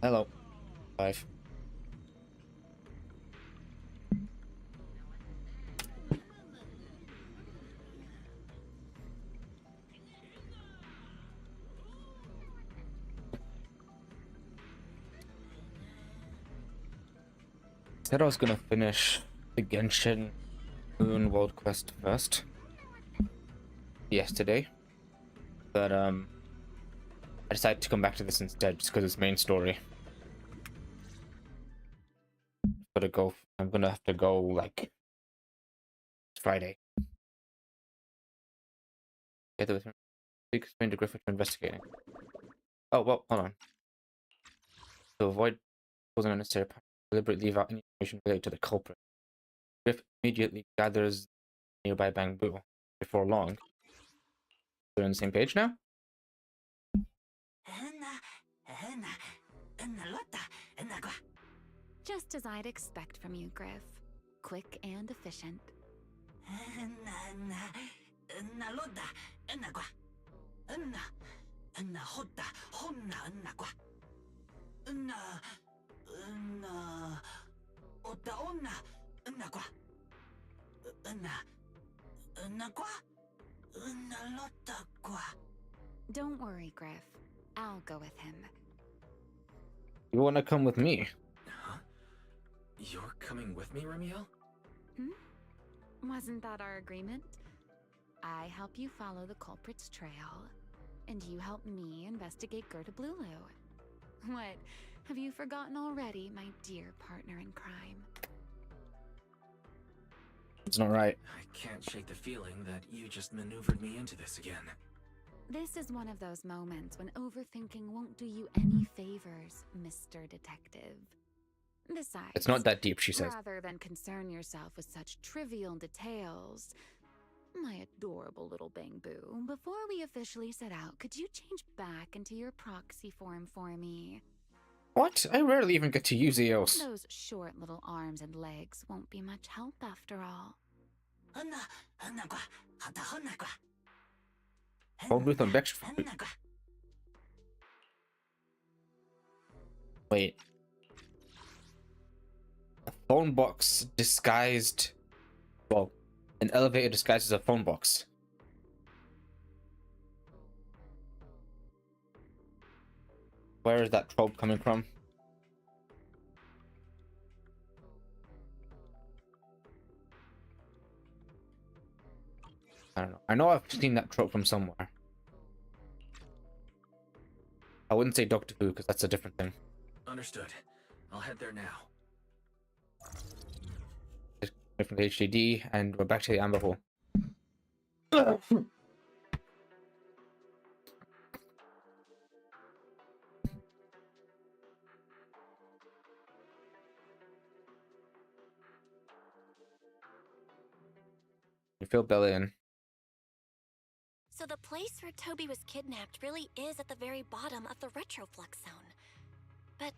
Hello. 5. Said I was gonna finish the Genshin Moon World Quest first yesterday, but I decided to come back to this instead just because it's main story. I'm gonna have to go like Friday. Get with him. Explain to Griffith for investigating. Oh well, hold on. To avoid causing unnecessary panic, deliberately leave out any information related to the culprit. Griff immediately gathers nearby bamboo. Before long, they're on the same page now. Just as I'd expect from you, Griff. Quick and efficient. Don't worry, Griff. I'll go with him. You wanna come with me? Huh? You're coming with me, Remiel? Wasn't that our agreement? I help you follow the culprit's trail, and you help me investigate Gerta Blulu. What? Have you forgotten already, my dear partner in crime? It's not right. I can't shake the feeling that you just maneuvered me into this again. This is one of those moments when overthinking won't do you any favors, Mr. Detective. Besides, It's not that deep, she says. Rather than concern yourself with such trivial details, my adorable little Bangbu, before we officially set out, could you change back into your proxy form for me? What? I rarely even get to use EOS. Those short little arms and legs won't be much help after all. Phone booth on Bex. Wait. A phone box disguised. Well, an elevator disguised as a phone box. Where is that trope coming from? I don't know. I know I've seen that trope from somewhere. I wouldn't say Doctor Who because that's a different thing. Understood. I'll head there now. From the HDD, and we're back to the Amber Hole. You feel belly in. So the place where Toby was kidnapped really is at the very bottom of the retroflux zone. But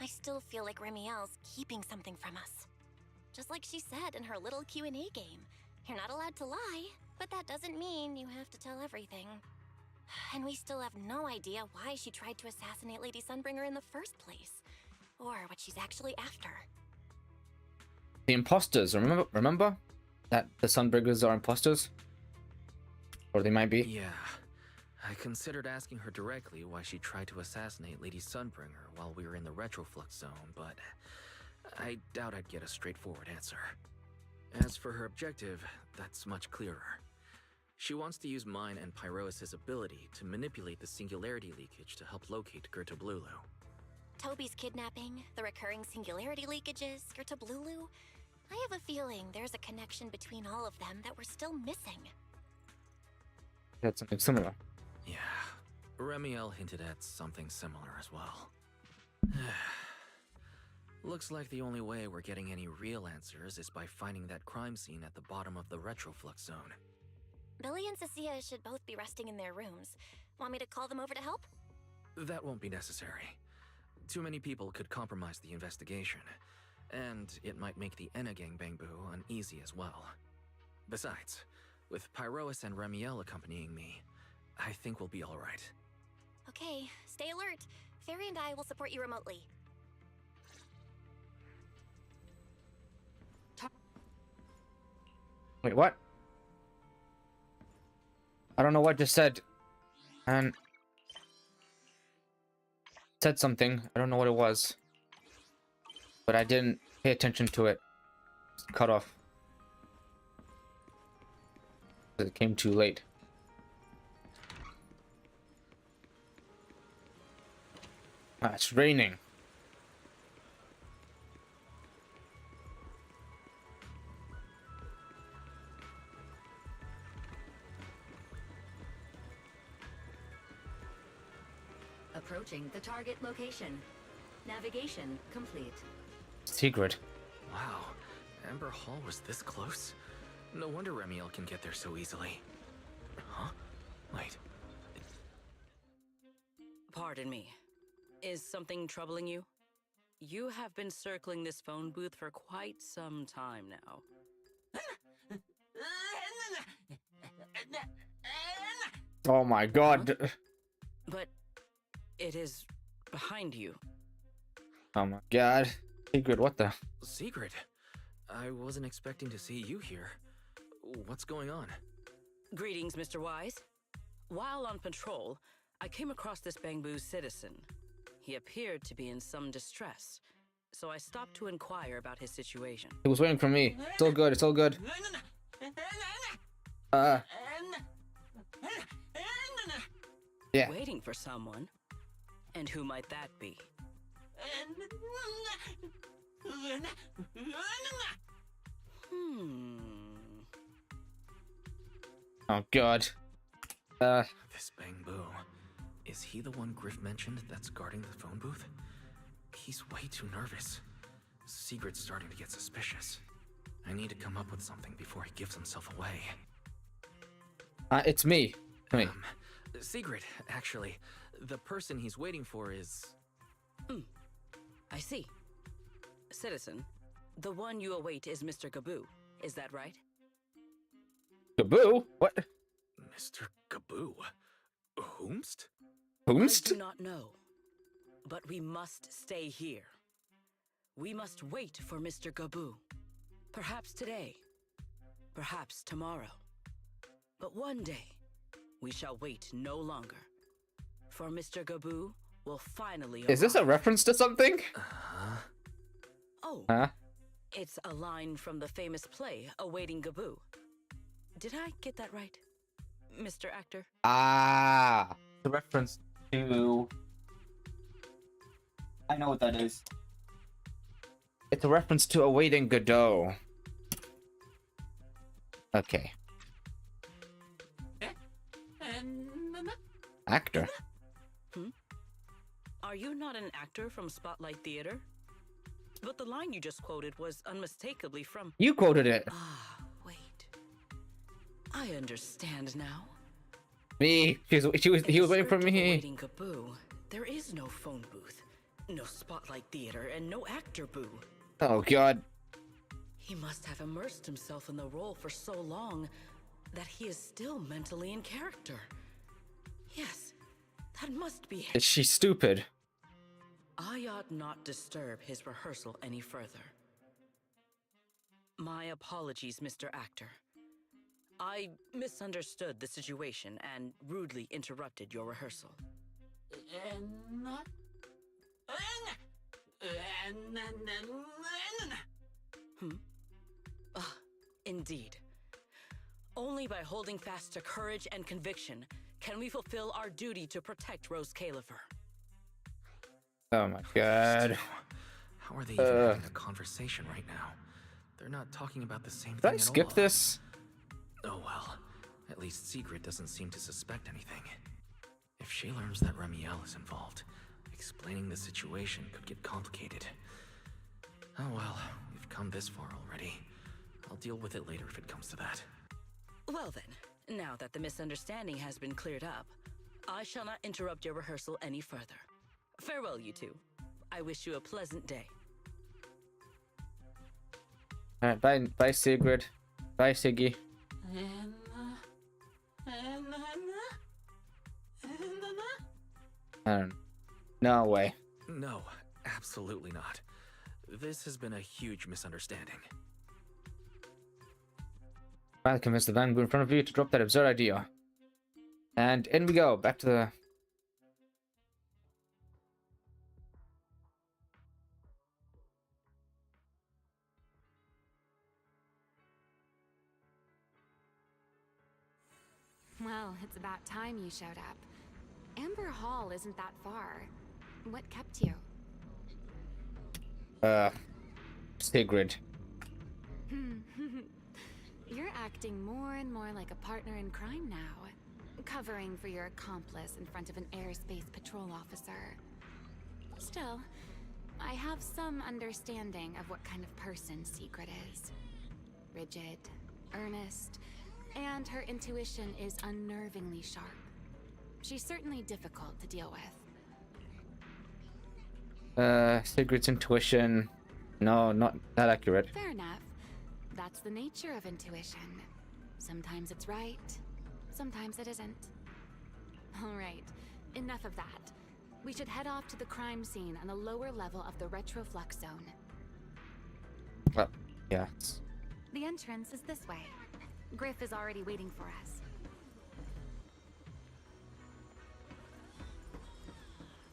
I still feel like Remiel's keeping something from us. Just like she said in her little Q&A game. You're not allowed to lie, but that doesn't mean you have to tell everything. And we still have no idea why she tried to assassinate Lady Sunbringer in the first place. Or what she's actually after. The imposters, remember? That the Sunbringers are imposters? Or they might be. Yeah. I considered asking her directly why she tried to assassinate Lady Sunbringer while we were in the retroflux zone, but I doubt I'd get a straightforward answer. As for her objective, that's much clearer. She wants to use mine and Pyrois' ability to manipulate the singularity leakage to help locate Gerta Blulu. Toby's kidnapping, the recurring singularity leakages, Gerta Blulu. I have a feeling there's a connection between all of them that we're still missing. That's something similar. Yeah, Remiel hinted at something similar as well. Looks like the only way we're getting any real answers is by finding that crime scene at the bottom of the retroflux zone. Billy and Cecilia should both be resting in their rooms. Want me to call them over to help? That won't be necessary. Too many people could compromise the investigation, and it might make the Enna Gang Bangbu uneasy as well. Besides, with Pyrois and Remiel accompanying me, I think we'll be alright. Okay, stay alert. Fairy and I will support you remotely. Wait, what? I don't know what just said. And said something. I don't know what it was. But I didn't pay attention to it. Just cut off. It came too late. Ah, it's raining. Approaching the target location. Navigation complete. Secret. Wow, Amber Hall was this close? No wonder Remiel can get there so easily. Huh? Wait. Pardon me. Is something troubling you? You have been circling this phone booth for quite some time now. Oh my god. But it is behind you. Oh my god. Secret, what the? Secret? I wasn't expecting to see you here. What's going on? Greetings, Mr. Wise. While on patrol, I came across this Bangbu citizen. He appeared to be in some distress, so I stopped to inquire about his situation. He was waiting for me. It's all good, it's all good. Yeah. Waiting for someone? And who might that be? Oh god. This Bangbu. Is he the one Griff mentioned that's guarding the phone booth? He's way too nervous. Sigrid's starting to get suspicious. I need to come up with something before he gives himself away. It's me. Me. Sigrid, actually. The person he's waiting for is... I see. Citizen, the one you await is Mr. Gaboo. Is that right? Gaboo? What? Mr. Gaboo. Whomst? I Whomst? do not know. But we must stay here. We must wait for Mr. Gaboo. Perhaps today. Perhaps tomorrow. But one day, we shall wait no longer. For Mr. Gaboo will finally arrive. Is this a reference to something? Oh, Huh? it's a line from the famous play, Awaiting Gaboo. Did I get that right, Mr. Actor? Ah. The reference to... I know what that is. It's a reference to Awaiting Godot. Okay. Actor. Are you not an actor from Spotlight Theater? But the line you just quoted was unmistakably from... You quoted it. Ah, wait. I understand now. Me. He was waiting for me. Awaiting Gaboo, there is no phone booth, no Spotlight Theater, and no actor boo. Oh god. He must have immersed himself in the role for so long that he is still mentally in character. Yes, that must be it. Is she stupid? I ought not disturb his rehearsal any further. My apologies, Mr. Actor. I misunderstood the situation and rudely interrupted your rehearsal. Indeed. Only by holding fast to courage and conviction can we fulfill our duty to protect Rose Califer. Oh my god. How are they even having a conversation right now? They're not talking about the same Did thing I at skip all. this? Oh well. At least Sigrid doesn't seem to suspect anything. If she learns that Remiel is involved, explaining the situation could get complicated. Oh well, we've come this far already. I'll deal with it later if it comes to that. Well then, now that the misunderstanding has been cleared up, I shall not interrupt your rehearsal any further. Farewell, you two. I wish you a pleasant day. Alright, bye Sigrid. Bye Siggy. I don't know. No way. No, absolutely not. This has been a huge misunderstanding. Finally convince the Vanguard in front of you to drop that absurd idea. And in we go, back to the... Well, it's about time you showed up. Amber Hall isn't that far. What kept you? Sigrid. You're acting more and more like a partner in crime now. Covering for your accomplice in front of an airspace patrol officer. Still, I have some understanding of what kind of person Secret is. Rigid, earnest, and her intuition is unnervingly sharp. She's certainly difficult to deal with. Sigrid's intuition... No, not that accurate. Fair enough. That's the nature of intuition. Sometimes it's right, sometimes it isn't. Alright, enough of that. We should head off to the crime scene on the lower level of the retroflux zone. Well, yes. The entrance is this way. Griff is already waiting for us.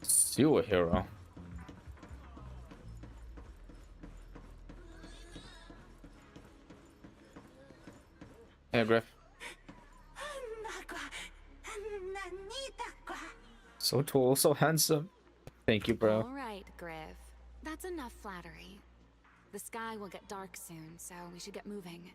Sewer hero. Hey, Griff. So tall, so handsome. Thank you, bro. Alright, Griff. That's enough flattery. The sky will get dark soon, so we should get moving.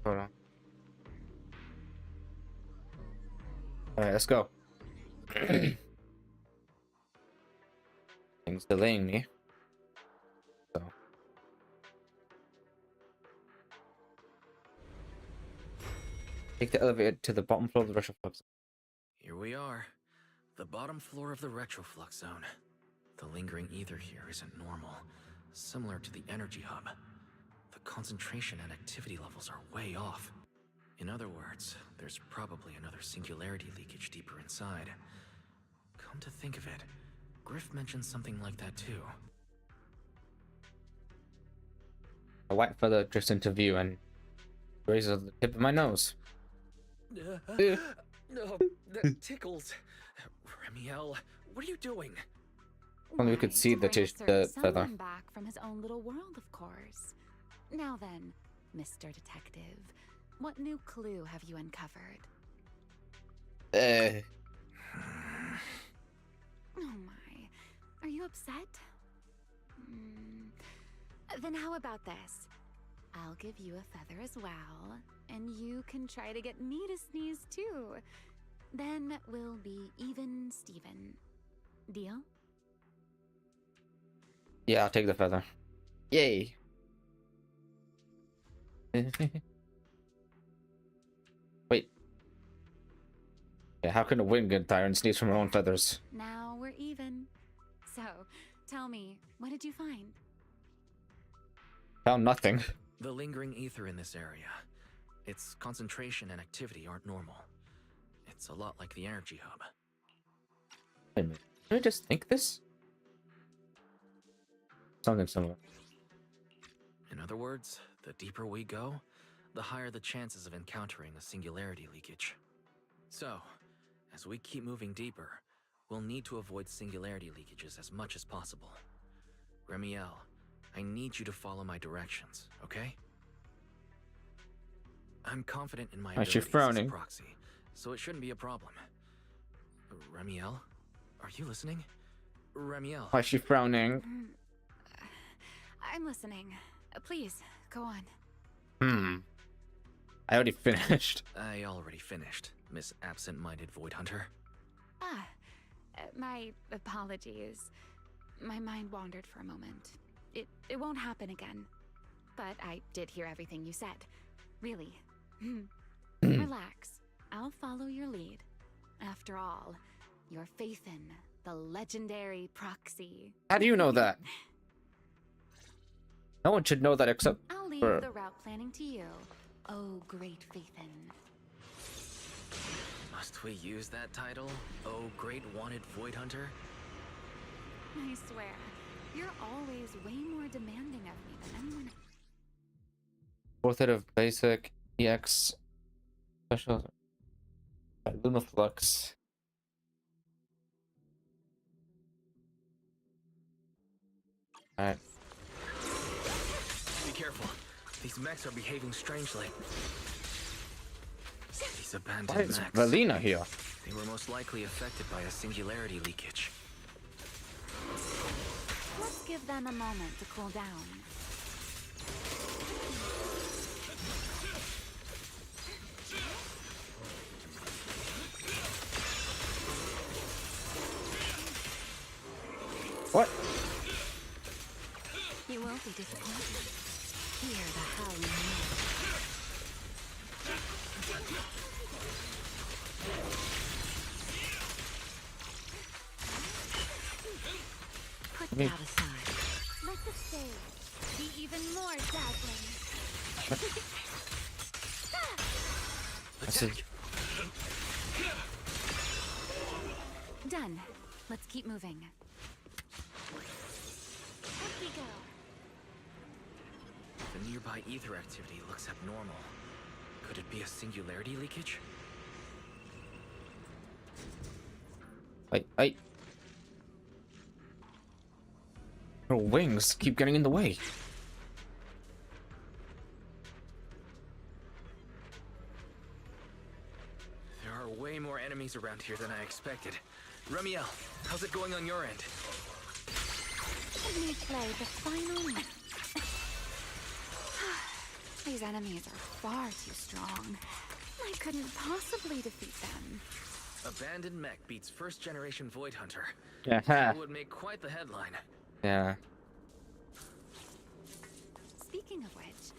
Hold on. Alright, let's go. Things delaying me. So. Take the elevator to the bottom floor of the retroflux. Here we are. The bottom floor of the retroflux zone. The lingering ether here isn't normal. Similar to the energy hub. The concentration and activity levels are way off. In other words, there's probably another singularity leakage deeper inside. Come to think of it, Griff mentioned something like that too. A white feather drifts into view and raises the tip of my nose. No, that tickles. Remiel, what are you doing? Only we could see the feather. Someone back from his own little world, of course. Now then, Mr. Detective, what new clue have you uncovered? Oh my, are you upset? Then how about this? I'll give you a feather as well, and you can try to get me to sneeze too. Then we'll be even Steven. Deal? Yeah, I'll take the feather. Yay! Wait. Yeah, how can a winged tyrant sneeze from her own feathers? Now we're even. So, tell me, what did you find? Found nothing. The lingering ether in this area. Its concentration and activity aren't normal. It's a lot like the energy hub. Wait a minute. Did I just think this? Something similar. In other words, the deeper we go, the higher the chances of encountering a singularity leakage. So, as we keep moving deeper, we'll need to avoid singularity leakages as much as possible. Remiel, I need you to follow my directions, okay? I'm confident in my Why is she abilities as a frowning? proxy, so it shouldn't be a problem. Remiel, are you listening? Remiel. Why is she frowning? I'm listening. Please, go on. I already finished. I already finished, Miss Absent-Minded Void Hunter. My apologies. My mind wandered for a moment. It won't happen again. But I did hear everything you said. Really. Relax. I'll follow your lead. After all, your faith in the legendary proxy. How do you know that? No one should know that except I'll leave for... the route planning to you. Oh, great Phaethon. Must we use that title? Oh, great wanted void hunter? I swear, you're always way more demanding of me than anyone. Fourth out of basic, EX, special, Lumaflux. Alright. Be careful. These mechs are behaving strangely. These abandoned Why is mechs. Valina here? They were most likely affected by a singularity leakage. Let's give them a moment to cool down. What? You won't be disappointed. Hear the howling noise. Put Me. that aside. Let the stage be even more dazzling. I said, Done. Let's keep moving. Up we go. The nearby ether activity looks abnormal. Could it be a singularity leakage? I... Her wings keep getting in the way. There are way more enemies around here than I expected. Remiel, how's it going on your end? Let me play the final. These enemies are far too strong. I couldn't possibly defeat them. Abandoned mech beats first generation void hunter. Yeah. That would make quite the headline. Yeah. Speaking of which,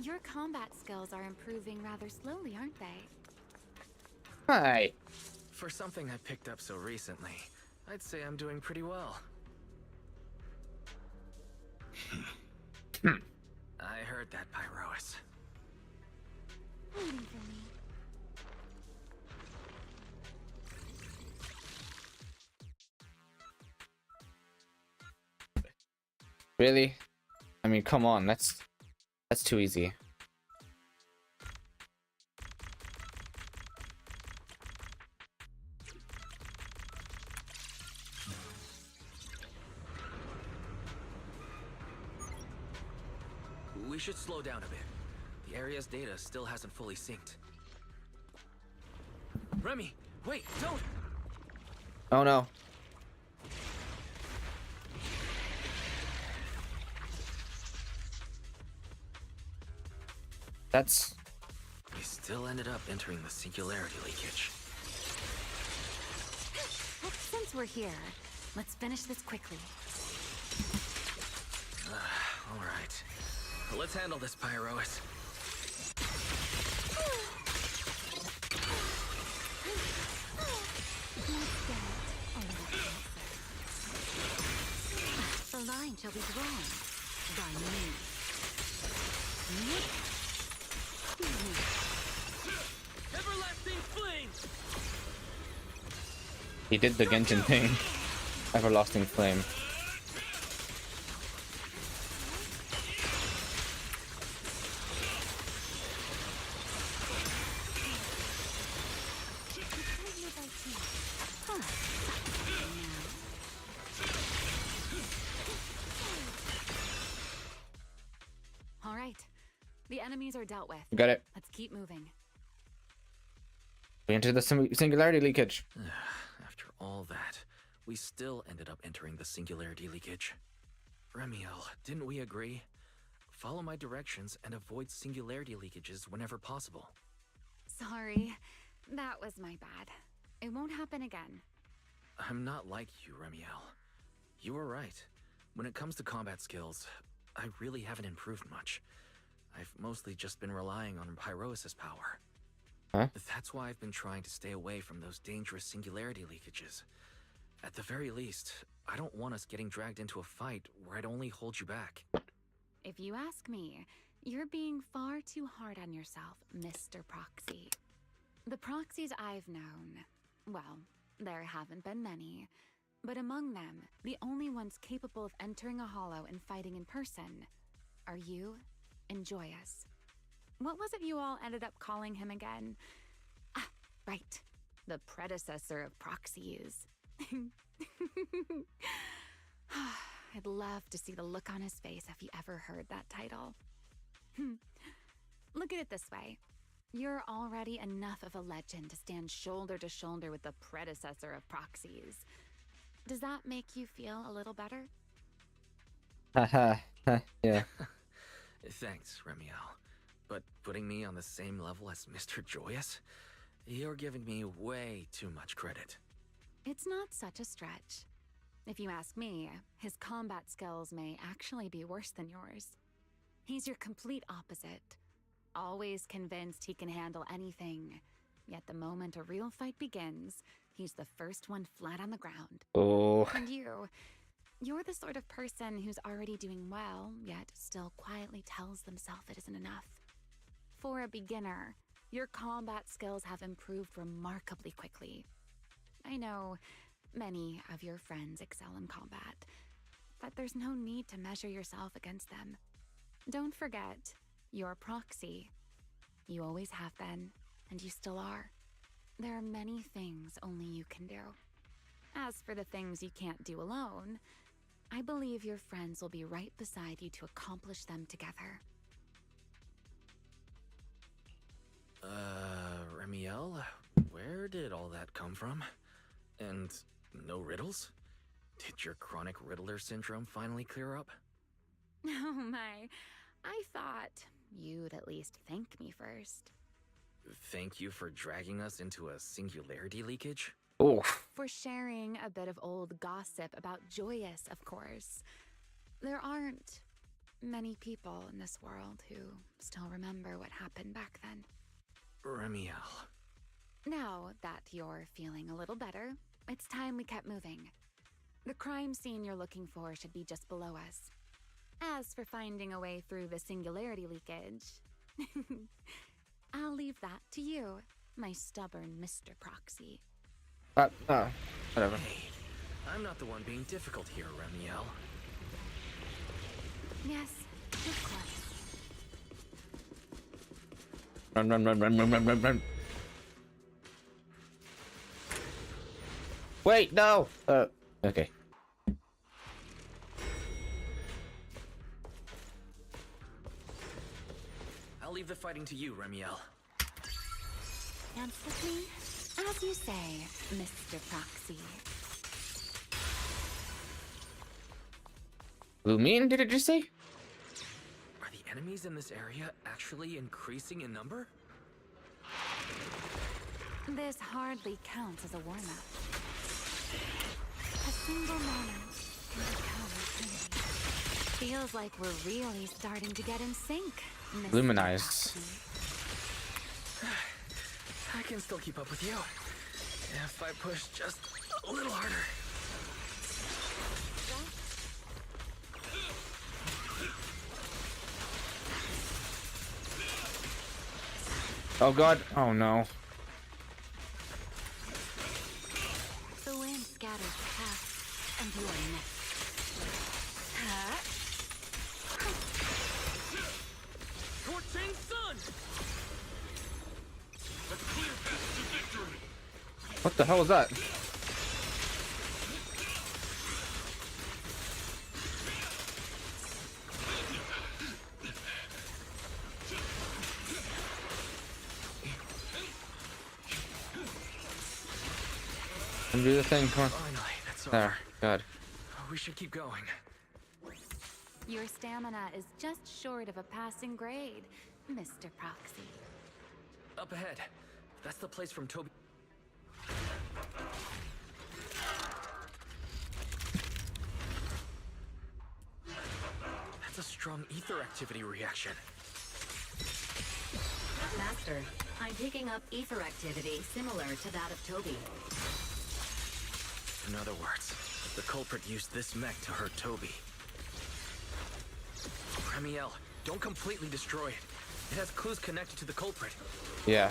your combat skills are improving rather slowly, aren't they? Hi. For something I picked up so recently, I'd say I'm doing pretty well. I heard that, Pyrois. Waiting for me. Really? I mean, come on, that's too easy. We should slow down a bit. The area's data still hasn't fully synced. Remy, wait, don't! Oh no. That's... We still ended up entering the singularity leakage. Since we're here, let's finish this quickly. Alright. Let's handle this, Pyrois. Let's get a little closer. The line shall be drawn by me. Everlasting flame! He did the Genshin thing. Everlasting flame. All right, the enemies are dealt with. Got it. Let's keep moving. We entered the singularity leakage. After all that, we still ended up entering the singularity leakage. Remiel, didn't we agree? Follow my directions and avoid singularity leakages whenever possible. Sorry, that was my bad. It won't happen again. I'm not like you, Remiel. You were right. When it comes to combat skills, I really haven't improved much. I've mostly just been relying on Pyrois' power. Huh? That's why I've been trying to stay away from those dangerous singularity leakages. At the very least, I don't want us getting dragged into a fight where I'd only hold you back. If you ask me, you're being far too hard on yourself, Mr. Proxy. The proxies I've known, well, there haven't been many, but among them, the only ones capable of entering a hollow and fighting in person are you and Joyous. What was it you all ended up calling him again? Ah, right. The predecessor of proxies. I'd love to see the look on his face if he ever heard that title. Look at it this way. You're already enough of a legend to stand shoulder to shoulder with the predecessor of proxies. Does that make you feel a little better? Haha, yeah. Thanks, Remiel. But putting me on the same level as Mr. Joyous? You're giving me way too much credit. It's not such a stretch. If you ask me, his combat skills may actually be worse than yours. He's your complete opposite. Always convinced he can handle anything. Yet the moment a real fight begins, he's the first one flat on the ground. Oh. And you're the sort of person who's already doing well, yet still quietly tells themselves it isn't enough. For a beginner, your combat skills have improved remarkably quickly. I know many of your friends excel in combat, but there's no need to measure yourself against them. Don't forget, you're Proxy. You always have been, and you still are. There are many things only you can do. As for the things you can't do alone, I believe your friends will be right beside you to accomplish them together. Remiel, where did all that come from? And no riddles? Did your chronic Riddler syndrome finally clear up? Oh my, I thought you'd at least thank me first. Thank you for dragging us into a singularity leakage? Oh. For sharing a bit of old gossip about Joyous, of course. There aren't many people in this world who still remember what happened back then. Remiel. Now that you're feeling a little better, it's time we kept moving. The crime scene you're looking for should be just below us. As for finding a way through the singularity leakage, I'll leave that to you, my stubborn Mr. Proxy. Whatever. Hey, I'm not the one being difficult here, Remiel. Yes, of course. Run. Wait, no! Okay. I'll leave the fighting to you, Remiel. Dance with me? As you say, Mr. Proxy. Lumine, did it just say? Are the enemies in this area actually increasing in number? This hardly counts as a warm-up. A single moment can become infinity. Feels like we're really starting to get in sync, Mr. Luminize. Proxy. I can still keep up with you. If I push just a little harder. Oh god. Oh no. The wind scatters past, and you are next. Torching Sun! A clear path to victory! What the hell was that? Come do the thing, come on. Finally, that's There, over. God. We should keep going. Your stamina is just short of a passing grade, Mr. Proxy. Up ahead. That's the place from Toby. That's a strong ether activity reaction. Master, I'm picking up ether activity similar to that of Toby. In other words, the culprit used this mech to hurt Toby. Remiel, don't completely destroy it. It has clues connected to the culprit. Yeah.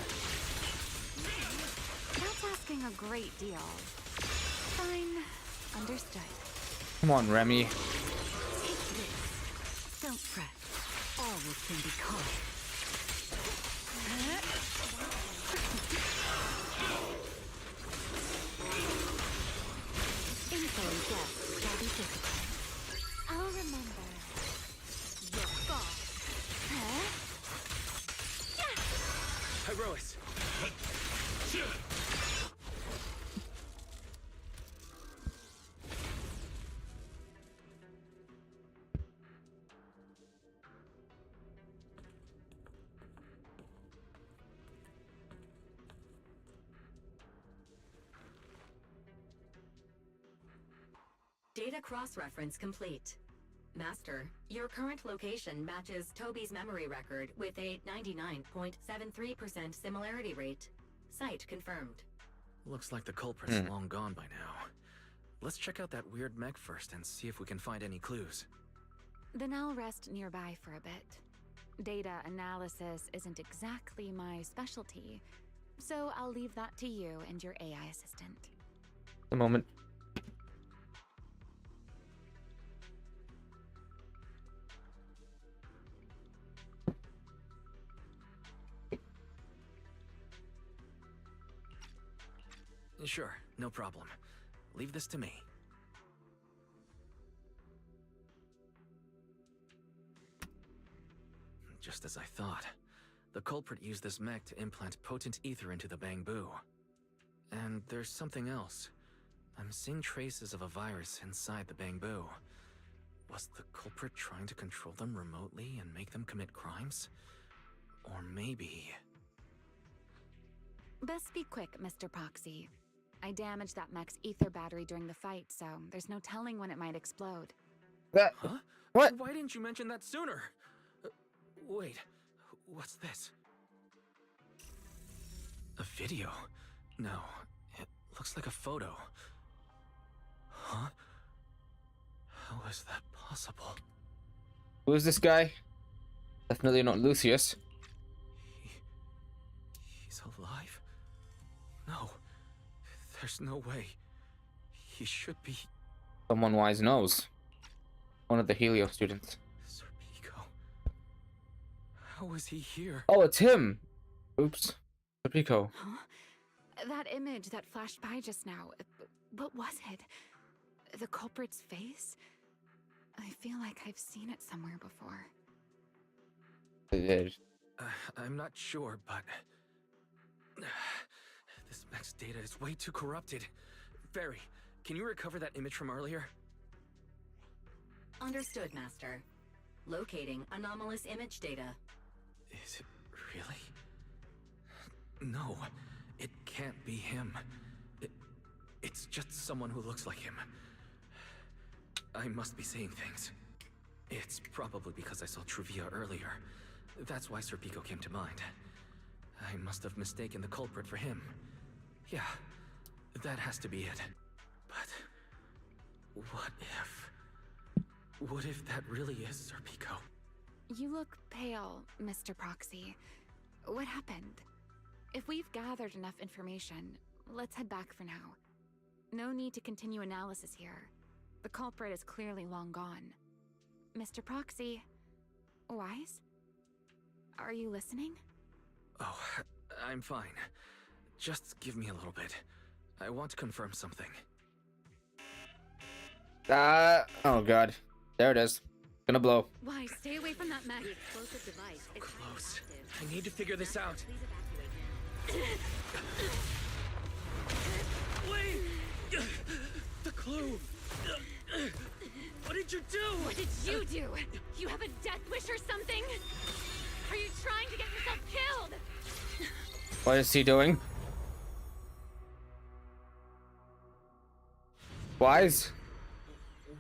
That's asking a great deal. Fine. Understood. Come on, Remy. Take this. Don't fret. All will soon be calm. Info and death shall be difficult. I'll remember. Your fall. Hyrois. Data cross-reference complete. Master, your current location matches Toby's memory record with a 99.73% similarity rate. Site confirmed. Looks like the culprit's long gone by now. Let's check out that weird mech first and see if we can find any clues. Then I'll rest nearby for a bit. Data analysis isn't exactly my specialty, so I'll leave that to you and your AI assistant. A moment. Sure, no problem. Leave this to me. Just as I thought. The culprit used this mech to implant potent ether into the bamboo. And there's something else. I'm seeing traces of a virus inside the bamboo. Was the culprit trying to control them remotely and make them commit crimes? Or maybe... Best be quick, Mr. Proxy. I damaged that mech's ether battery during the fight, so there's no telling when it might explode. That. Huh? What? Why didn't you mention that sooner? Wait, what's this? A video? No, it looks like a photo. Huh? How is that possible? Who is this guy? Definitely not Lucius. He's alive? No, there's no way. He should be... Someone wise knows. One of the Helio students. Serpico. How is he here? Oh, it's him! Oops. Serpico. Huh? That image that flashed by just now, what was it? The culprit's face? I feel like I've seen it somewhere before. I'm not sure, but... This mech's data is way too corrupted. Barry, can you recover that image from earlier? Understood, Master. Locating anomalous image data. Is it really? No, it can't be him. It's just someone who looks like him. I must be seeing things. It's probably because I saw Truvia earlier. That's why Serpico came to mind. I must have mistaken the culprit for him. Yeah, that has to be it. But what if... What if that really is Serpico? You look pale, Mr. Proxy. What happened? If we've gathered enough information, let's head back for now. No need to continue analysis here. The culprit is clearly long gone. Mr. Proxy, Wise? Are you listening? Oh, I'm fine. Just give me a little bit. I want to confirm something. Oh god. There it is. Gonna blow. Wise, stay away from that mech. The explosive device is Close. active. I need to figure this out. Please evacuate now. Wait! The clue! What did you do? What did you do? You have a death wish or something? Are you trying to get yourself killed? What is he doing? Wise?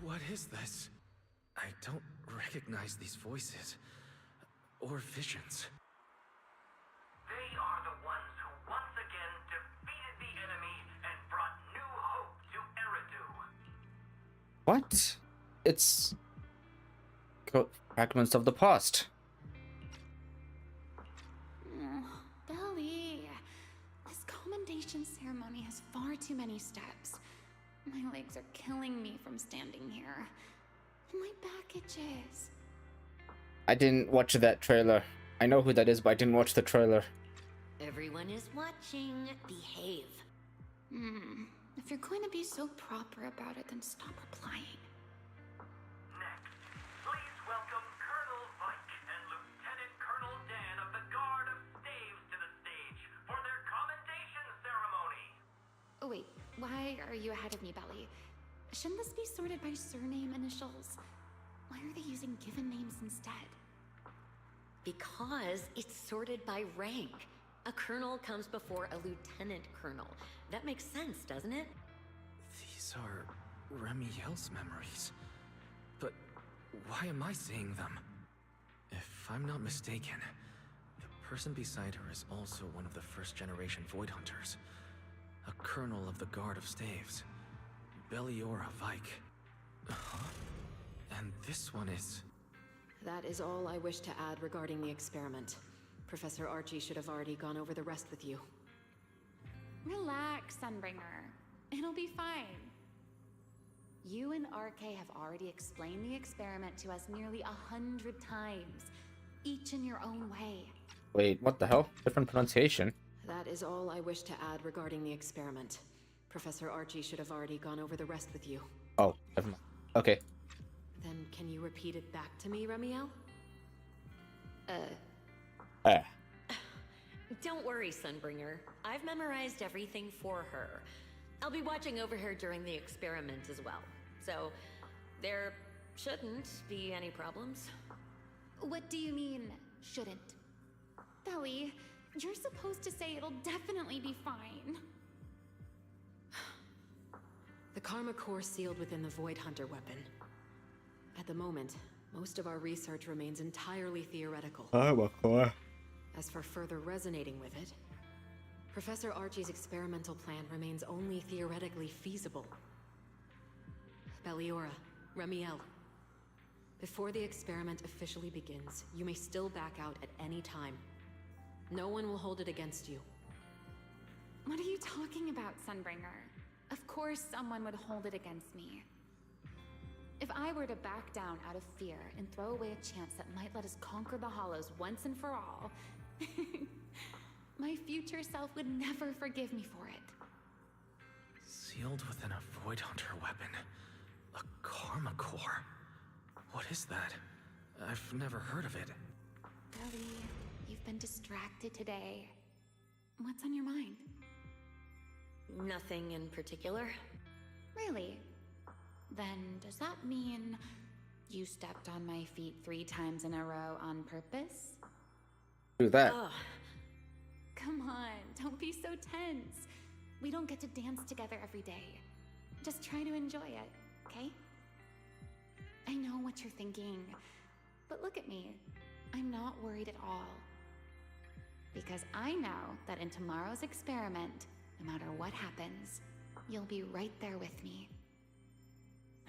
What is this? I don't recognize these voices. Or visions. They are the ones who once again defeated the enemy and brought new hope to Eridon. What? It's fragments of the past. Belly, this commendation ceremony has far too many steps. My legs are killing me from standing here. And my back itches. I didn't watch that trailer. I know who that is, but I didn't watch the trailer. Everyone is watching. Behave. If you're going to be so proper about it, then stop replying. Next, please welcome Colonel Vike and Lieutenant Colonel Dan of the Guard of Staves to the stage for their commendation ceremony. Oh wait, why are you ahead of me, Belly? Shouldn't this be sorted by surname initials? Why are they using given names instead? Because it's sorted by rank. A colonel comes before a lieutenant colonel. That makes sense, doesn't it? These are Remiel's memories. But why am I seeing them? If I'm not mistaken, the person beside her is also one of the first-generation Void Hunters. A colonel of the Guard of Staves. Belliora Vike. Huh? And this one is... That is all I wish to add regarding the experiment. Professor Archie should have already gone over the rest with you. Relax, Sunbringer. It'll be fine. You and RK have already explained the experiment to us nearly 100 times, each in your own way. Wait, what the hell? Different pronunciation. That is all I wish to add regarding the experiment. Professor Archie should have already gone over the rest with you. Oh, never mind. Okay. Then can you repeat it back to me, Remiel? Don't worry, Sunbringer. I've memorized everything for her. I'll be watching over her during the experiment as well. So, there shouldn't be any problems. What do you mean, shouldn't? Belly, you're supposed to say it'll definitely be fine. The Karma Core sealed within the Void Hunter weapon. At the moment, most of our research remains entirely theoretical. As for further resonating with it, Professor Archie's experimental plan remains only theoretically feasible. Belliora, Remiel, before the experiment officially begins, you may still back out at any time. No one will hold it against you. What are you talking about, Sunbringer? Of course someone would hold it against me. If I were to back down out of fear and throw away a chance that might let us conquer the Hollows once and for all, my future self would never forgive me for it. Sealed within a Void Hunter weapon. A Karma Core. What is that? I've never heard of it. Belly, you've been distracted today. What's on your mind? Nothing in particular. Really? Then does that mean you stepped on my feet 3 times in a row on purpose? Do that. Oh, Come on, don't be so tense. We don't get to dance together every day. Just try to enjoy it, okay? I know what you're thinking, but look at me. I'm not worried at all. Because I know that in tomorrow's experiment, no matter what happens, you'll be right there with me.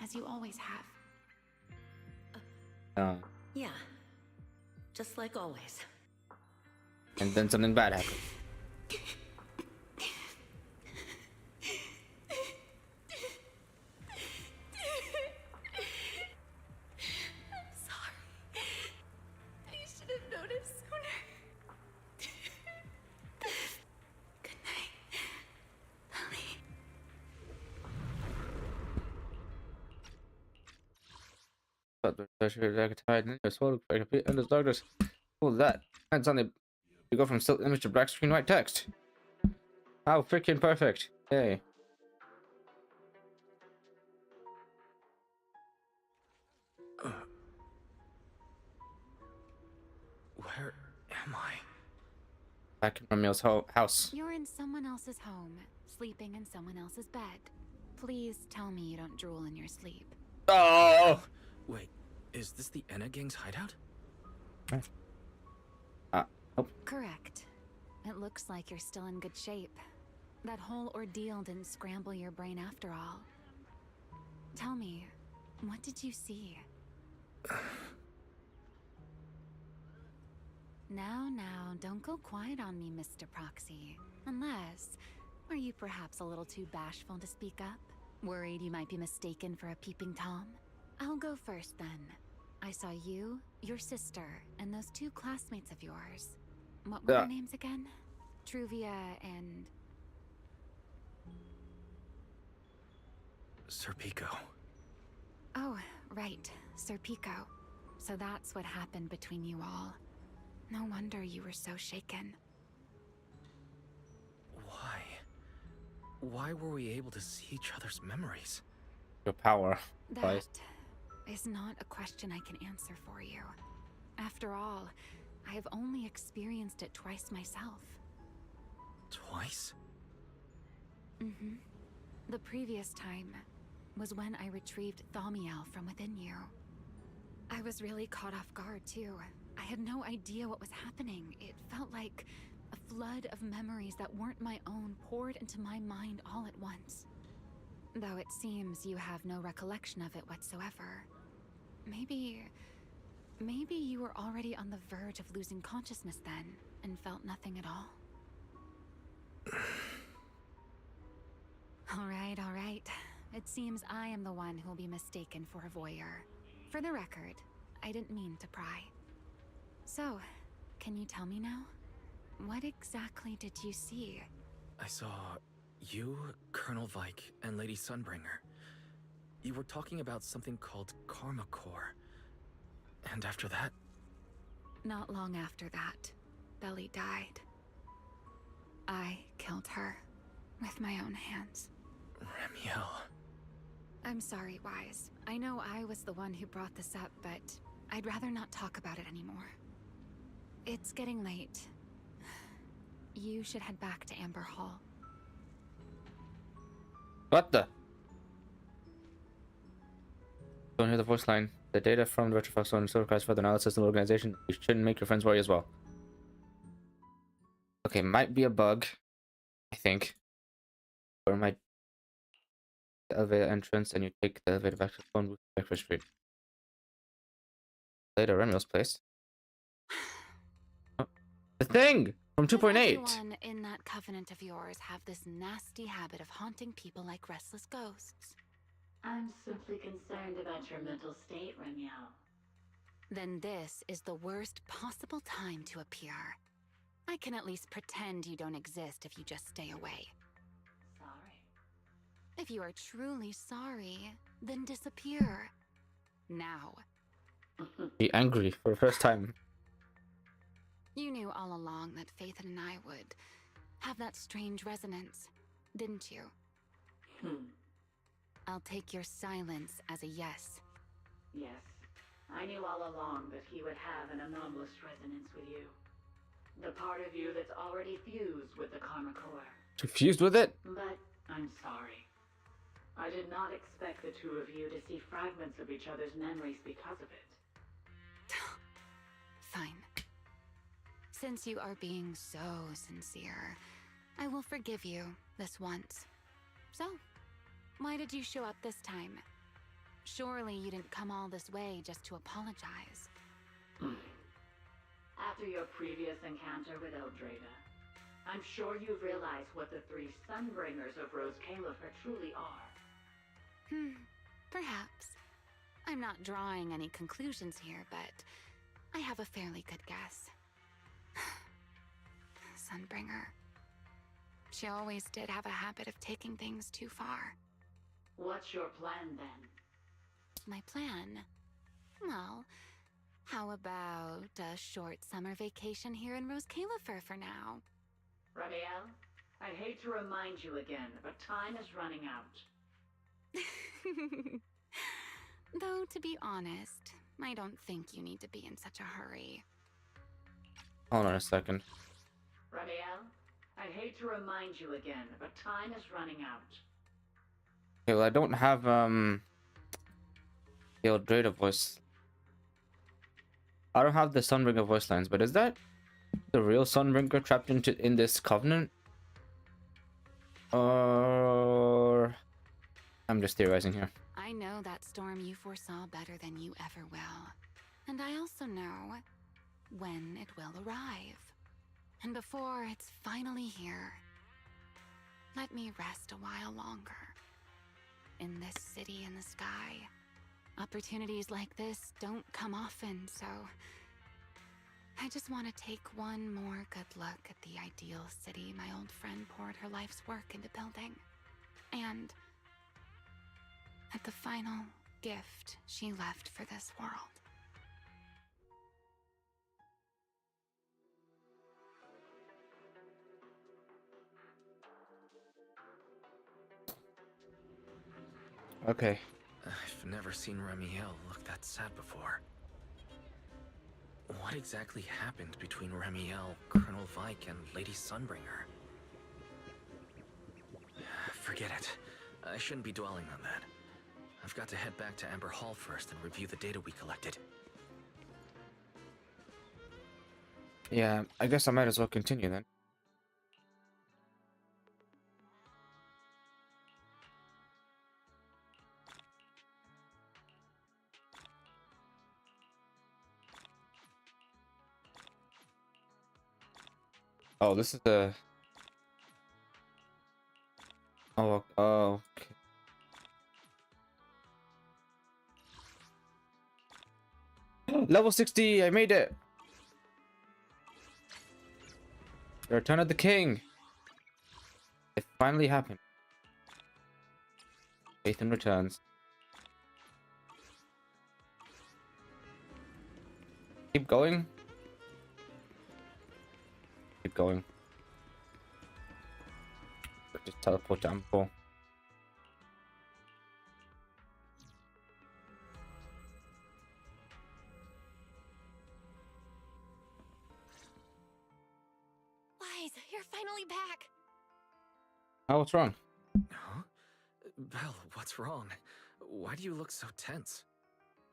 As you always have. yeah. Just like always. And then something bad happened. I'm sorry. I should have noticed sooner. Good night, Belly. But the pressure like a tide in your soul, like a pit in the darkness. What was that? And suddenly you go from still image to black screen white text. How freaking perfect. Yay. Where am I? Back in Remiel's house. You're in someone else's home, sleeping in someone else's bed. Please tell me you don't drool in your sleep. Oh! Wait, is this the Enna Gang's hideout? Nope. Correct. It looks like you're still in good shape. That whole ordeal didn't scramble your brain after all. Tell me, What did you see? Now, don't go quiet on me, Mr. Proxy. Unless, are you perhaps a little too bashful to speak up? Worried you might be mistaken for a peeping Tom? I'll go first then. I saw you, your sister, and those two classmates of yours. What were their names again? Truvia and... Serpico. Oh, right, Sir Pico. So that's what happened between you all. No wonder you were so shaken. Why? Why were we able to see each other's memories? Your power. That is not a question I can answer for you. After all, I have only experienced it twice myself. Twice? Mm-hmm. The previous time was when I retrieved Thaumiel from within you. I was really caught off guard, too. I had no idea what was happening. It felt like a flood of memories that weren't my own poured into my mind all at once. Though it seems you have no recollection of it whatsoever. Maybe you were already on the verge of losing consciousness then, and felt nothing at all. All right. It seems I am the one who'll be mistaken for a voyeur. For the record, I didn't mean to pry. So, can you tell me now? What exactly did you see? I saw you, Colonel Vike, and Lady Sunbringer. You were talking about something called Karma Core. And after that... Not long after that, Belly died. I killed her with my own hands. Remiel... I'm sorry, Wise. I know I was the one who brought this up, but I'd rather not talk about it anymore. It's getting late. You should head back to Amber Hall. What the? Don't hear the voice line. The data from the Retroflux Zone still requires further analysis and organization. You shouldn't make your friends worry as well. Okay, might be a bug, I think. Or might the elevator entrance and you take the elevator back to the phone booth back for street. Later, Remiel's place. Oh, the thing from 2.8. Everyone in that covenant of yours have this nasty habit of haunting people like restless ghosts. I'm simply concerned about your mental state, Remiel. Then this is the worst possible time to appear. I can at least pretend you don't exist if you just stay away. Sorry. If you are truly sorry, then disappear. Now. Be angry for the first time. You knew all along that Faithen and I would have that strange resonance, didn't you? I'll take your silence as a yes. Yes. I knew all along that he would have an anomalous resonance with you. The part of you that's already fused with the Karma Core. Confused with it? But I'm sorry. I did not expect the two of you to see fragments of each other's memories because of it. Fine. Since you are being so sincere, I will forgive you this once. So, why did you show up this time? Surely you didn't come all this way just to apologize. After your previous encounter with Eldrada, I'm sure you've realized what the three Sunbringers of Rose Califer truly are. Perhaps. I'm not drawing any conclusions here, but I have a fairly good guess. Sunbringer. She always did have a habit of taking things too far. What's your plan then? My plan? Well, how about a short summer vacation here in Rose Califer for now? Remiel, I hate to remind you again, but time is running out. Though, to be honest, I don't think you need to be in such a hurry. Hold on a second. Remiel, I hate to remind you again, but time is running out. Okay, well, I don't have the Eldrada voice. I don't have the Sunbringer voice lines, but is that the real Sunbringer trapped in this covenant? Or I'm just theorizing here. I know know that storm you foresaw better than you ever will. And I also know when it will arrive. And before it's finally here, let me rest a while longer. In this city in the sky, opportunities like this don't come often, so I just want to take one more good look at the ideal city my old friend poured her life's work into building. And at the final gift she left for this world. Okay. I've never seen Remiel look that sad before. What exactly happened between Remiel, Colonel Vike, and Lady Sunbringer? Forget it. I shouldn't be dwelling on that. I've got to head back to Amber Hall first and review the data we collected. Yeah, I guess I might as well continue then. Oh, this is the... Oh, okay. Level 60, I made it! The Return of the King! It finally happened. Ethan returns. Keep going. Keep going. Just teleport to Amber. Wise, you're finally back. Oh, what's wrong? Huh? Belle, what's wrong? Why do you look so tense?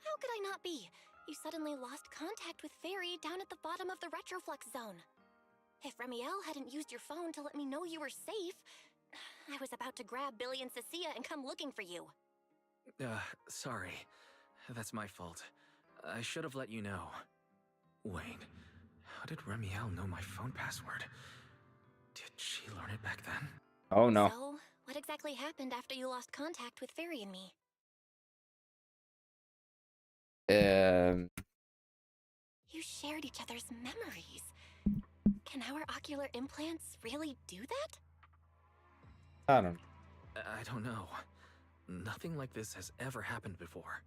How could I not be? You suddenly lost contact with Fairy down at the bottom of the Retroflux zone. If Remiel hadn't used your phone to let me know you were safe, I was about to grab Billy and Cecilia and come looking for you. Sorry. That's my fault. I should have let you know. Wait, how did Remiel know my phone password? Did she learn it back then? Oh no. So, what exactly happened after you lost contact with Fairy and me? You shared each other's memories. Can our ocular implants really do that? I don't know. I don't know. Nothing like this has ever happened before.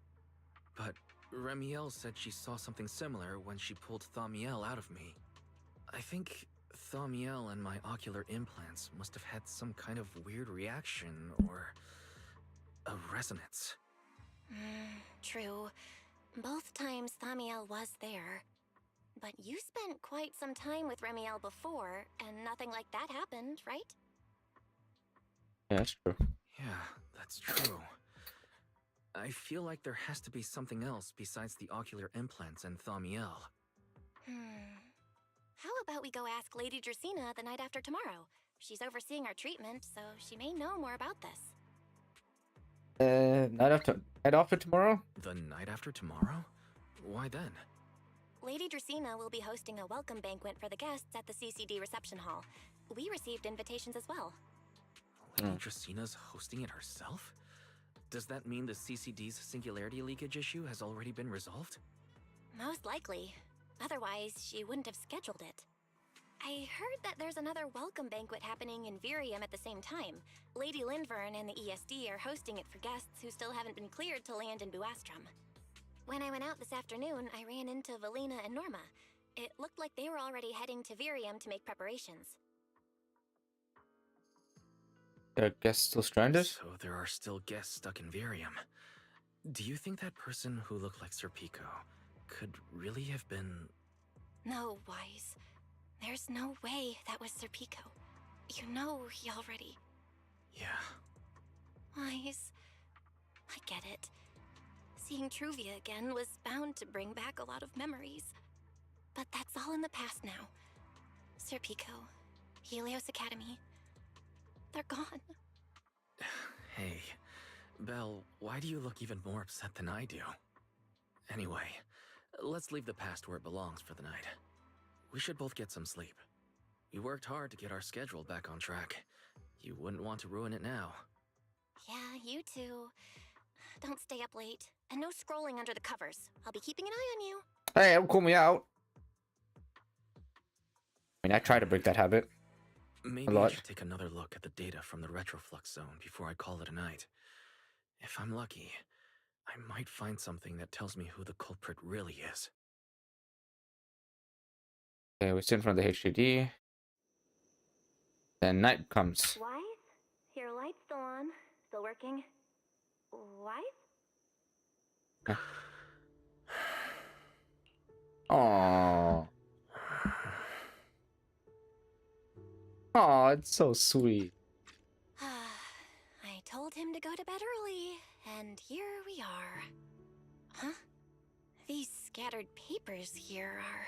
But Remiel said she saw something similar when she pulled Thaumiel out of me. I think Thaumiel and my ocular implants must have had some kind of weird reaction or a resonance. True. Both times Thaumiel was there. But you spent quite some time with Remiel before, and nothing like that happened, right? Yeah, that's true. Yeah, that's true. I feel like there has to be something else besides the ocular implants and Thaumiel. How about we go ask Lady Dracaena the night after tomorrow? She's overseeing our treatment, so she may know more about this. Night after tomorrow? The night after tomorrow? Why then? Lady Dracaena will be hosting a welcome banquet for the guests at the CCD reception hall. We received invitations as well. Lady Draceena's hosting it herself? Does that mean the CCD's singularity leakage issue has already been resolved? Most likely. Otherwise, she wouldn't have scheduled it. I heard that there's another welcome banquet happening in Virium at the same time. Lady Lindvern and the ESD are hosting it for guests who still haven't been cleared to land in Buastrom. When I went out this afternoon, I ran into Valina and Norma. It looked like they were already heading to Virium to make preparations. Are guests still stranded? So there are still guests stuck in Virium. Do you think that person who looked like Sir Pico could really have been... No, Wise. There's no way that was Sir Pico. You know he already... Yeah. Wise, I get it. Seeing Truvia again was bound to bring back a lot of memories. But that's all in the past now. Sir Pico, Helios Academy, they're gone. Hey, Belle, why do you look even more upset than I do? Anyway, let's leave the past where it belongs for the night. We should both get some sleep. We worked hard to get our schedule back on track. You wouldn't want to ruin it now. Yeah, you too. Don't stay up late. And no scrolling under the covers. I'll be keeping an eye on you. Hey, don't call me out. I mean, I try to break that habit. Maybe I should take another look at the data from the retroflux zone before I call it a night. If I'm lucky, I might find something that tells me who the culprit really is. Okay, we sit in front of the HDD. Then night comes. Wise? Your light's still on. Still working. Wise? Aww. Aww, it's so sweet. I told him to go to bed early, and here we are. Huh? These scattered papers here are...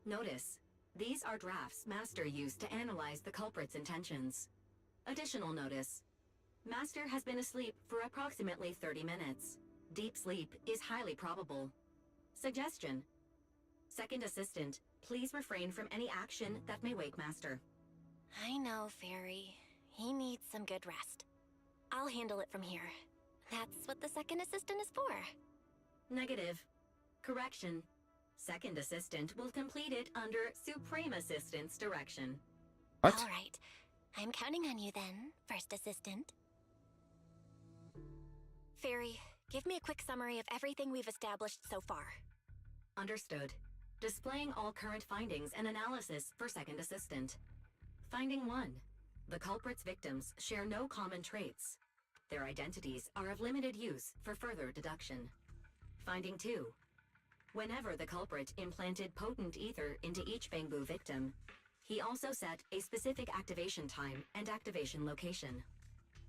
Notice, these are drafts Master used to analyze the culprit's intentions. Additional notice. Master has been asleep for approximately 30 minutes. Deep sleep is highly probable. Suggestion. Second Assistant, please refrain from any action that may wake Master. I know, Fairy. He needs some good rest. I'll handle it from here. That's what the Second Assistant is for. Negative. Correction. Second Assistant will complete it under Supreme Assistant's direction. What? All right. I'm counting on you then, First Assistant. Fairy, give me a quick summary of everything we've established so far. Understood. Displaying all current findings and analysis for Second Assistant. Finding 1. The culprit's victims share no common traits. Their identities are of limited use for further deduction. Finding 2. Whenever the culprit implanted potent ether into each Bangbu victim, he also set a specific activation time and activation location.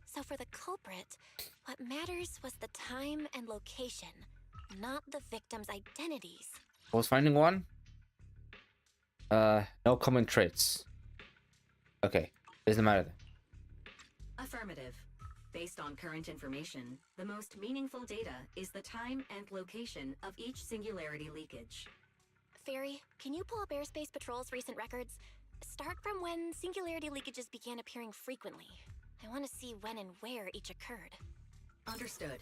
So for the culprit, what matters was the time and location, not the victim's identities. I was finding 1. No common traits. Okay, doesn't matter then. Affirmative. Based on current information, the most meaningful data is the time and location of each singularity leakage. Fairy, can you pull up Airspace Patrol's recent records? Start from when singularity leakages began appearing frequently. I want to see when and where each occurred. Understood.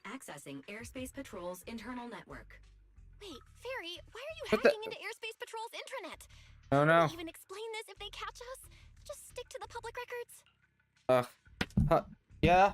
Accessing Airspace Patrol's internal network. Wait, Fairy, why are you What the- hacking into Airspace Patrol's intranet? Oh no. How do we even explain this if they catch us? Just stick to the public records. Yeah.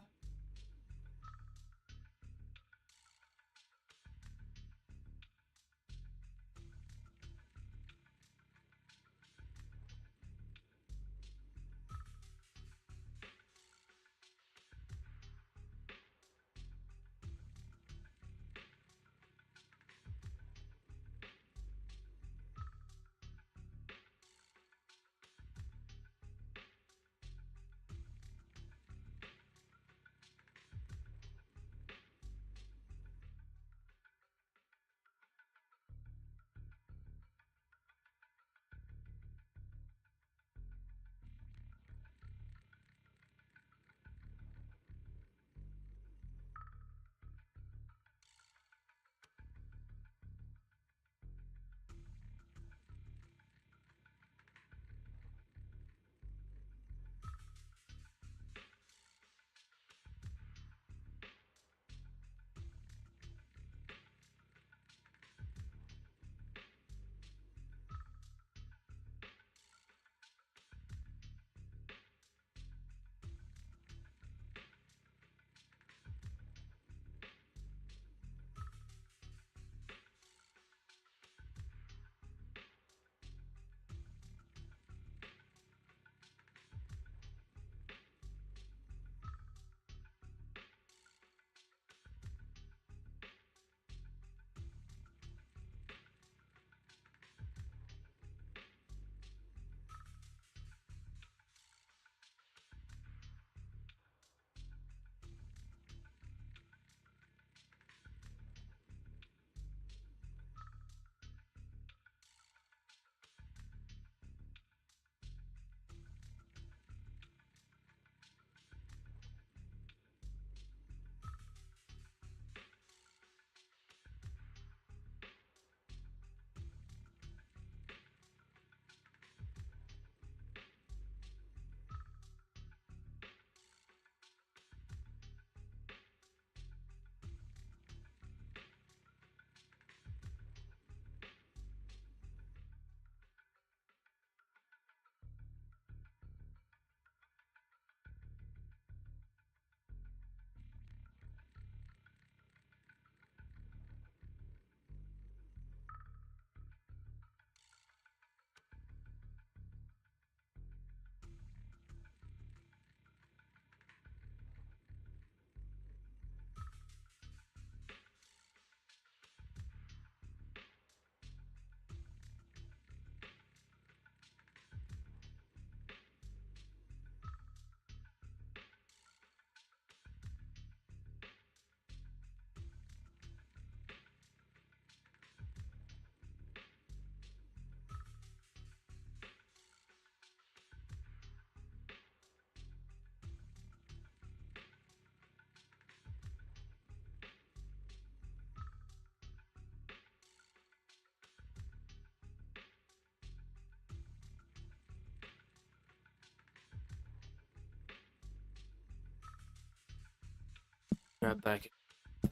Grab back.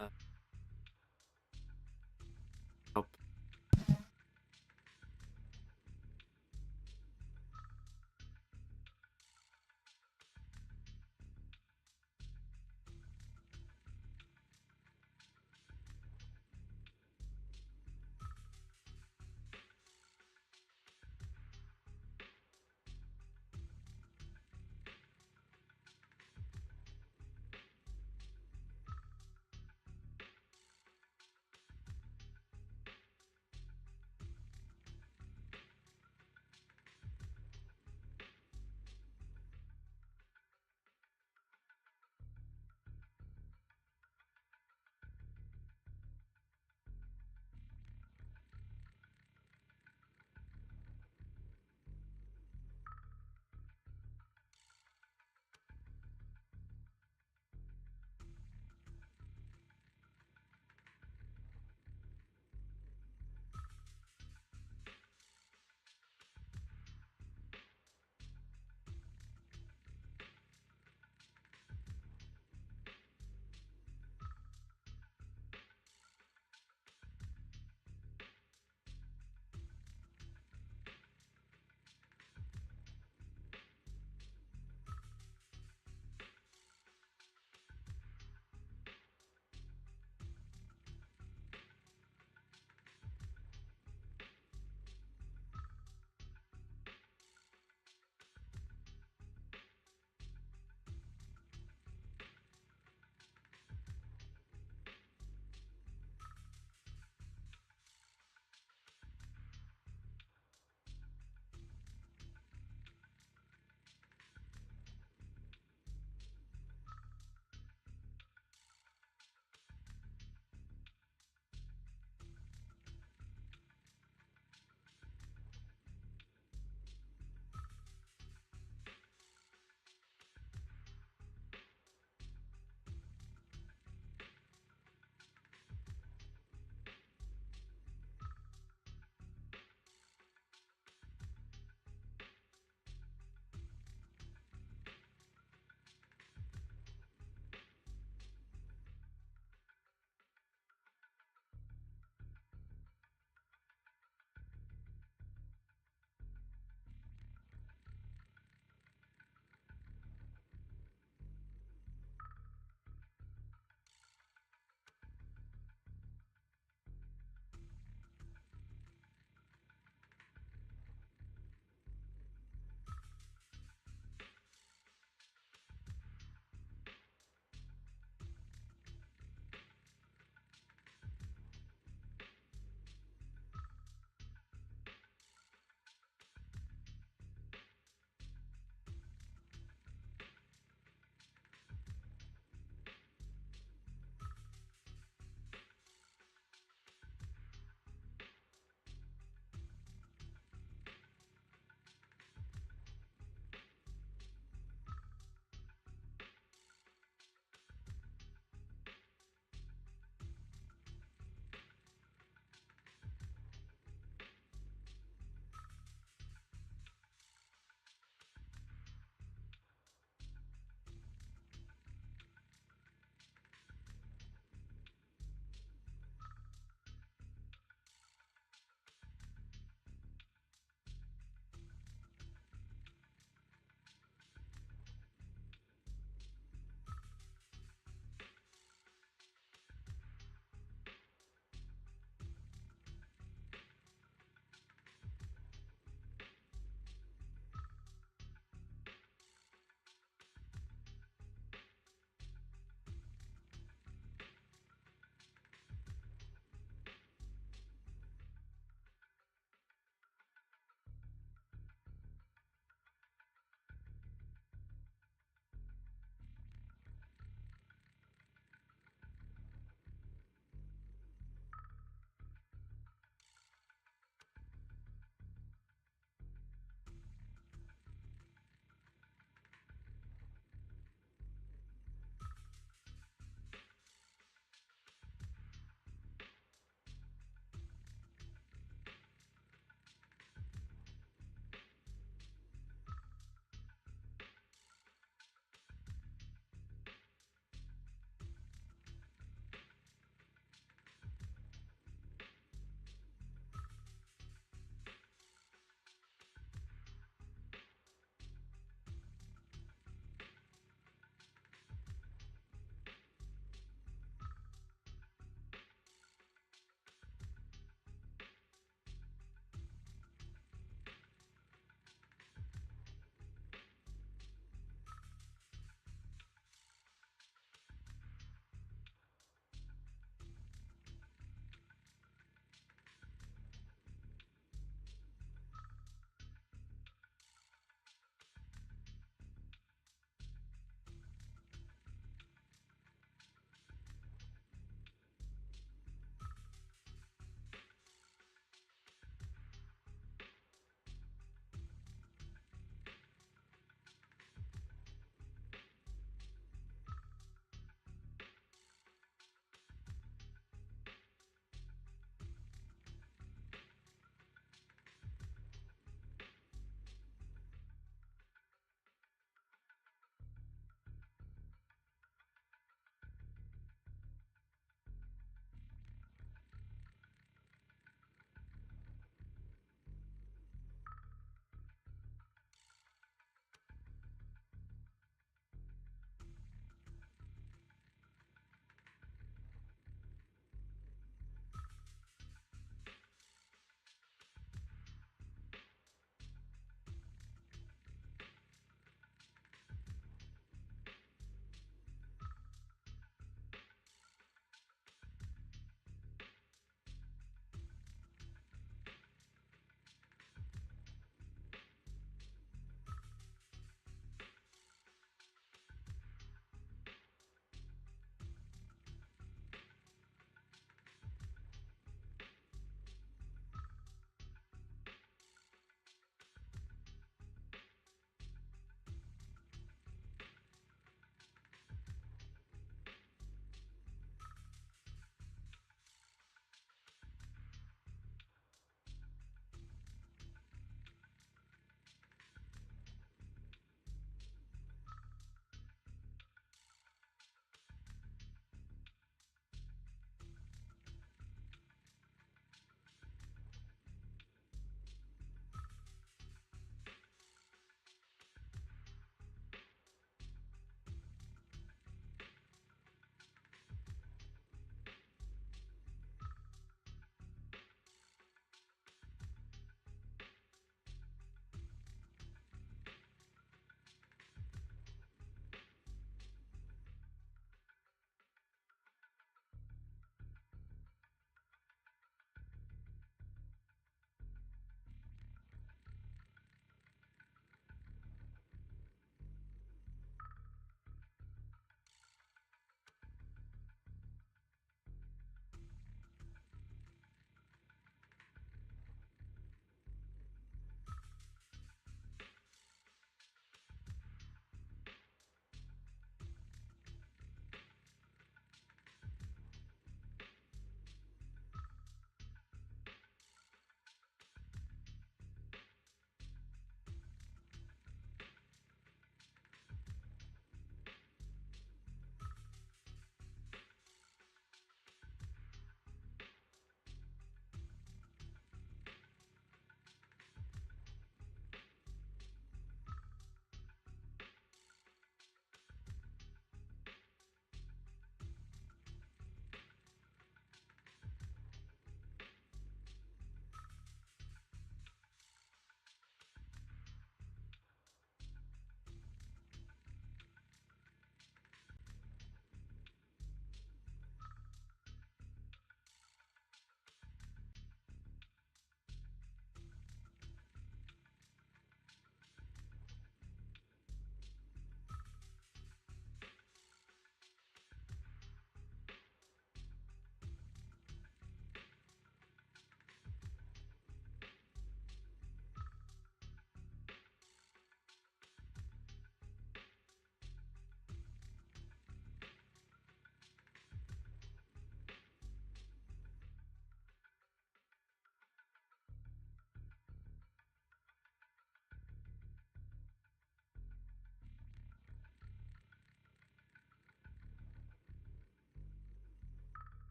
Up.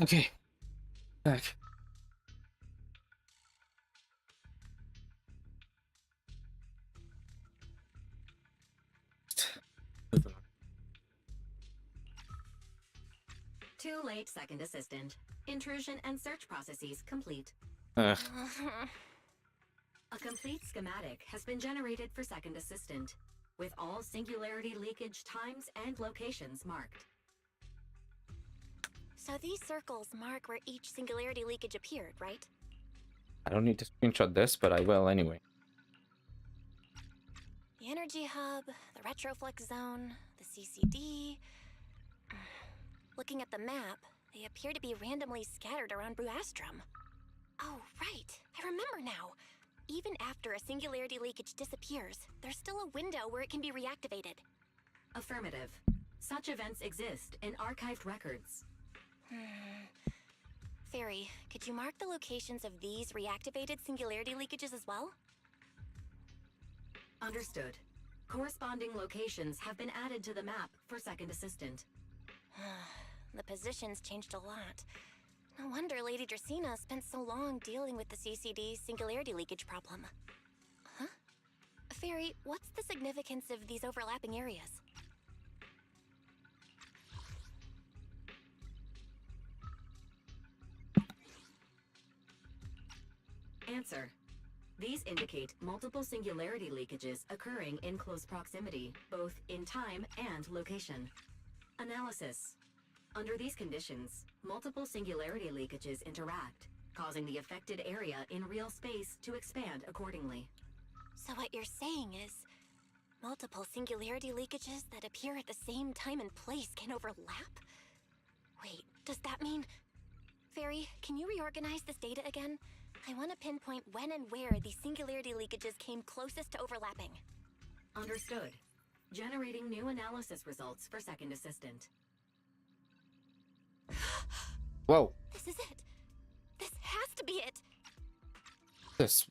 Okay. Back. Too late, second assistant. Intrusion and search processes complete. Ugh. A complete schematic has been generated for second assistant, with all singularity leakage times and locations marked. So these circles mark where each singularity leakage appeared, right? I don't need to screenshot this, but I will anyway. The energy hub, the retroflex zone, the CCD. Looking at the map, they appear to be randomly scattered around Buastrom. Oh, right. I remember now. Even after a singularity leakage disappears, there's still a window where it can be reactivated. Affirmative. Such events exist in archived records. Fairy, could you mark the locations of these reactivated singularity leakages as well? Understood. Corresponding locations have been added to the map for second assistant. The positions changed a lot. No wonder Lady Dracaena spent so long dealing with the CCD singularity leakage problem. Huh? Fairy, what's the significance of these overlapping areas? Answer. These indicate multiple singularity leakages occurring in close proximity, both in time and location. Analysis. Under these conditions, multiple singularity leakages interact, causing the affected area in real space to expand accordingly. So what you're saying is, multiple singularity leakages that appear at the same time and place can overlap? Wait, does that mean... Fairy, can you reorganize this data again? I want to pinpoint when and where these singularity leakages came closest to overlapping. Understood. Generating new analysis results for second assistant. Whoa. This is it. This has to be it. This.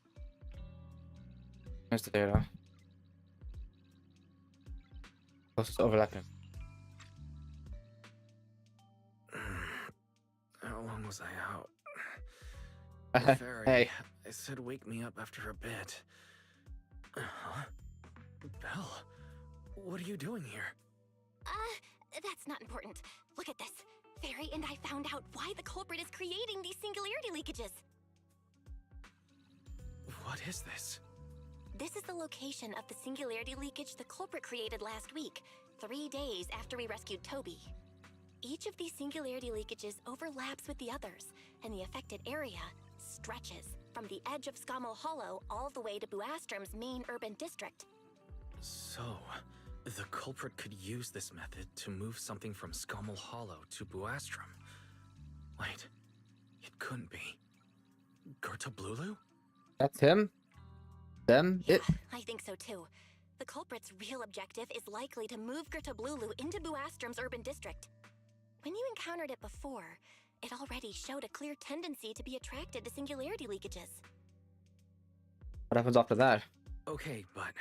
Here's the data. Closest overlapping. How long was I out? Fairy, Hey. I said wake me up after a bit. Huh? Belle, what are you doing here? That's not important. Look at this. Fairy and I found out why the culprit is creating these singularity leakages. What is this? This is the location of the singularity leakage the culprit created last week, 3 days after we rescued Toby. Each of these singularity leakages overlaps with the others, and the affected area stretches from the edge of Scommel Hollow all the way to Buastrom's main urban district. So, the culprit could use this method to move something from Scommel Hollow to Buastrom. Wait, it couldn't be. Gertablulu? That's him? Them? Yeah, It? I think so too. The culprit's real objective is likely to move Gertablulu into Buastrom's urban district. When you encountered it before, it already showed a clear tendency to be attracted to singularity leakages. What happens after that? Okay, but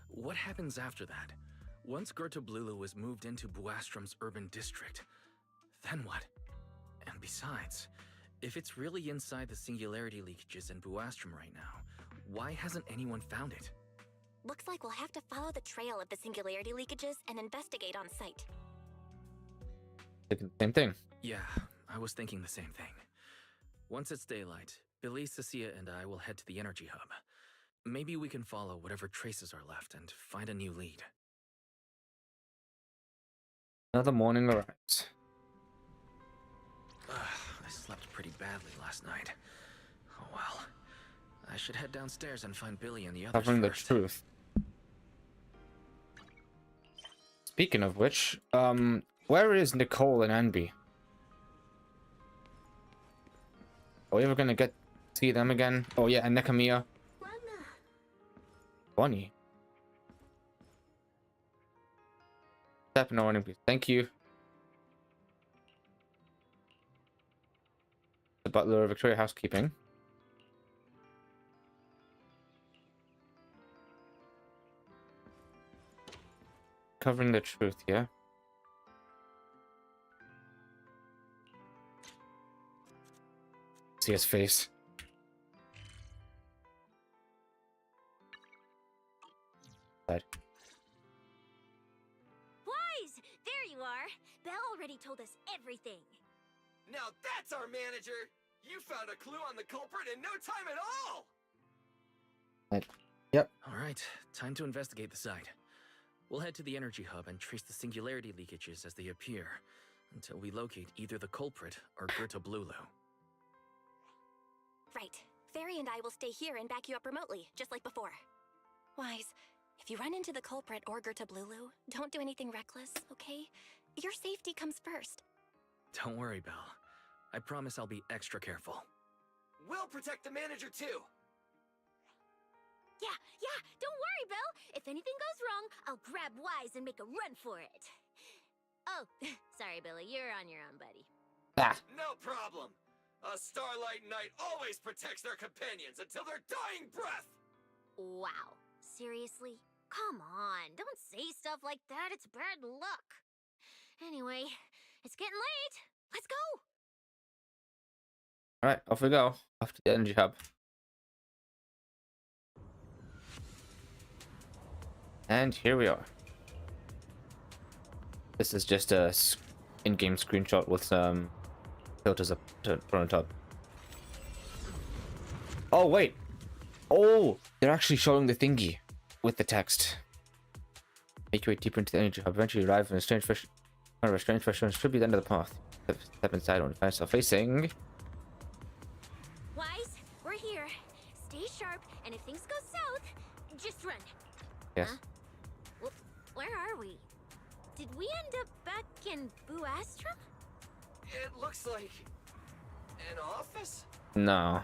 what happens after that? Once Gertablulu is moved into Buastrom's urban district, then what? And besides, if it's really inside the singularity leakages in Buastrom right now, why hasn't anyone found it? Looks like we'll have to follow the trail of the singularity leakages and investigate on site. Thinking the same thing. Yeah, I was thinking the same thing. Once it's daylight, Billy, Cecilia, and I will head to the energy hub. Maybe we can follow whatever traces are left and find a new lead. Another morning arrives. I slept pretty badly last night. Oh well. I should head downstairs and find Billy and the others Covering the first. truth. Speaking of which, where is Nicole and Anby? Are we ever gonna see them again? Oh yeah, and Nekamiya. Bonnie. Tap no warning, please. Thank you. The butler of Victoria Housekeeping. Covering the truth, yeah. see his face. Right. Wise! There you are! Belle already told us everything. Now that's our manager! You found a clue on the culprit in no time at all! Right. Yep. Alright, time to investigate the site. We'll head to the energy hub and trace the singularity leakages as they appear, until we locate either the culprit or Gerta Blulu. Right. Fairy and I will stay here and back you up remotely, just like before. Wise, if you run into the culprit or Gerta Blulu, don't do anything reckless, okay? Your safety comes first. Don't worry, Belle. I promise I'll be extra careful. We'll protect the manager too! Yeah, don't worry, Belle. If anything goes wrong, I'll grab Wise and make a run for it. Oh, sorry, Billy, you're on your own, buddy. Ah. No problem. A Starlight Knight always protects their companions until their dying breath! Wow, seriously? Come on, don't say stuff like that, it's bad luck. Anyway, it's getting late. Let's go! Alright, off we go. Off to the energy hub. And here we are. This is just a in-game screenshot with some filters up to on top. Oh wait! Oh, they're actually showing the thingy with the text. Make your way deeper into the energy hub. Eventually arrive in a strange fish. One of a strange fish should be the end of the path. Step inside when you find yourself facing. Wise, we're here. Stay sharp, and if things go south, just run. Yes. Huh? Where are we? Did we end up back in Buastrum? It looks like... an office? No.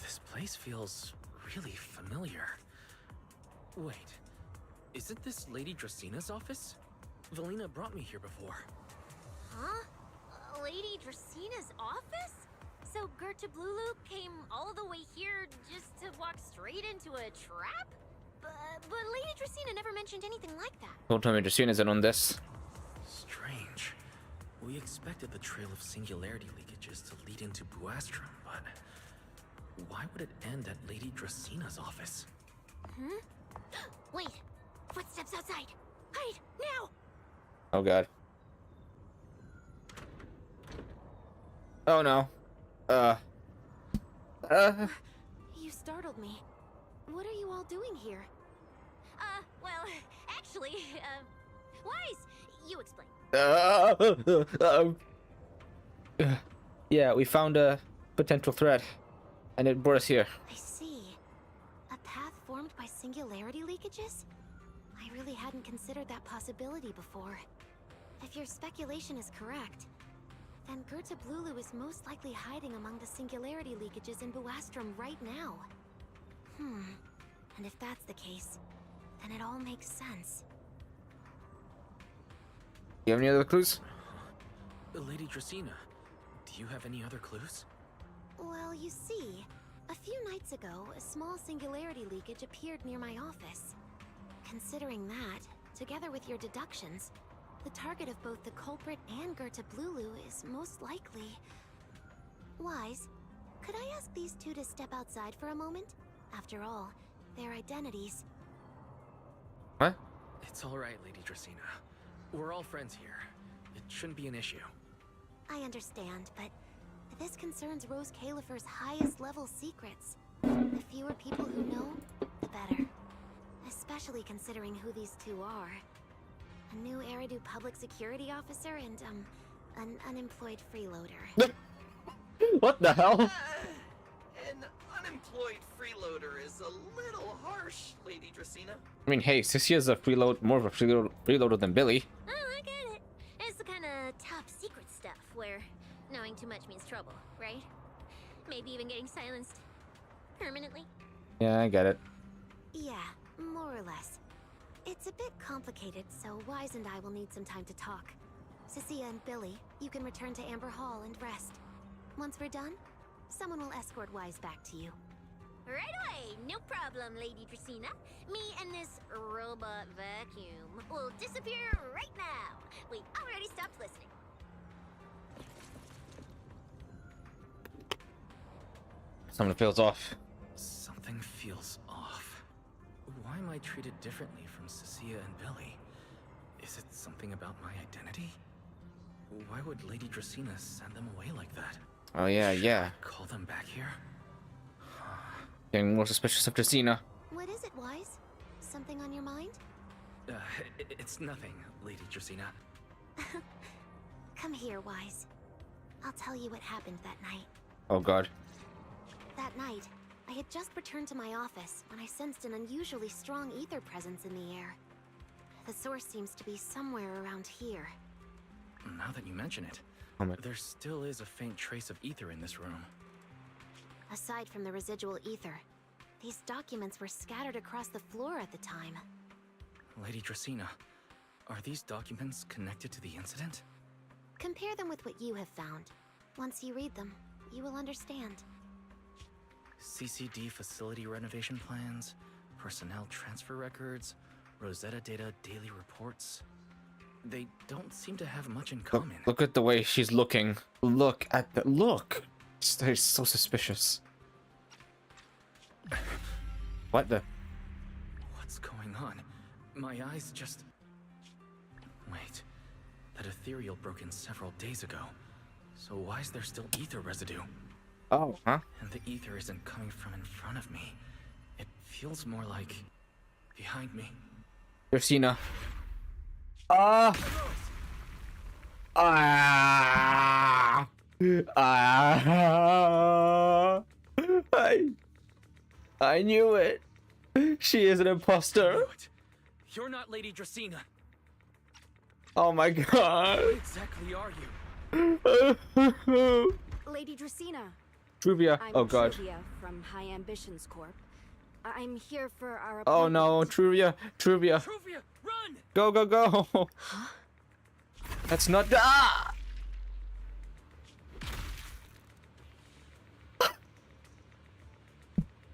This place feels really familiar. Wait, isn't this Lady Dracina's office? Valina brought me here before. Huh? Lady Dracina's office? So Gerta Blulu came all the way here just to walk straight into a trap? But Lady Dracina never mentioned anything like that. Don't tell me Dracina's in on this. Strange. We expected the trail of singularity leakages to lead into Buastrum, but why would it end at Lady Dracina's office? Hmm? Wait! Footsteps outside! Hide! Now! Oh god. Oh no. You startled me. What are you all doing here? Well, actually, Wise, you explain. Yeah, we found a potential threat, and it brought us here. I see. A path formed by singularity leakages? I really hadn't considered that possibility before. If your speculation is correct, then Gerta Blulu is most likely hiding among the singularity leakages in Buastrum right now. And if that's the case, then it all makes sense. You have any other clues? Lady Dracina, do you have any other clues? Well, you see, a few nights ago, a small singularity leakage appeared near my office. Considering that, together with your deductions, the target of both the culprit and Gerta Blulu is most likely... Wise, could I ask these two to step outside for a moment? After all, their identities... What? It's alright, Lady Dracina. We're all friends here. It shouldn't be an issue. I understand, but this concerns Rose Califer's highest level secrets. The fewer people who know, the better. Especially considering who these two are. A new Eridu public security officer and, an unemployed freeloader. What the hell? An unemployed freeloader is a little harsh, Lady Dracina. I mean, hey, Cecia's a freeload, more of a freeloader than Billy. Oh, I get it. It's the kind of top secret stuff where knowing too much means trouble, right? Maybe even getting silenced permanently. Yeah, I get it. Yeah, more or less. It's a bit complicated, so Wise and I will need some time to talk. Cecia and Billy, you can return to Amber Hall and rest. Once we're done, someone will escort Wise back to you. Right away, no problem, Lady Dracina. Me and this robot vacuum will disappear right now. We already stopped listening. Something feels off. Something feels off. Why am I treated differently from Cecilia and Billy? Is it something about my identity? Why would Lady Dracena send them away like that? Oh yeah, Should yeah. I call them back here? Getting more suspicious of Dracena. What is it, Wise? Something on your mind? It's nothing, Lady Dracena. Come here, Wise. I'll tell you what happened that night. Oh god. That night, I had just returned to my office when I sensed an unusually strong ether presence in the air. The source seems to be somewhere around here. Now that you mention it, there still is a faint trace of ether in this room. Aside from the residual ether, these documents were scattered across the floor at the time. Lady Dracena, are these documents connected to the incident? Compare them with what you have found. Once you read them, you will understand. CCD facility renovation plans, personnel transfer records, Rosetta Data daily reports. They don't seem to have much in common. Look at the way she's looking. Look at the look. It's so suspicious. What the? What's going on? My eyes just... Wait. That ethereal broke in several days ago. So why is there still ether residue? Oh, huh? And the ether isn't coming from in front of me. It feels more like... behind me. Dracena. I knew it. She is an imposter. You're not Lady Dracena. Oh my god. What exactly are you? Lady Dracena. Truvia. I'm Oh god. Truvia from High Ambitions Corp. I'm here for our Oh no, Truvia. Truvia. Truvia, run! Go, go, go. Huh? That's not. Ah!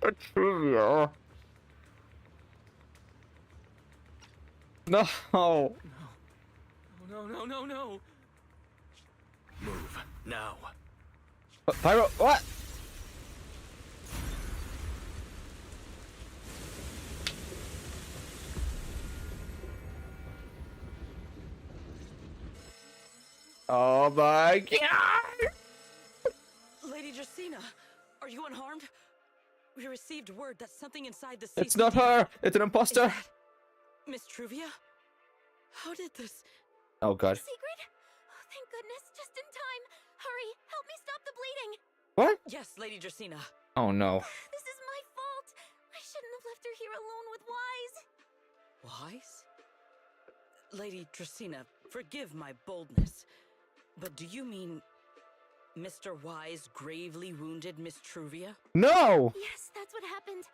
Truvia. No. No, no, no, no. Move now. Pyro, what? Oh my god! Lady Dracena, are you unharmed? We received word that something inside the It's not her! It's an imposter! Miss Truvia? How did this... Oh god. Secret? Oh, thank goodness, just in time. Hurry, help me stop the bleeding. What? Yes, Lady Dracena. Oh no. This is my fault. I shouldn't have left her here alone with Wise. Wise? Lady Dracena, forgive my boldness, but do you mean Mr. Wise gravely wounded Miss Truvia? No! Yes, that's what happened.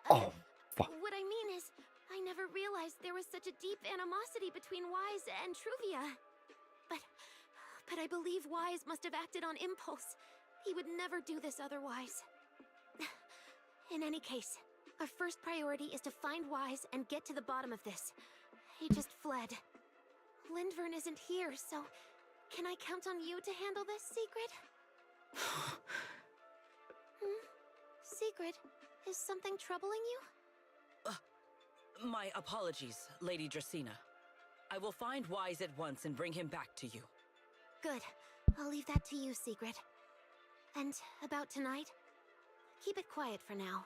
Oh, fuck. What I mean is, I never realized there was such a deep animosity between Wise and Truvia. But I believe Wise must have acted on impulse. He would never do this otherwise. In any case, our first priority is to find Wise and get to the bottom of this. He just fled. Lindvern isn't here, so can I count on you to handle this, Secret? Secret, is something troubling you? My apologies, Lady Dracena. I will find Wise at once and bring him back to you. Good. I'll leave that to you, Secret. And about tonight? Keep it quiet for now.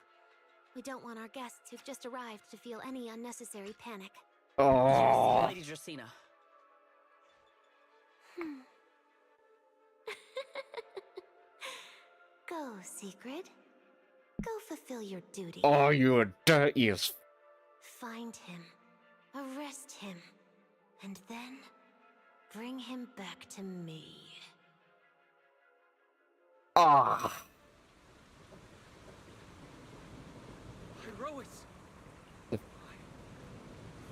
We don't want our guests who've just arrived to feel any unnecessary panic. Oh. Yes, Lady Dracena. Go, Secret. Go fulfill your duty. Oh, you're dirty as... Find him, arrest him, and then bring him back to me. Ah. Irois!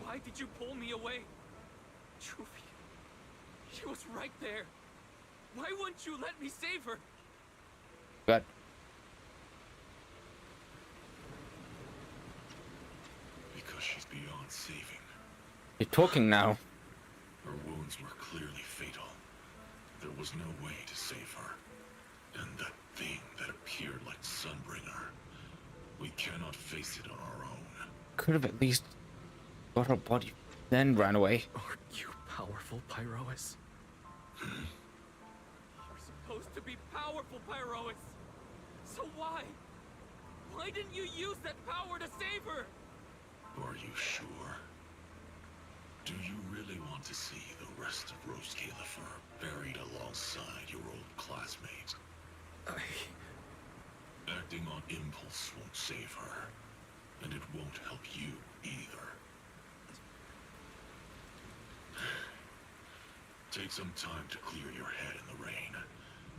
Why did you pull me away? Truvia, she was right there. Why wouldn't you let me save her? God. Because she's beyond saving. You're talking now. Her wounds were clearly fatal. There was no way to save her. And that thing that appeared like Sunbringer. We cannot face it on our own. Could have at least got her body, then ran away. Aren't you powerful, Pyrois? You're supposed to be powerful, Pyrois. So why? Why didn't you use that power to save her? Are you sure? Do you really want to see the rest of Rose Califer buried alongside your old classmate? Acting on impulse won't save her, and it won't help you either. Take some time to clear your head in the rain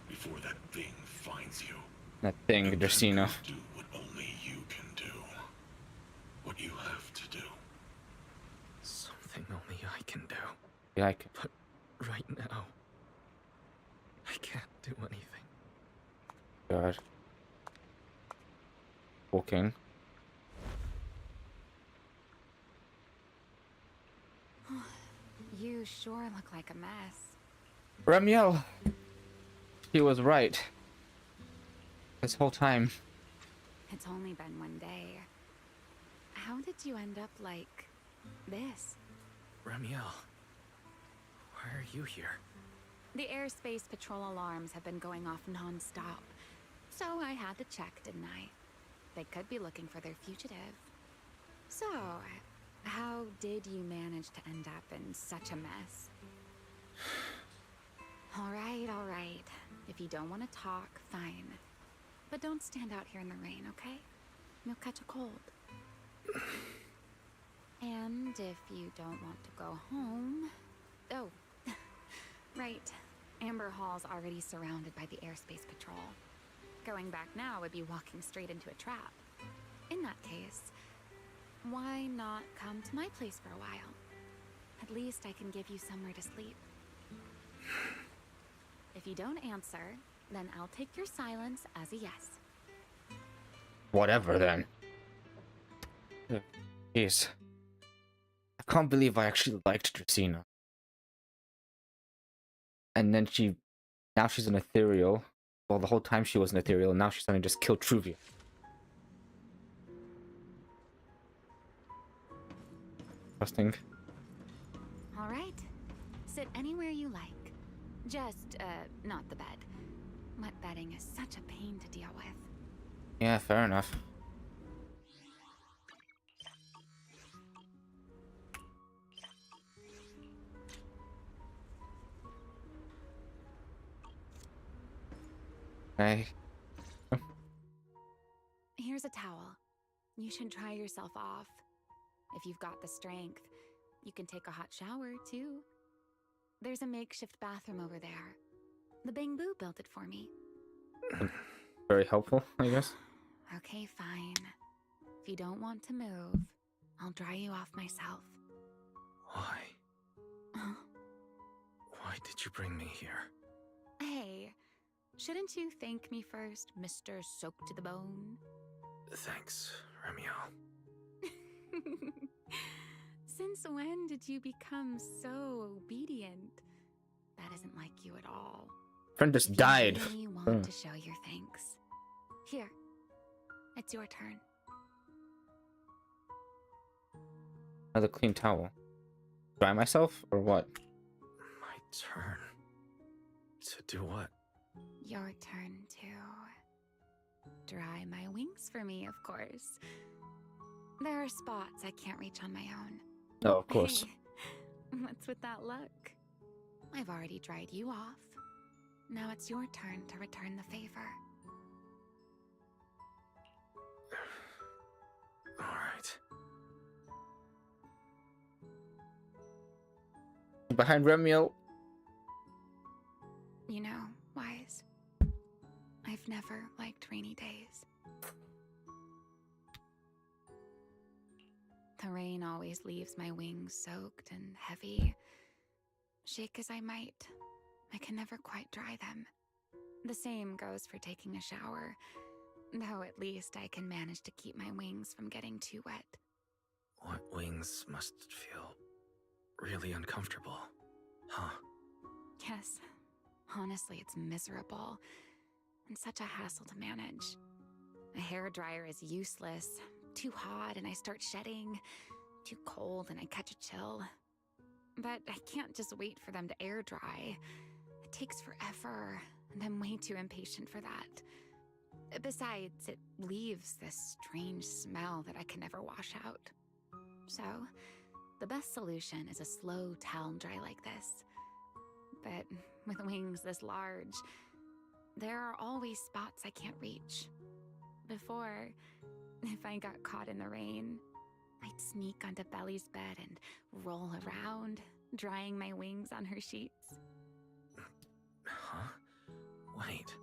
before that thing finds you. That thing, Dracena. Do what only you can do. What you have to do. Something only I can do. Yeah, I can. But right now, I can't do anything. God. Walking. You sure look like a mess. Remiel! He was right. This whole time. It's only been one day. How did you end up like this? Remiel, why are you here? The airspace patrol alarms have been going off non-stop. So I had to check, didn't I? They could be looking for their fugitive. So, how did you manage to end up in such a mess? All right. If you don't want to talk, fine. But don't stand out here in the rain, okay? You'll catch a cold. And if you don't want to go home... Oh, right. Amber Hall's already surrounded by the airspace patrol. Going back now would be walking straight into a trap. In that case, why not come to my place for a while? At least I can give you somewhere to sleep. If you don't answer, then I'll take your silence as a yes. Whatever then. Jeez. I can't believe I actually liked Dracena. And then now she's an ethereal. Well, the whole time she was an ethereal, and now she's suddenly just killed Truvia. Interesting. All right. Sit anywhere you like. Just, not the bed. Wet bedding is such a pain to deal with. Yeah, fair enough. Hey. Here's a towel. You should dry yourself off. If you've got the strength, you can take a hot shower, too. There's a makeshift bathroom over there. The Bangbu built it for me. Very helpful, I guess. Okay, fine. If you don't want to move, I'll dry you off myself. Why? Why did you bring me here? Hey, shouldn't you thank me first, Mr. Soaked to the Bone? Thanks, Remiel. Since when did you become so obedient? That isn't like you at all. Friend just died. You really want to show your thanks. Here, it's your turn. Another clean towel. Dry myself or what? My turn. To do what? Your turn to dry my wings for me, of course. There are spots I can't reach on my own. Oh, of course. Hey, what's with that look? I've already dried you off. Now it's your turn to return the favor. All right. Behind Remiel. You know, Wise, I've never liked rainy days. The rain always leaves my wings soaked and heavy. Shake as I might, I can never quite dry them. The same goes for taking a shower, though at least I can manage to keep my wings from getting too wet. Wet wings must feel really uncomfortable, huh? Yes, honestly, it's miserable. and such a hassle to manage. A hairdryer is useless. Too hot and I start shedding. Too cold and I catch a chill. But I can't just wait for them to air dry. It takes forever, and I'm way too impatient for that. Besides, it leaves this strange smell that I can never wash out. So, the best solution is a slow towel dry like this. But with wings this large, there are always spots I can't reach. Before, if I got caught in the rain, I'd sneak onto Belly's bed and roll around, drying my wings on her sheets. Huh? Wait.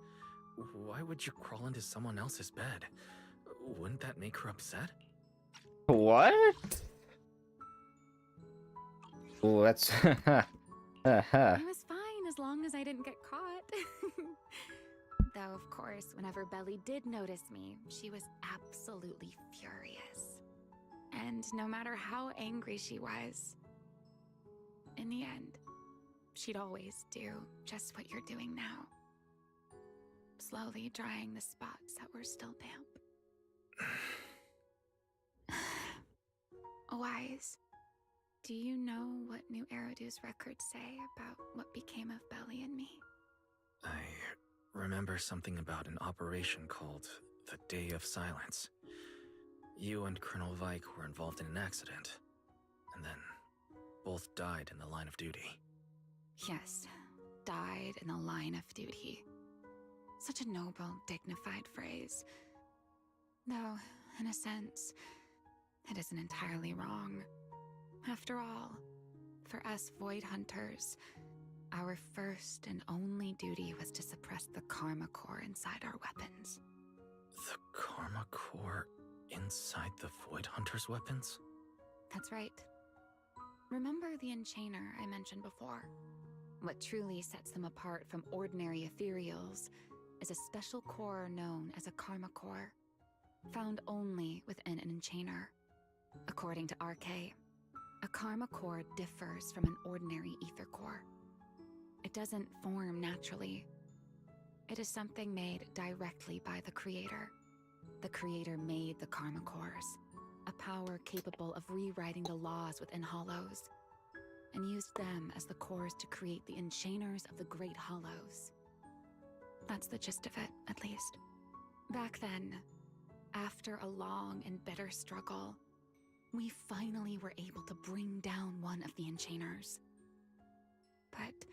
Why would you crawl into someone else's bed? Wouldn't that make her upset? What? Oh, that's... It was fine as long as I didn't get caught. Though, of course, whenever Belly did notice me, she was absolutely furious. And no matter how angry she was, in the end, she'd always do just what you're doing now. Slowly drying the spots that were still damp. Wise, do you know what New Eridu's records say about what became of Belly and me? I remember something about an operation called the Day of Silence. You and Colonel Vike were involved in an accident, and then both died in the line of duty. Yes, died in the line of duty. Such a noble, dignified phrase. Though, in a sense, it isn't entirely wrong. After all, for us Void Hunters, our first and only duty was to suppress the Karma Core inside our weapons. The Karma Core inside the Void Hunter's weapons? That's right. Remember the Enchainer I mentioned before? What truly sets them apart from ordinary ethereals is a special core known as a Karma Core, found only within an Enchainer. According to Arc-Xine, a Karma Core differs from an ordinary ether core. It doesn't form naturally. It is something made directly by the Creator. The Creator made the Karma Cores, a power capable of rewriting the laws within Hollows, and used them as the cores to create the Enchainers of the Great Hollows. That's the gist of it, at least. Back then, after a long and bitter struggle, we finally were able to bring down one of the Enchainers. But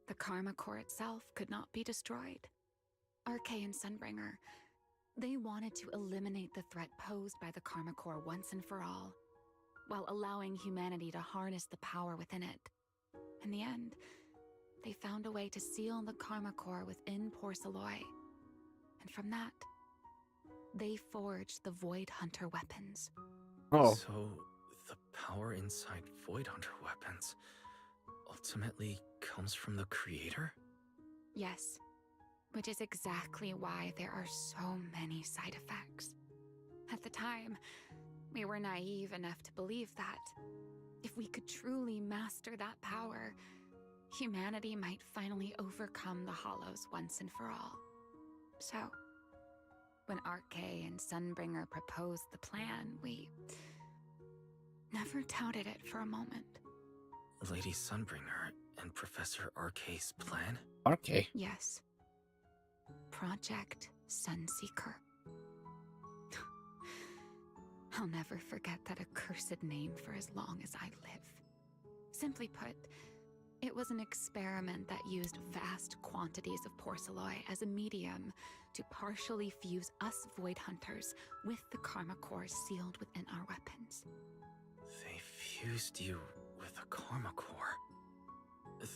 the Karma Core itself could not be destroyed. Arc-Xine and Sunbringer, they wanted to eliminate the threat posed by the Karma Core once and for all, while allowing humanity to harness the power within it. In the end, they found a way to seal the Karma Core within Porceloy. And from that, they forged the Void Hunter weapons. Oh. So, the power inside Void Hunter weapons ultimately comes from the Creator? Yes, which is exactly why there are so many side effects. At the time, we were naive enough to believe that if we could truly master that power, humanity might finally overcome the Hollows once and for all. So, when Arc-Xine and Sunbringer proposed the plan, we never doubted it for a moment. Lady Sunbringer and Professor Arc-Xine's plan? Arc-Xine? Yes. Project Sunseeker. I'll never forget that accursed name for as long as I live. Simply put, it was an experiment that used vast quantities of Porceloy as a medium to partially fuse us Void Hunters with the Karma Core sealed within our weapons. They fused you with a Karma Core.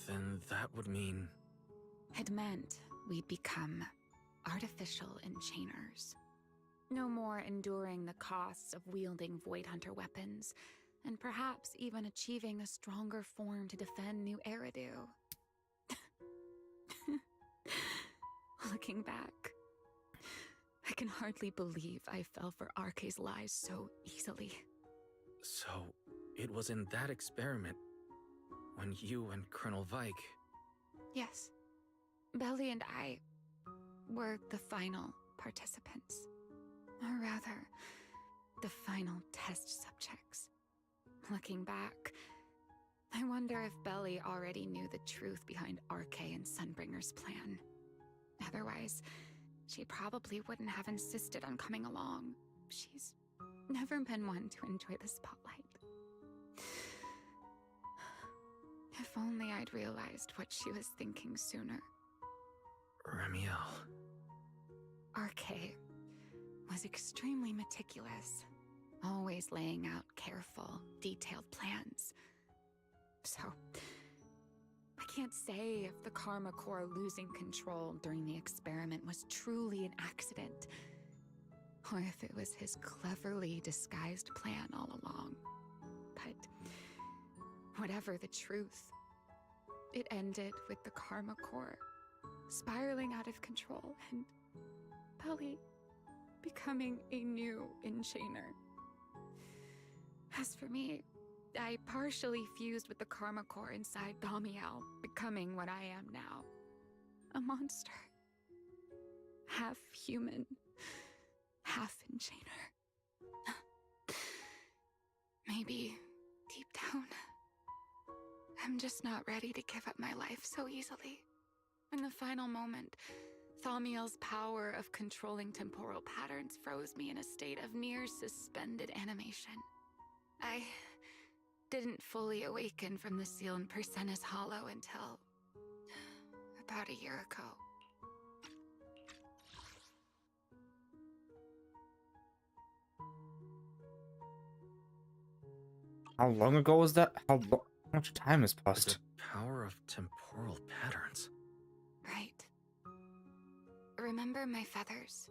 Then that would mean... It meant we'd become artificial Enchainers. No more enduring the costs of wielding Void Hunter weapons, and perhaps even achieving a stronger form to defend New Eridu. Looking back, I can hardly believe I fell for Arc-Xine's lies so easily. So, it was in that experiment when you and Colonel Vike... Yes. Belly and I, were the final participants. Or rather, the final test subjects. Looking back, I wonder if Belly already knew the truth behind Arc-Xine and Sunbringer's plan. Otherwise, she probably wouldn't have insisted on coming along. She's never been one to enjoy the spotlight. If only I'd realized what she was thinking sooner. Remiel. Arc-Xine was extremely meticulous, always laying out careful, detailed plans. So, I can't say if the Karma Corps losing control during the experiment was truly an accident, or if it was his cleverly disguised plan all along. But whatever the truth, it ended with the Karma Corps spiraling out of control and Belly becoming a new Enchainer. As for me, I partially fused with the Karma Corps inside Thaumiel, becoming what I am now. A monster. Half human, half Enchainer. Maybe, deep down, I'm just not ready to give up my life so easily. In the final moment, Thaumiel's power of controlling temporal patterns froze me in a state of near suspended animation. I didn't fully awaken from the seal in Persena's Hollow until about a year ago. How long ago was that? How much time has passed? The power of temporal patterns. Right. Remember my feathers?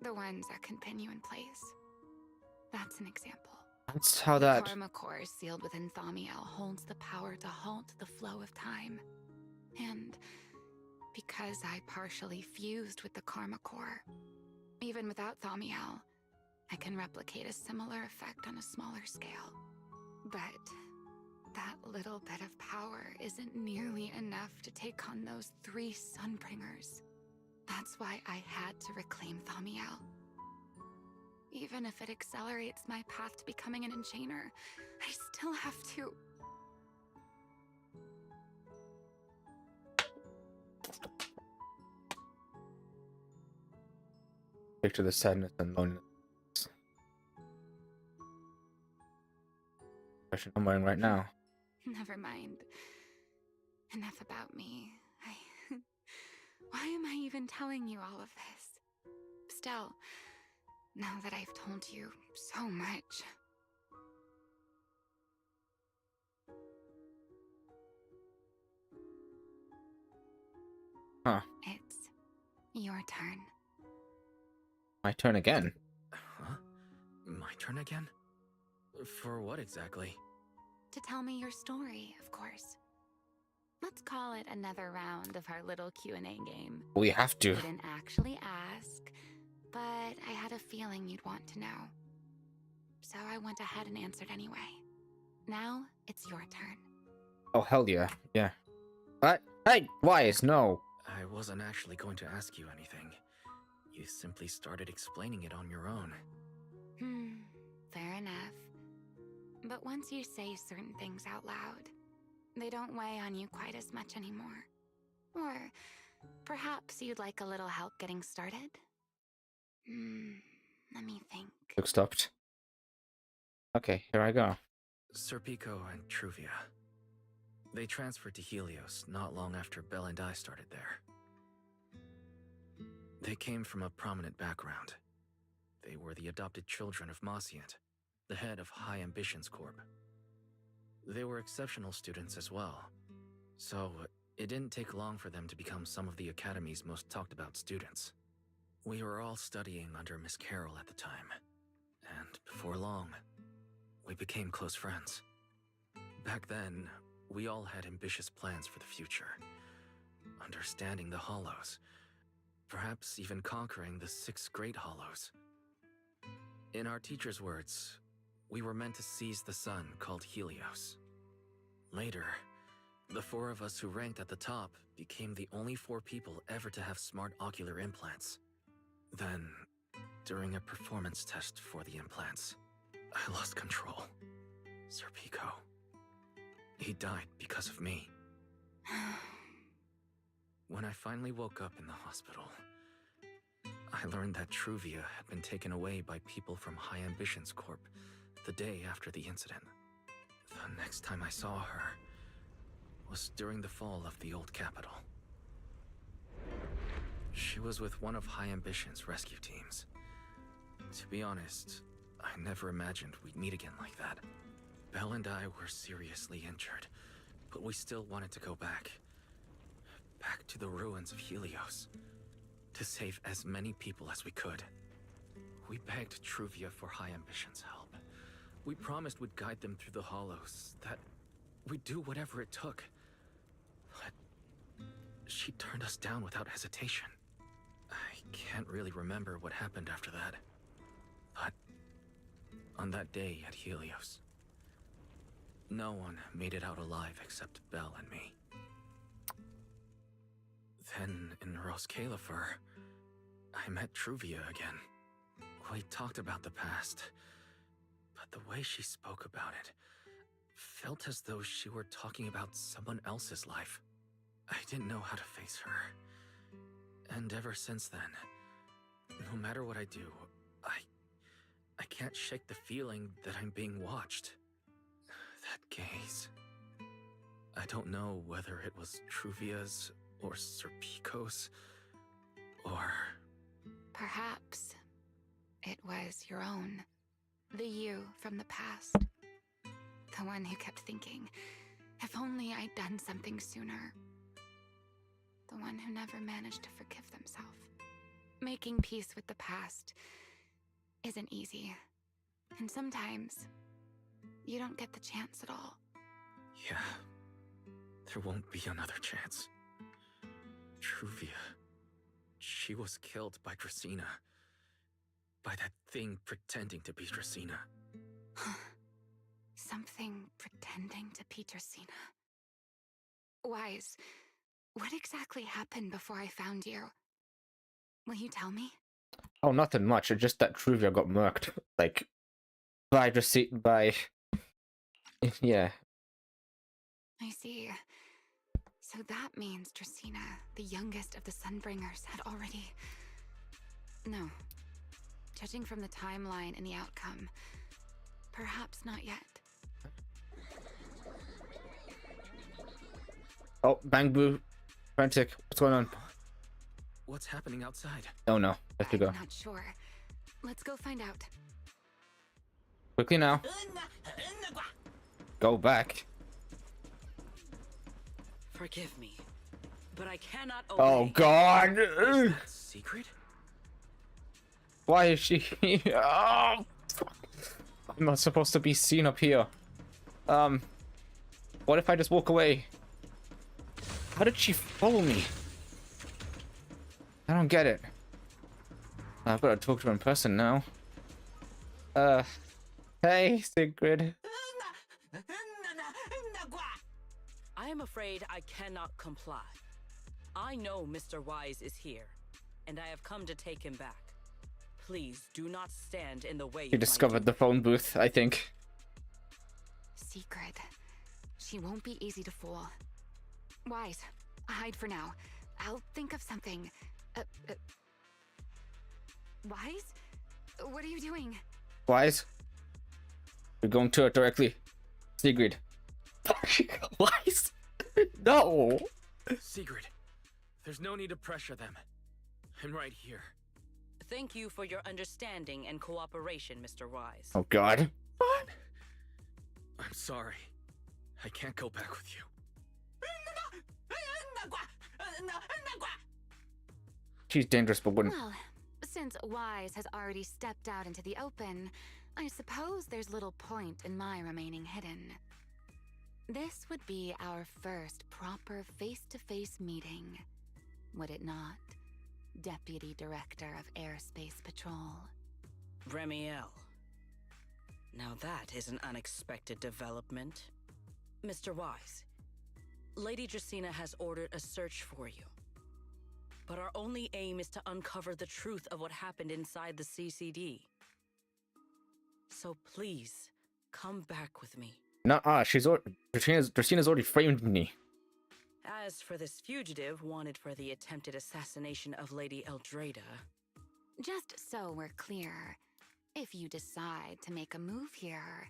The ones that can pin you in place? That's an example. That's how the that... Karma Core sealed within Thaumiel holds the power to halt the flow of time. And because I partially fused with the Karma Core, even without Thaumiel, I can replicate a similar effect on a smaller scale. But that little bit of power isn't nearly enough to take on those 3 Sunbringers. That's why I had to reclaim Thaumiel. Even if it accelerates my path to becoming an Enchainer, I still have to... Picture the sadness and loneliness. Question I'm wearing right now. Never mind. Enough about me. Why am I even telling you all of this? Still, now that I've told you so much... Huh. It's your turn. My turn again? Huh? My turn again? For what exactly? To tell me your story, of course. Let's call it another round of our little Q&A game. We have to. I didn't actually ask, but I had a feeling you'd want to know. So I went ahead and answered anyway. Now, it's your turn. Oh, hell yeah. Yeah. What? Hey, Wise, no. I wasn't actually going to ask you anything. You simply started explaining it on your own. Fair enough. But once you say certain things out loud, they don't weigh on you quite as much anymore. Or perhaps you'd like a little help getting started? Let me think. Look, stopped. Okay, here I go. Serpico and Truvia. They transferred to Helios not long after Belle and I started there. They came from a prominent background. They were the adopted children of Mosient, the head of High Ambitions Corp. They were exceptional students as well, so it didn't take long for them to become some of the Academy's most talked about students. We were all studying under Miss Carroll at the time, and before long, we became close friends. Back then, we all had ambitious plans for the future, understanding the Hollows, perhaps even conquering the 6 Great Hollows. In our teacher's words, we were meant to seize the sun called Helios. Later, The 4 of us who ranked at the top became the only 4 people ever to have smart ocular implants. Then, during a performance test for the implants, I lost control. Sir Pico. He died because of me. When I finally woke up in the hospital, I learned that Truvia had been taken away by people from High Ambitions Corp the day after the incident. The next time I saw her was during the fall of the old capital. She was with one of High Ambition's rescue teams. To be honest, I never imagined we'd meet again like that. Belle and I were seriously injured, but we still wanted to go back. Back to the ruins of Helios, to save as many people as we could. We begged Truvia for High Ambition's help. We promised we'd guide them through the hollows, that we'd do whatever it took. But she turned us down without hesitation. I can't really remember what happened after that. But on that day at Helios, no one made it out alive except Belle and me. Then, in Roscalifer, I met Truvia again. We talked about the past, but the way she spoke about it felt as though she were talking about someone else's life. I didn't know how to face her. And ever since then, no matter what I do, I can't shake the feeling that I'm being watched. That gaze. I don't know whether it was Truvia's or Sir Pico's, or... Perhaps it was your own. The you from the past. The one who kept thinking, if only I'd done something sooner. The one who never managed to forgive themselves. Making peace with the past isn't easy. And sometimes, you don't get the chance at all. Yeah, there won't be another chance. Truvia, she was killed by Dracena. By that thing pretending to be Dracena. Something pretending to be Dracena. Wise, what exactly happened before I found you? Will you tell me? Oh, nothing much. It's just that Truvia got murked. Like, by Dracena, by... Yeah. I see. So that means Dracena, the youngest of the Sunbringers, had already... No. Judging from the timeline and the outcome, perhaps not yet. Oh, Bang Boo. Frantic. What's going on? What's happening outside? Oh no. Let's go. I'm not sure. Let's go find out. Quickly now. Go back. Forgive me, but I cannot obey. Oh god. Is that secret? Why is she? Oh, fuck. I'm not supposed to be seen up here. What if I just walk away? How did she follow me? I don't get it. I've got to talk to her in person now. Hey, Sigrid. I am afraid I cannot comply. I know Mr. Wise is here, and I have come to take him back. Please do not stand in the way. You discovered the phone booth, I think. Secret. She won't be easy to fool. Wise, hide for now. I'll think of something. Wise? What are you doing? Wise? We're going to it directly. Sigrid. Wise? No! Sigrid, there's no need to pressure them. I'm right here. Thank you for your understanding and cooperation, Mr. Wise. Oh god. What? I'm sorry. I can't go back with you. She's dangerous, but wouldn't. Well, since Wise has already stepped out into the open, I suppose there's little point in my remaining hidden. This would be our first proper face-to-face meeting, would it not, Deputy Director of Airspace Patrol? Remiel. Now that is an unexpected development. Mr. Wise, Lady Dracaena has ordered a search for you. But our only aim is to uncover the truth of what happened inside the CCD. So please, come back with me. Nuh-uh, Dracaena's already framed me. As for this fugitive wanted for the attempted assassination of Lady Eldrada... Just so we're clear, if you decide to make a move here,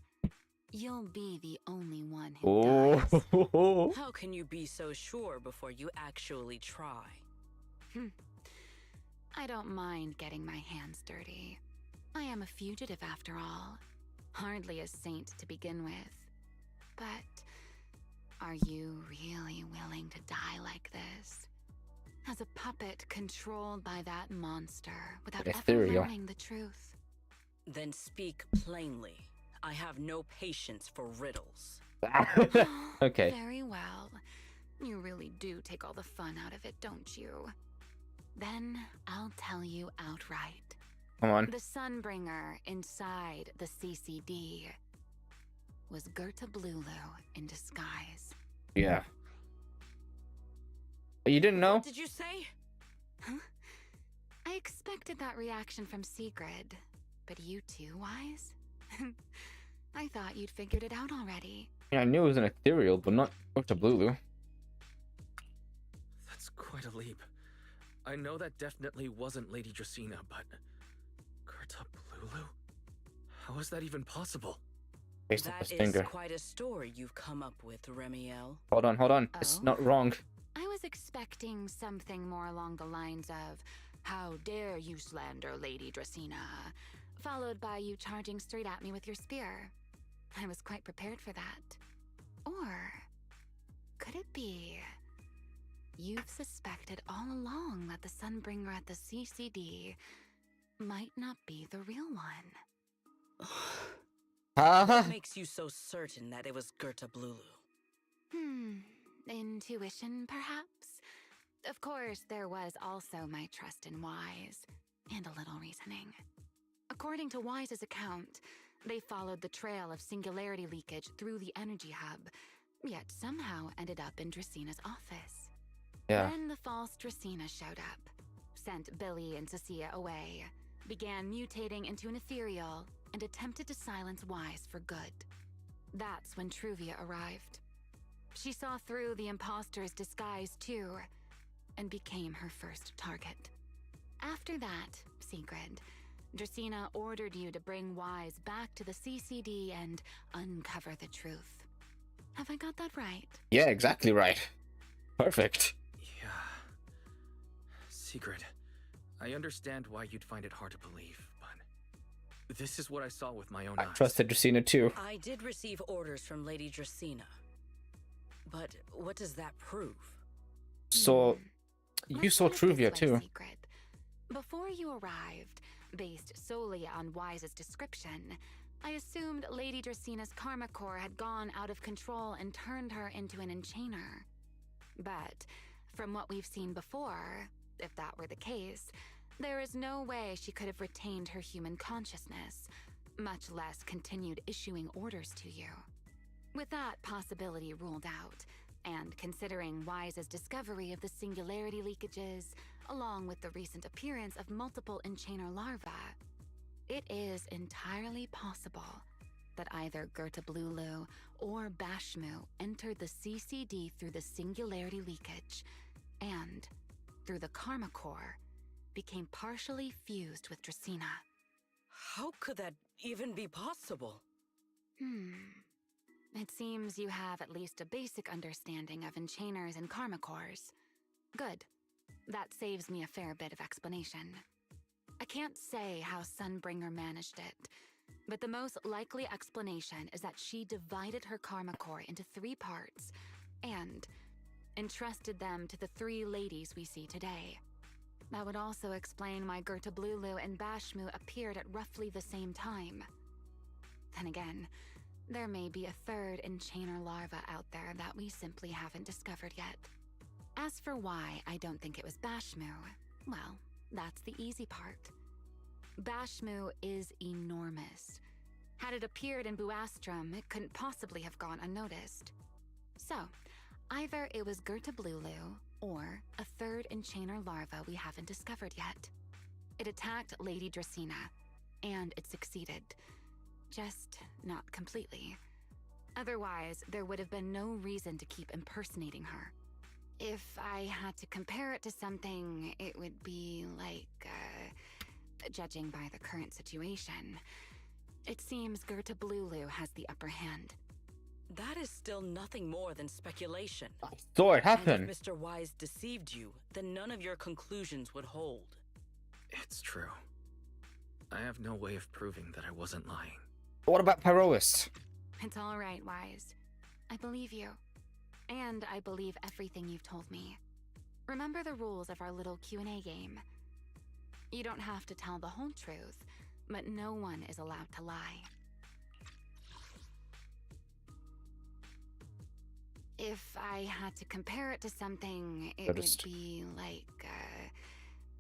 you'll be the only one who does. How can you be so sure before you actually try? I don't mind getting my hands dirty. I am a fugitive after all. Hardly a saint to begin with. But are you really willing to die like this? As a puppet controlled by that monster without ever learning the truth? Then speak plainly. I have no patience for riddles. Okay. Very well. You really do take all the fun out of it, don't you? Then I'll tell you outright. Come on. The Sunbringer inside the CCD was Gerta Blulu in disguise. Yeah. You didn't know? What did you say? Huh? I expected that reaction from Sigrid, but you too, Wise? I thought you'd figured it out already. Yeah, I knew it was an ethereal, but not Gerta Blulu. That's quite a leap. I know that definitely wasn't Lady Dracaena, but... Gerta Blulu? How is that even possible? Based on his That finger. is quite a story you've come up with, Remiel. Hold on. Oh? It's not wrong. I was expecting something more along the lines of, "How dare you slander Lady Dracaena?" followed by you charging straight at me with your spear. I was quite prepared for that. Or could it be you've suspected all along that the Sunbringer at the CCD might not be the real one? What makes you so certain that it was Gerta Blulu? Intuition, perhaps? Of course, there was also my trust in Wise, and a little reasoning. According to Wise's account, they followed the trail of singularity leakage through the energy hub, yet somehow ended up in Dracaena's office. Yeah. Then the false Dracaena showed up, sent Billy and Cecilia away, began mutating into an ethereal, and attempted to silence Wise for good. That's when Truvia arrived. She saw through the imposter's disguise too, and became her first target. After that, Sigrid, Dracaena ordered you to bring Wise back to the CCD and uncover the truth. Have I got that right? Yeah, exactly right. Perfect. Yeah. Sigrid, I understand why you'd find it hard to believe, but this is what I saw with my own eyes. I trusted Dracaena too. I did receive orders from Lady Dracaena. But what does that prove? So, you saw Truvia too. Secret. Before you arrived, based solely on Wise's description, I assumed Lady Dracaena's karma core had gone out of control and turned her into an enchainer. But from what we've seen before, if that were the case, there is no way she could have retained her human consciousness, much less continued issuing orders to you. With that possibility ruled out, and considering Wise's discovery of the singularity leakages, along with the recent appearance of multiple enchainer larvae, it is entirely possible that either Gerta Blulu or Bashmu entered the CCD through the singularity leakage, and, through the karma core, became partially fused with Dracaena. How could that even be possible? It seems you have at least a basic understanding of enchainers and karma cores. Good. That saves me a fair bit of explanation. I can't say how Sunbringer managed it, but the most likely explanation is that she divided her karma core into 3 parts and entrusted them to the 3 ladies we see today. That would also explain why Gerta Blulu and Bashmu appeared at roughly the same time. Then again, there may be a 3rd enchainer larva out there that we simply haven't discovered yet. As for why I don't think it was Bashmu, well, that's the easy part. Bashmu is enormous. Had it appeared in Buastrum, it couldn't possibly have gone unnoticed. So, Either it was Gerta Blulu, or a third enchainer larva we haven't discovered yet. It attacked Lady Dracena, and it succeeded. Just not completely. Otherwise, there would have been no reason to keep impersonating her. If I had to compare it to something, it would be like, judging by the current situation, it seems Gerta Blulu has the upper hand. That is still nothing more than speculation. I saw it happen. And if Mr. Wise deceived you, then none of your conclusions would hold. It's true. I have no way of proving that I wasn't lying. What about Pyrois? It's all right, Wise. I believe you. And I believe everything you've told me. Remember the rules of our little Q&A game. You don't have to tell the whole truth, but no one is allowed to lie. If I had to compare it to something, it would be like,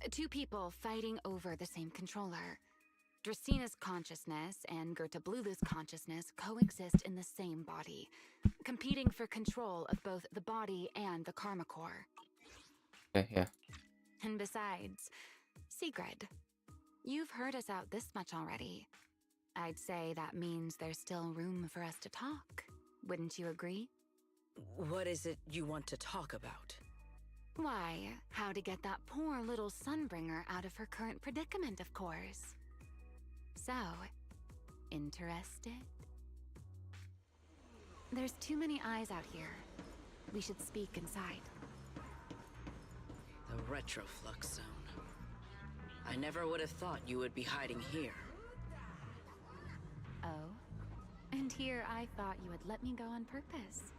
two people fighting over the same controller. Dracena's consciousness and Gerta Blulu's consciousness coexist in the same body, competing for control of both the body and the Karma Core. Okay, yeah. And besides, Sigrid, you've heard us out this much already. I'd say that means there's still room for us to talk. Wouldn't you agree? What is it you want to talk about? Why, how to get that poor little Sunbringer out of her current predicament, of course. So, interested? There's too many eyes out here. We should speak inside. The Retroflux Zone. I never would have thought you would be hiding here. Oh? And here I thought you would let me go on purpose.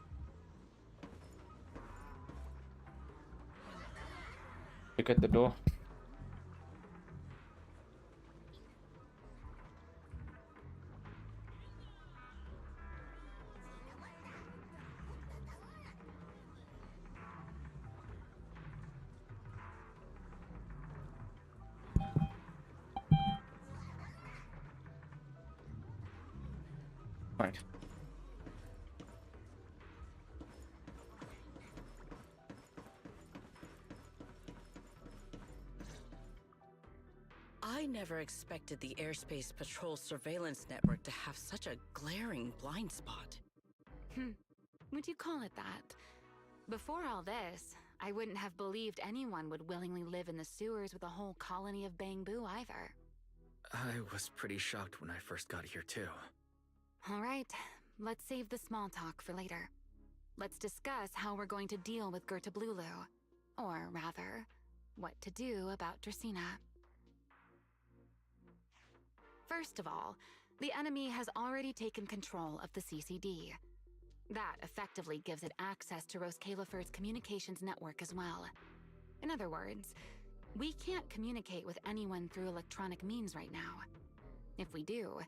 Look at the door. Right. I never expected the Airspace Patrol surveillance network to have such a glaring blind spot. Would you call it that? Before all this, I wouldn't have believed anyone would willingly live in the sewers with a whole colony of Bangbu either. I was pretty shocked when I first got here too. All right, let's save the small talk for later. Let's discuss how we're going to deal with Gerta Blulu. Or rather, what to do about Dracena. First of all, the enemy has already taken control of the CCD. That effectively gives it access to Roskalifer's communications network as well. In other words, we can't communicate with anyone through electronic means right now. If we do,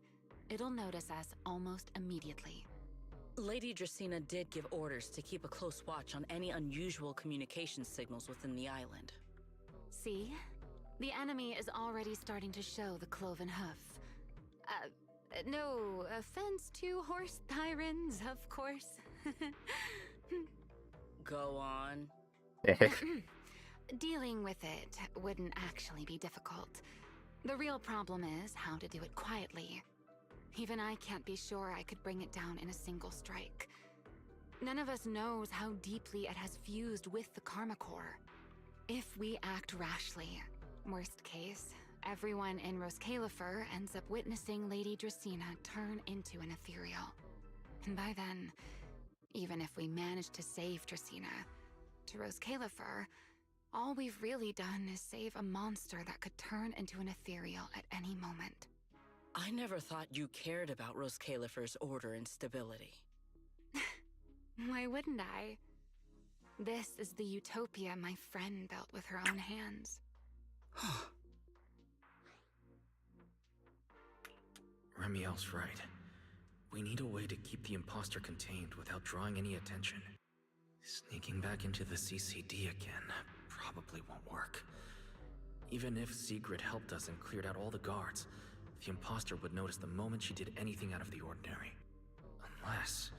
it'll notice us almost immediately. Lady Dracena did give orders to keep a close watch on any unusual communication signals within the island. See? The enemy is already starting to show the cloven hoof. No offense to horse tyrants, of course. Go on. Dealing with it wouldn't actually be difficult. The real problem is how to do it quietly. Even I can't be sure I could bring it down in a single strike. None of us knows how deeply it has fused with the Karma Core. If we act rashly, worst case, everyone in Roskalifer ends up witnessing Lady Dracena turn into an ethereal. And by then, even if we manage to save Dracena, to Roskalifer, all we've really done is save a monster that could turn into an ethereal at any moment. I never thought you cared about Roskalifer's order and stability. Why wouldn't I? This is the utopia my friend built with her own hands. Remiel's right. We need a way to keep the imposter contained without drawing any attention. Sneaking back into the CCD again probably won't work. Even if Sigrid helped us and cleared out all the guards, the imposter would notice the moment she did anything out of the ordinary. Unless...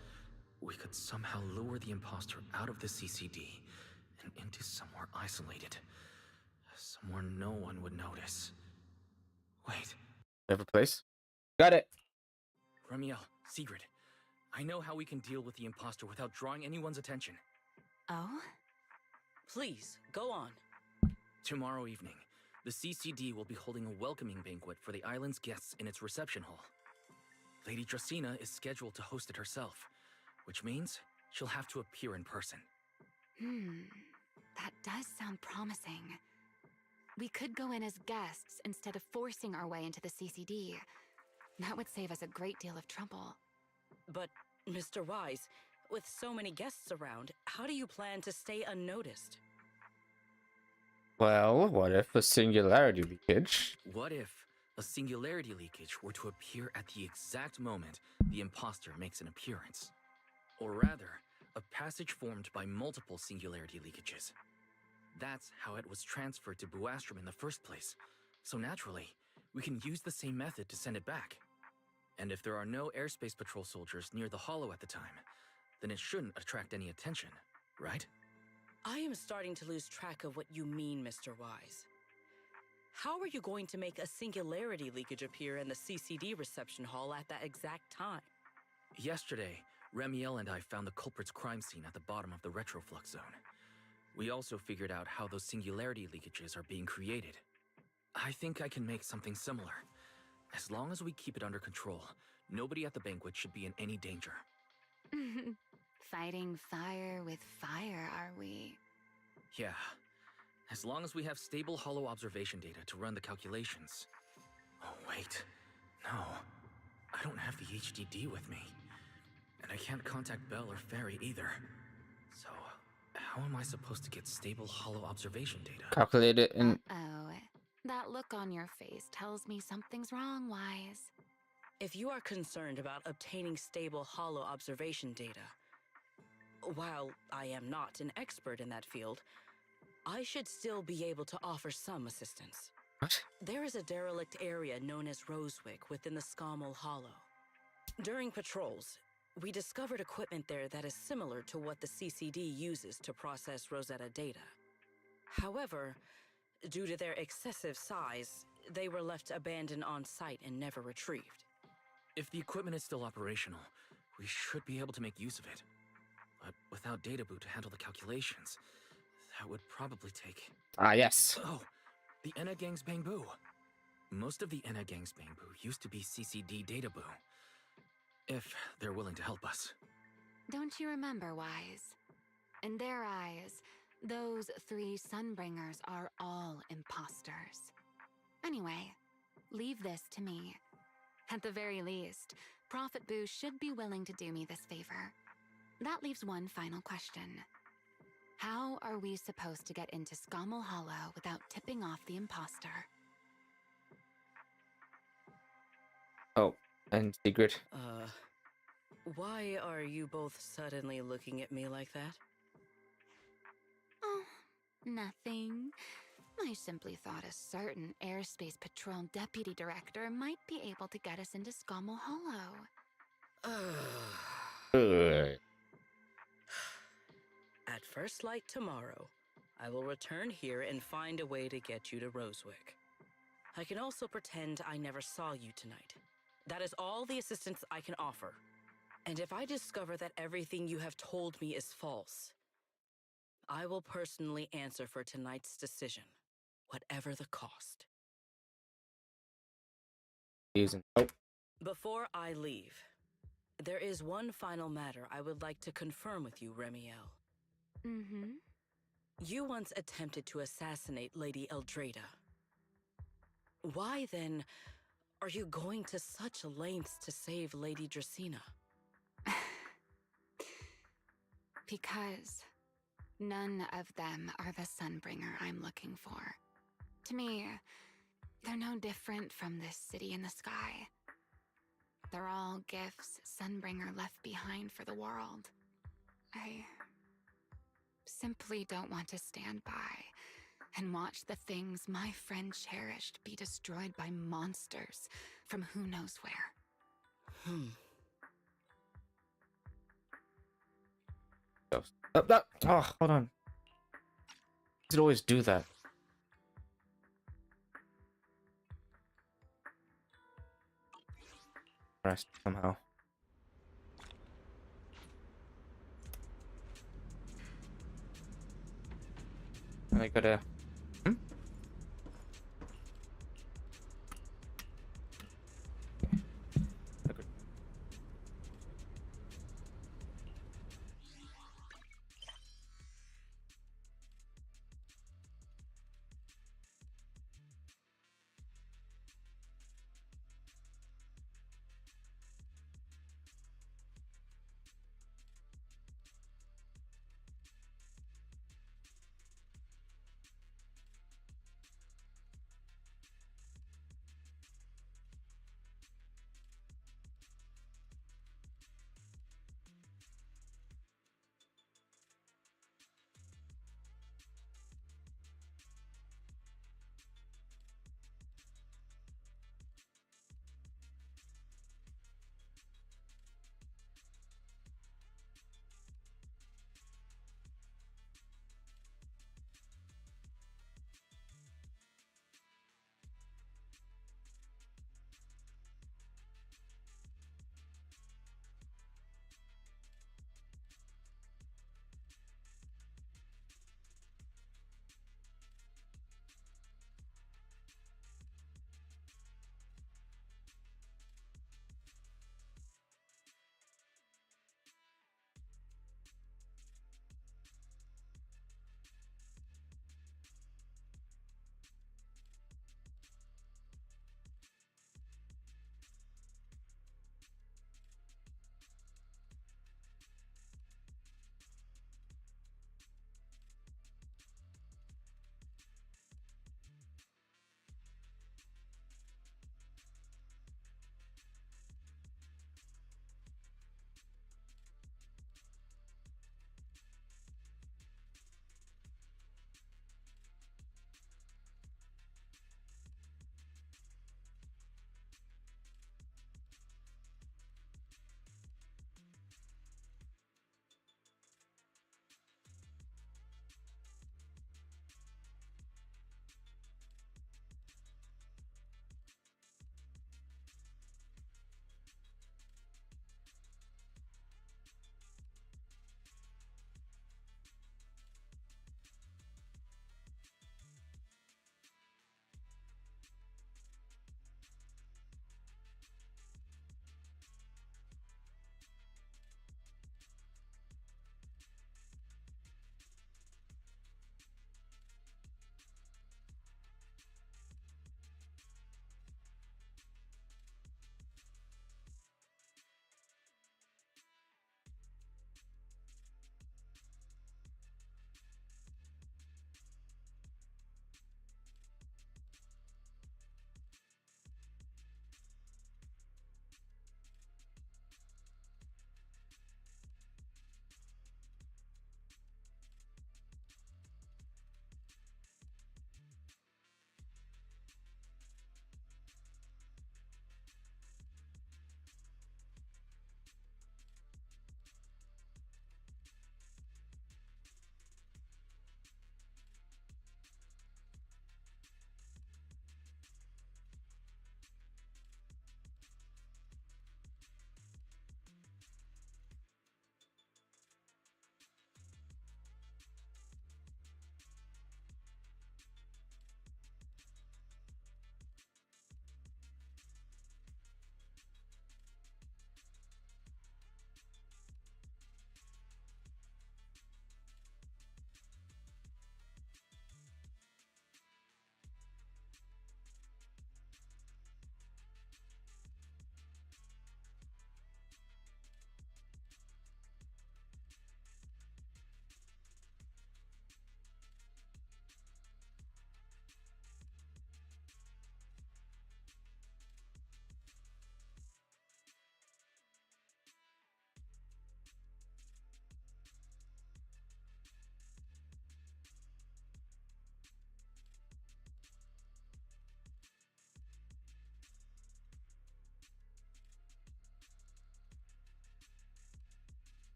we could somehow lure the imposter out of the CCD and into somewhere isolated. Somewhere no one would notice. Wait. Every place. Got it. Remiel, Sigrid, I know how we can deal with the imposter without drawing anyone's attention. Oh? Please, go on. Tomorrow evening, the CCD will be holding a welcoming banquet for the island's guests in its reception hall. Lady Dracaena is scheduled to host it herself, which means she'll have to appear in person. That does sound promising. We could go in as guests instead of forcing our way into the CCD. That would save us a great deal of trouble. But, Mr. Wise, with so many guests around, how do you plan to stay unnoticed? Well, what if a singularity leakage? What if a singularity leakage were to appear at the exact moment the imposter makes an appearance? Or rather, a passage formed by multiple singularity leakages. That's how it was transferred to Buastrom in the first place. So naturally, we can use the same method to send it back. And if there are no airspace patrol soldiers near the hollow at the time, then it shouldn't attract any attention, right? I am starting to lose track of what you mean, Mr. Wise. How are you going to make a singularity leakage appear in the CCD reception hall at that exact time? Yesterday, Remiel and I found the culprit's crime scene at the bottom of the retroflux zone. We also figured out how those singularity leakages are being created. I think I can make something similar. As long as we keep it under control, nobody at the banquet should be in any danger. Fighting fire with fire, are we? Yeah. As long as we have stable hollow observation data to run the calculations. Oh, wait. No. I don't have the HDD with me. And I can't contact Bell or Ferry either. So, how am I supposed to get stable hollow observation data? Calculate it in. Uh-oh. That look on your face tells me something's wrong, Wise. If you are concerned about obtaining stable hollow observation data, while I am not an expert in that field, I should still be able to offer some assistance. What? There is a derelict area known as Rosewick within the Scommel Hollow. During patrols, we discovered equipment there that is similar to what the CCD uses to process Rosetta data. However, due to their excessive size, they were left abandoned on site and never retrieved. If the equipment is still operational, we should be able to make use of it. But without data boot to handle the calculations, that would probably take... Ah, yes. Oh, the Enna Gang's Bangbu. Most of the Enna Gang's Bangbu used to be CCD data boo. If they're willing to help us. Don't you remember, Wise? In their eyes, those 3 Sunbringers are all imposters. Anyway, leave this to me. At the very least, Prophet Boo should be willing to do me this favor. That leaves one final question. How are we supposed to get into Scommel Hollow without tipping off the imposter? Oh, and Sigrid. Why are you both suddenly looking at me like that? Oh, nothing. I simply thought a certain airspace patrol deputy director might be able to get us into Scommel Hollow. At first light tomorrow, I will return here and find a way to get you to Rosewick. I can also pretend I never saw you tonight. That is all the assistance I can offer. And if I discover that everything you have told me is false, I will personally answer for tonight's decision, whatever the cost. Oh. Before I leave, there is one final matter I would like to confirm with you, Remiel. Mm-hmm. You once attempted to assassinate Lady Eldrada. Why, then, are you going to such lengths to save Lady Dracaena? Because none of them are the Sunbringer I'm looking for. To me, they're no different from this city in the sky. They're all gifts Sunbringer left behind for the world. I simply don't want to stand by and watch the things my friend cherished be destroyed by monsters from who knows where. Oh, hold on. You should always do that. Rest somehow. I gotta. Hmm? Okay.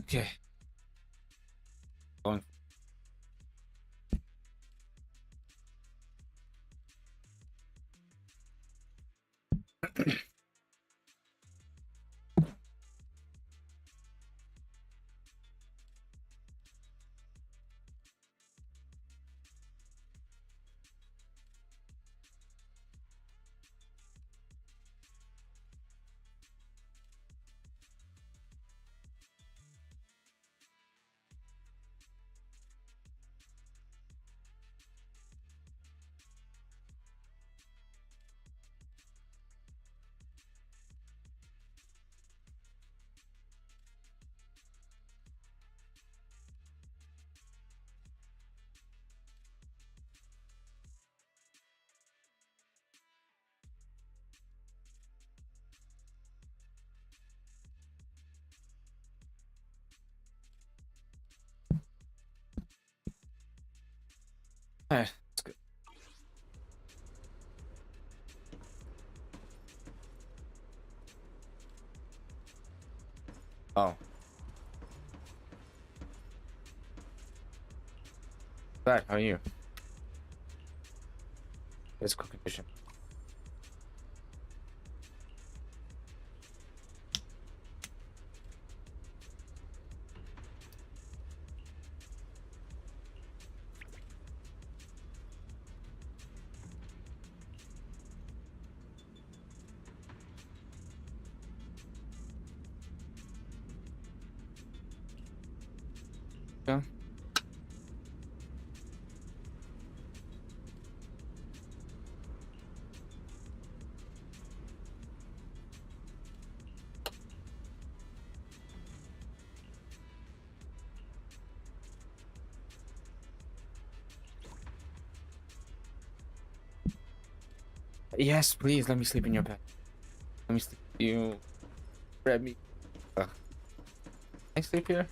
Okay. Going. Alright, that's good. Oh. Bad, how are you? Physical condition. Yeah. Yes, please let me sleep in your bed. Let me sleep. You grab me. Can I sleep here?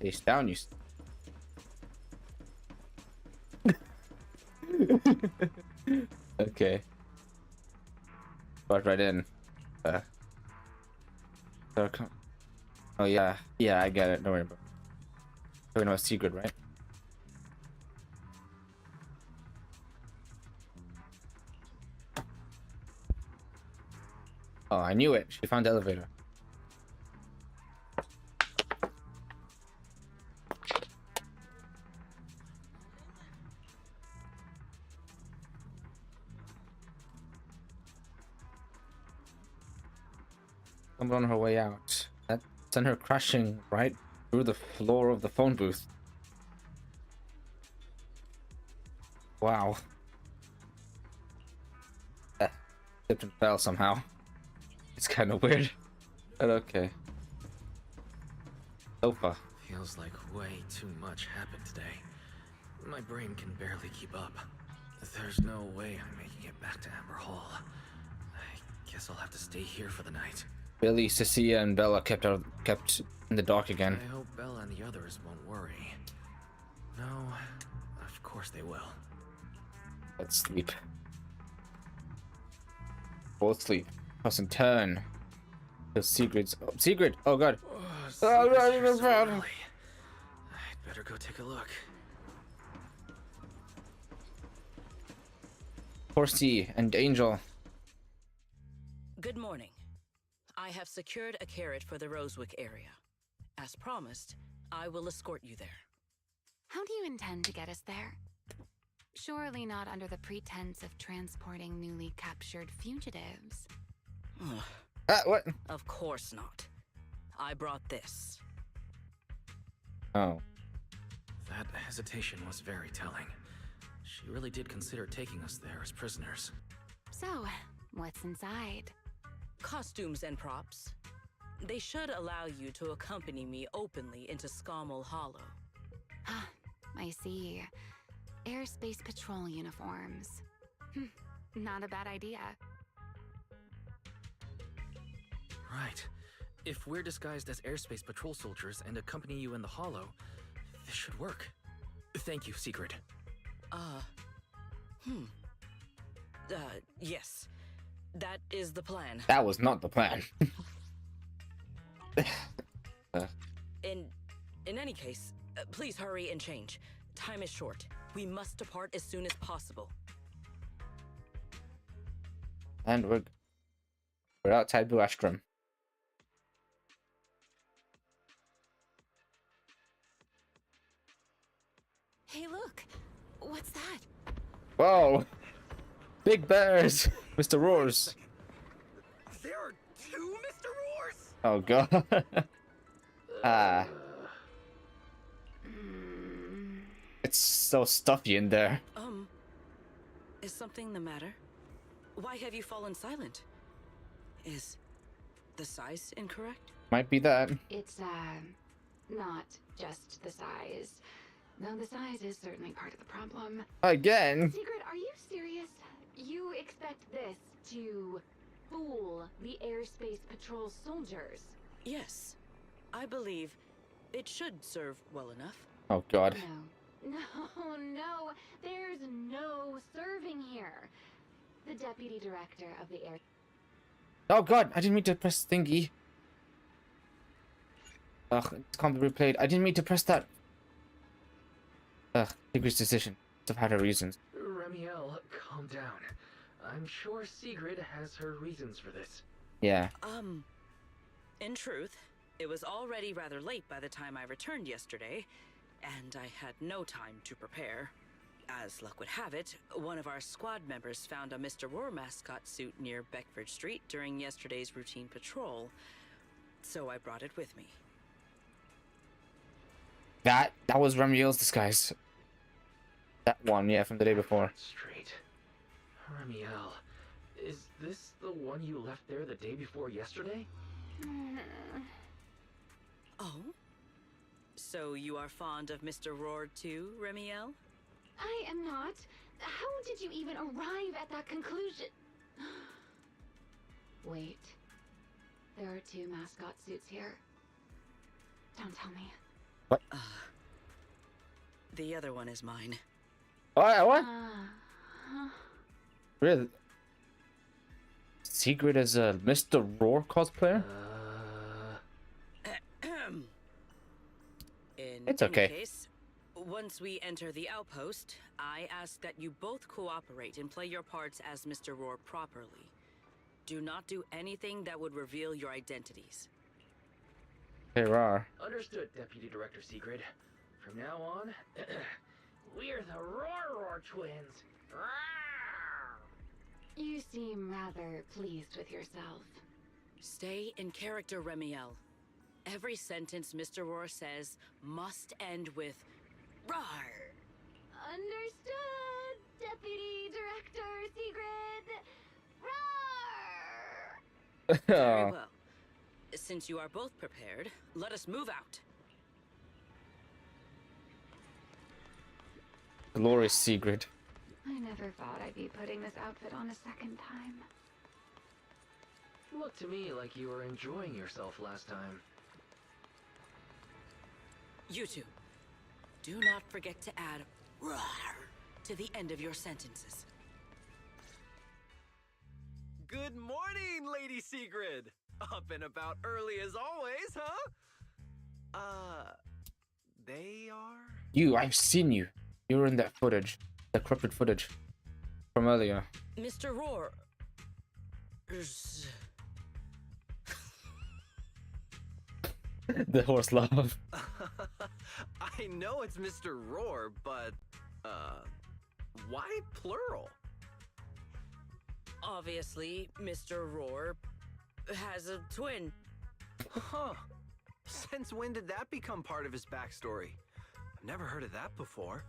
Face down, you. Okay. Butt right in. Oh yeah, yeah, I get it. Don't worry about it. Talking about secret, right? Oh, I knew it. She found the elevator. Someone on her way out. That sent her crashing right through the floor of the phone booth. Wow. Slipped and fell somehow. It's kind of weird. But okay. Sofa. Feels like way too much happened today. My brain can barely keep up. There's no way I'm making it back to Amber Hall. I guess I'll have to stay here for the night. Billy, Cecilia, and Bella kept in the dark again. I hope Bella and the others won't worry. No, of course they will. Let's sleep. Both sleep. Toss and turn. The secrets. Oh, secret! Oh god. Oh, I'd better go take a look. Horsey and Angel. Good morning. I have secured a carriage for the Rosewick area. As promised, I will escort you there. How do you intend to get us there? Surely not under the pretense of transporting newly captured fugitives. What? Of course not. I brought this. Oh. That hesitation was very telling. She really did consider taking us there as prisoners. So, what's inside? Costumes and props. They should allow you to accompany me openly into Scommel Hollow. Ah, I see. Airspace patrol uniforms. Not a bad idea. Right. If we're disguised as airspace patrol soldiers and accompany you in the hollow, this should work. Thank you, Secret. Yes. That is the plan. That was not the plan. In any case, please hurry and change. Time is short. We must depart as soon as possible. And we're outside Blue Astrum. Hey, look! What's that? Whoa! Big bears! Mr. Roars! There are two Mr. Roars? Oh god. It's so stuffy in there. Is something the matter? Why have you fallen silent? Is the size incorrect? Might be that. It's, not just the size. No, the size is certainly part of the problem. Again? Secret, are you serious? You expect this to fool the airspace patrol soldiers? Yes. I believe it should serve well enough. Oh god. No. There's no serving here. The deputy director of the air... Oh god, I didn't mean to press thingy. Ugh, it can't be replayed. I didn't mean to press that. Ugh, Sigrid's decision. I've had her reasons. Remiel, calm down. I'm sure Sigrid has her reasons for this. Yeah. In truth, it was already rather late by the time I returned yesterday, and I had no time to prepare. As luck would have it, one of our squad members found a Mr. Roar mascot suit near Beckford Street during yesterday's routine patrol, so I brought it with me. That was Remiel's disguise. That one, yeah, from the day before. Straight. Remiel, is this the one you left there the day before yesterday? Oh? So you are fond of Mr. Roar too, Remiel? I am not. How did you even arrive at that conclusion? Wait. There are two mascot suits here. Don't tell me. What? The other one is mine. What? Really? Sigrid as a Mr. Roar cosplayer? It's okay. In any case, once we enter the outpost, I ask that you both cooperate and play your parts as Mr. Roar properly. Do not do anything that would reveal your identities. There are. Understood, Deputy Director Sigrid. From now on, we're the Roar twins. You seem rather pleased with yourself. Stay in character, Remiel. Every sentence Mr. Roar says must end with "Rawr." Understood, Deputy Director Sigrid. Rawr! Very well. Since you are both prepared, let us move out. Glorious Sigrid. I never thought I'd be putting this outfit on a second time. Looked to me like you were enjoying yourself last time. You two, do not forget to add "rawr" to the end of your sentences. Good morning, Lady Sigrid! Up and about early as always, huh? They are? I've seen you. You were in that footage. The corrupted footage. From earlier. Mr. Roar... The horse love. I know it's Mr. Roar, but, why plural? Obviously, Mr. Roar has a twin. Huh. Since when did that become part of his backstory? I've never heard of that before.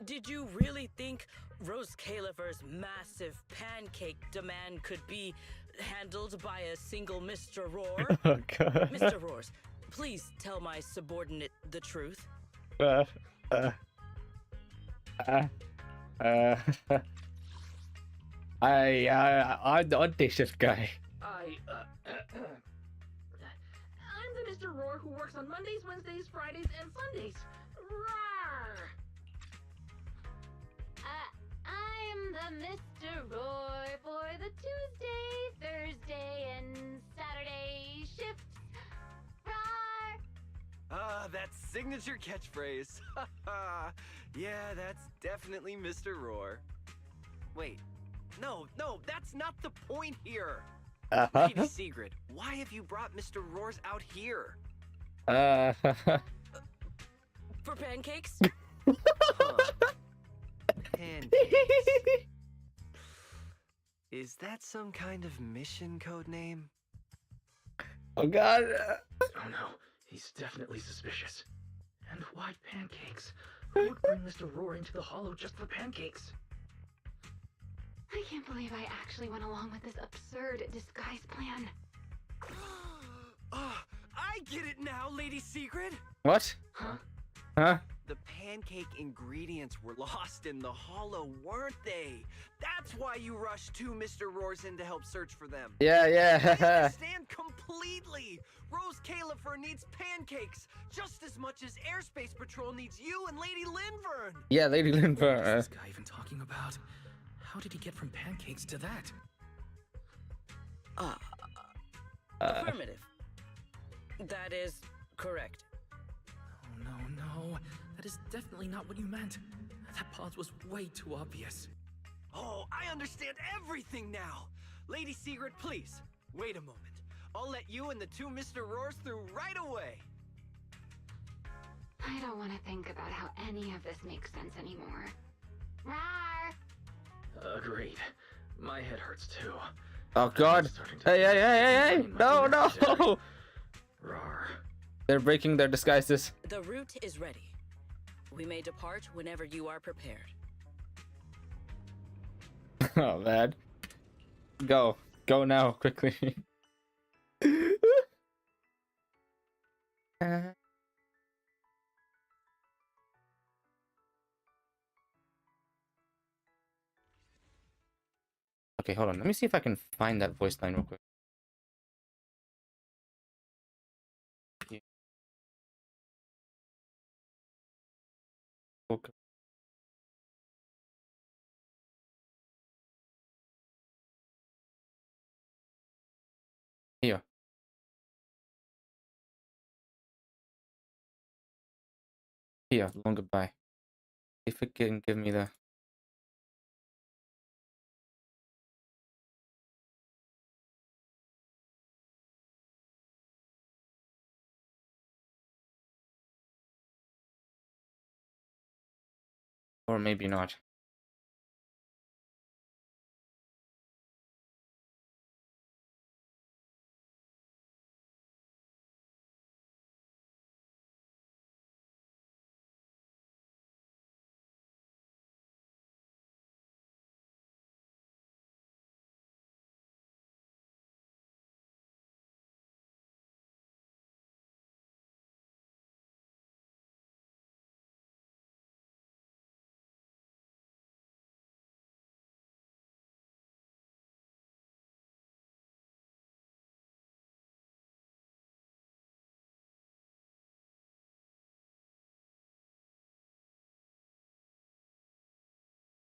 Did you really think Rose Califer's massive pancake demand could be handled by a single Mr. Roar? Oh god. Mr. Roars, please tell my subordinate the truth. I'm the audition guy. I'm the Mr. Roar who works on Mondays, Wednesdays, Fridays, and Sundays. Rawr! Mr. Roy for the Tuesday, Thursday, and Saturday shifts. Rawr! That signature catchphrase. Yeah, that's definitely Mr. Roar. Wait, no, that's not the point here. Lady Sigrid, why have you brought Mr. Roars out here? For pancakes? Pancakes. Is that some kind of mission code name? Oh god. Oh no, he's definitely suspicious. And why pancakes? Who would bring Mr. Roar into the hollow just for pancakes? I can't believe I actually went along with this absurd disguise plan. I get it now, Lady Sigrid. What? Huh? Huh? The pancake ingredients were lost in the hollow, weren't they? That's why you rushed two Mr. Roars in to help search for them. Yeah. I understand completely. Rose Califer needs pancakes just as much as Airspace Patrol needs you and Lady Linvern. Yeah, Lady What is Linvern. this guy even talking about? How did he get from pancakes to that? Affirmative. That is correct. Oh, no. That is definitely not what you meant. That pause was way too obvious. Oh, I understand everything now. Lady Sigrid, please, wait a moment. I'll let you and the two Mr. Roars through right away. I don't want to think about how any of this makes sense anymore. Rawr! Agreed. My head hurts too. Oh god. Hey. No. Rawr. They're breaking their disguises. The route is ready. We may depart whenever you are prepared. Oh man. Go now, quickly. Okay, hold on. Let me see if I can find that voice line real quick. Okay. Here. Here, long goodbye. If it can give me the... Or maybe not.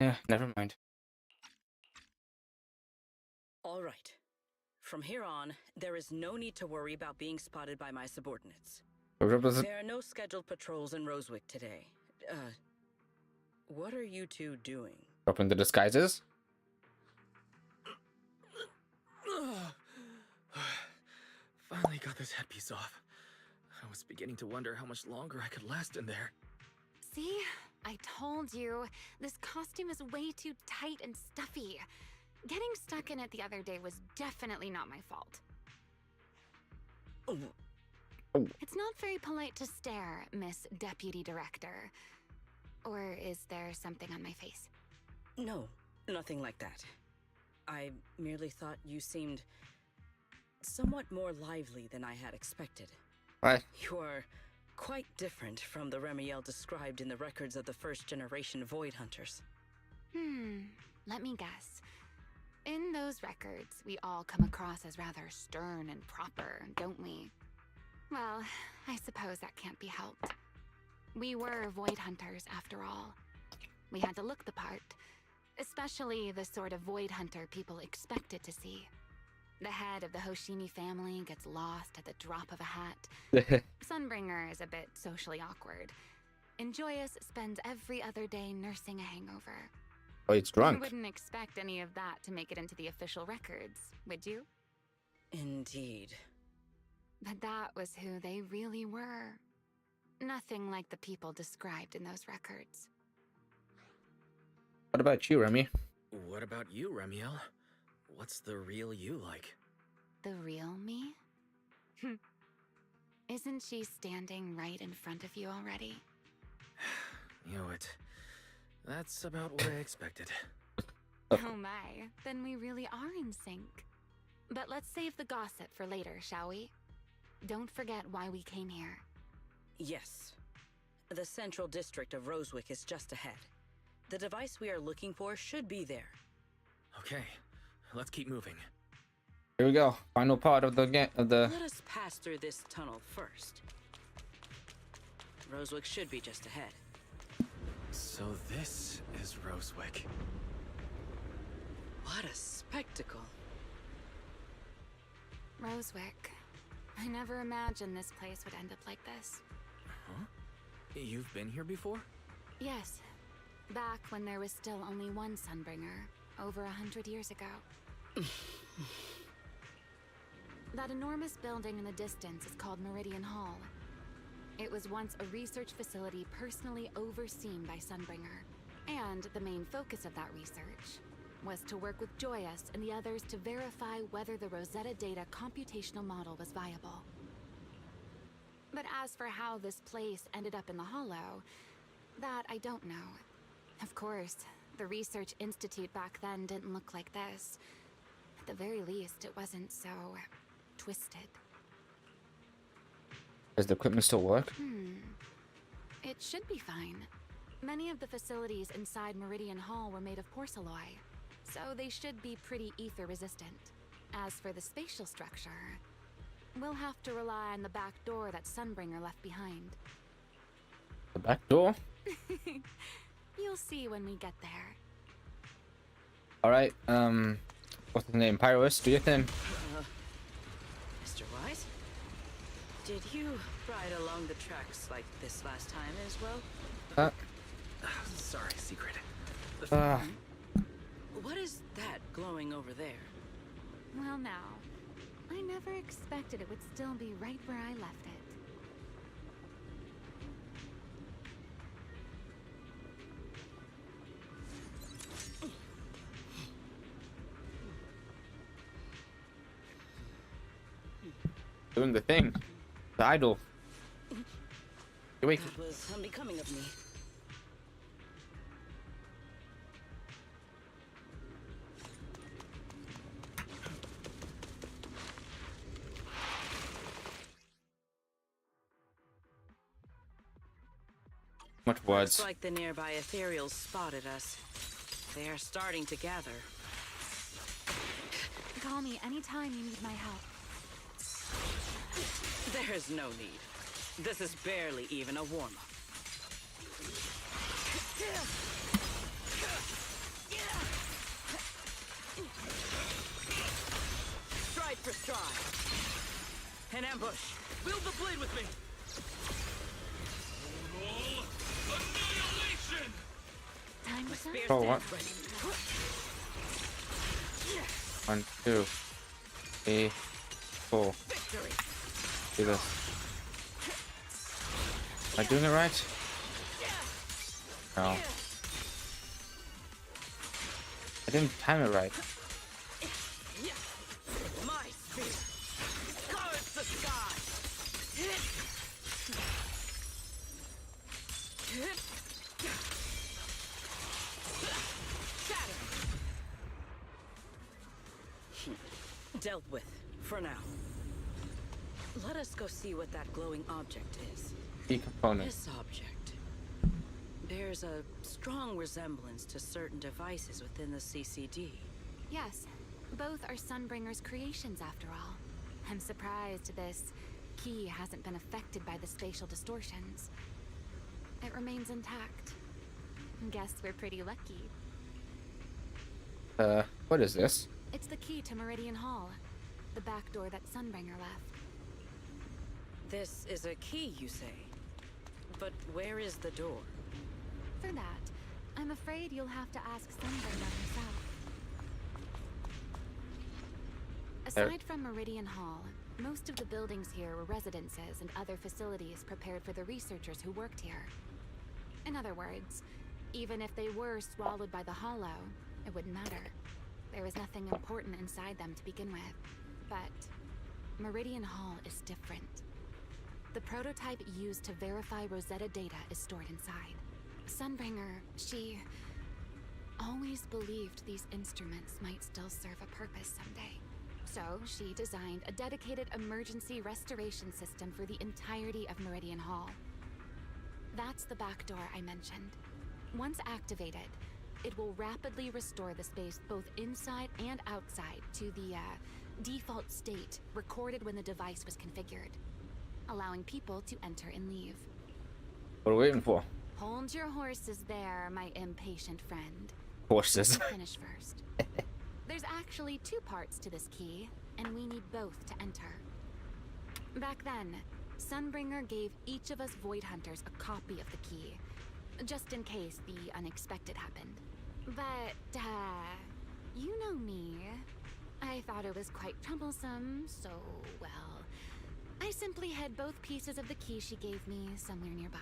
Yeah, never mind. All right. From here on, there is no need to worry about being spotted by my subordinates. There are no scheduled patrols in Rosewick today. What are you two doing? Dropping the disguises? Finally got this headpiece off. I was beginning to wonder how much longer I could last in there. See? I told you. This costume is way too tight and stuffy. Getting stuck in it the other day was definitely not my fault. It's not very polite to stare, Miss Deputy Director. Or is there something on my face? No, nothing like that. I merely thought you seemed somewhat more lively than I had expected. What? You are quite different from the Remiel described in the records of the first-generation Void Hunters. Let me guess. In those records, we all come across as rather stern and proper, don't we? Well, I suppose that can't be helped. We were Void Hunters, after all. We had to look the part, Especially the sort of void hunter people expected to see. The head of the Hoshimi family gets lost at the drop of a hat. Sunbringer is a bit socially awkward. And Joyous spends every other day nursing a hangover. Oh, it's drunk. You wouldn't expect any of that to make it into the official records, would you? Indeed. But that was who they really were. Nothing like the people described in those records. What about you, Remy? What about you, Remiel? What's the real you like? The real me? Isn't she standing right in front of you already? Knew it. That's about what I expected. Oh my, then we really are in sync. But let's save the gossip for later, shall we? Don't forget why we came here. Yes. The central district of Rosewick is just ahead. The device we are looking for should be there. Okay, let's keep moving. Here we go. Final part of the game. Let us pass through this tunnel first. Rosewick should be just ahead. So this is Rosewick. What a spectacle. Rosewick. I never imagined this place would end up like this. Huh? You've been here before? Yes. Back when there was still only one Sunbringer, over 100 years ago. That enormous building in the distance is called Meridian Hall. It was once a research facility personally overseen by Sunbringer. And the main focus of that research was to work with Joyous and the others to verify whether the Rosetta Data computational model was viable. But as for how this place ended up in the Hollow, that I don't know. Of course, the Research Institute back then didn't look like this. At the very least, it wasn't so twisted. Does the equipment still work? It should be fine. Many of the facilities inside Meridian Hall were made of porcelain, so they should be pretty ether resistant. As for the spatial structure, we'll have to rely on the back door that Sunbringer left behind. The back door? You'll see when we get there. Alright, what's his name? Pyrus, do your thing. Mr. Wise? Did you ride along the tracks like this last time as well? Sorry, Secret. What is that glowing over there? Well now, I never expected it would still be right where I left it. Doing the thing. The idol. You wake. That was unbecoming of me. Much words. Looks like the nearby ethereals spotted us. They are starting to gather. Call me anytime you need my help. There's no need. This is barely even a warm-up. Stride for stride. An ambush. Build the blade with me! Annihilation! Time to start. Oh, what? 1, 2, 3, 4. Victory. Do this. Am I doing it right? No. I didn't time it right. My spear guards the sky. Shatter. Dealt with for now. Let us go see what that glowing object is. Key component. This object bears a strong resemblance to certain devices within the CCD. Yes, both are Sunbringer's creations after all. I'm surprised this key hasn't been affected by the spatial distortions. It remains intact. Guess we're pretty lucky. What is this? It's the key to Meridian Hall. The back door that Sunbringer left. This is a key, you say? But where is the door? For that, I'm afraid you'll have to ask Sunbringer himself. Aside from Meridian Hall, most of the buildings here were residences and other facilities prepared for the researchers who worked here. In other words, even if they were swallowed by the Hollow, it wouldn't matter. There was nothing important inside them to begin with. But Meridian Hall is different. The prototype used to verify Rosetta data is stored inside. Sunbringer, she always believed these instruments might still serve a purpose someday. So she designed a dedicated emergency restoration system for the entirety of Meridian Hall. That's the back door I mentioned. Once activated, it will rapidly restore the space both inside and outside to the default state recorded when the device was configured, allowing people to enter and leave. What are we waiting for? Hold your horses there, my impatient friend. Horses. Finish first. There's actually two parts to this key, and we need both to enter. Back then, Sunbringer gave each of us Void Hunters a copy of the key, just in case the unexpected happened. But, you know me. I thought it was quite troublesome, so, well, I simply hid both pieces of the key she gave me somewhere nearby.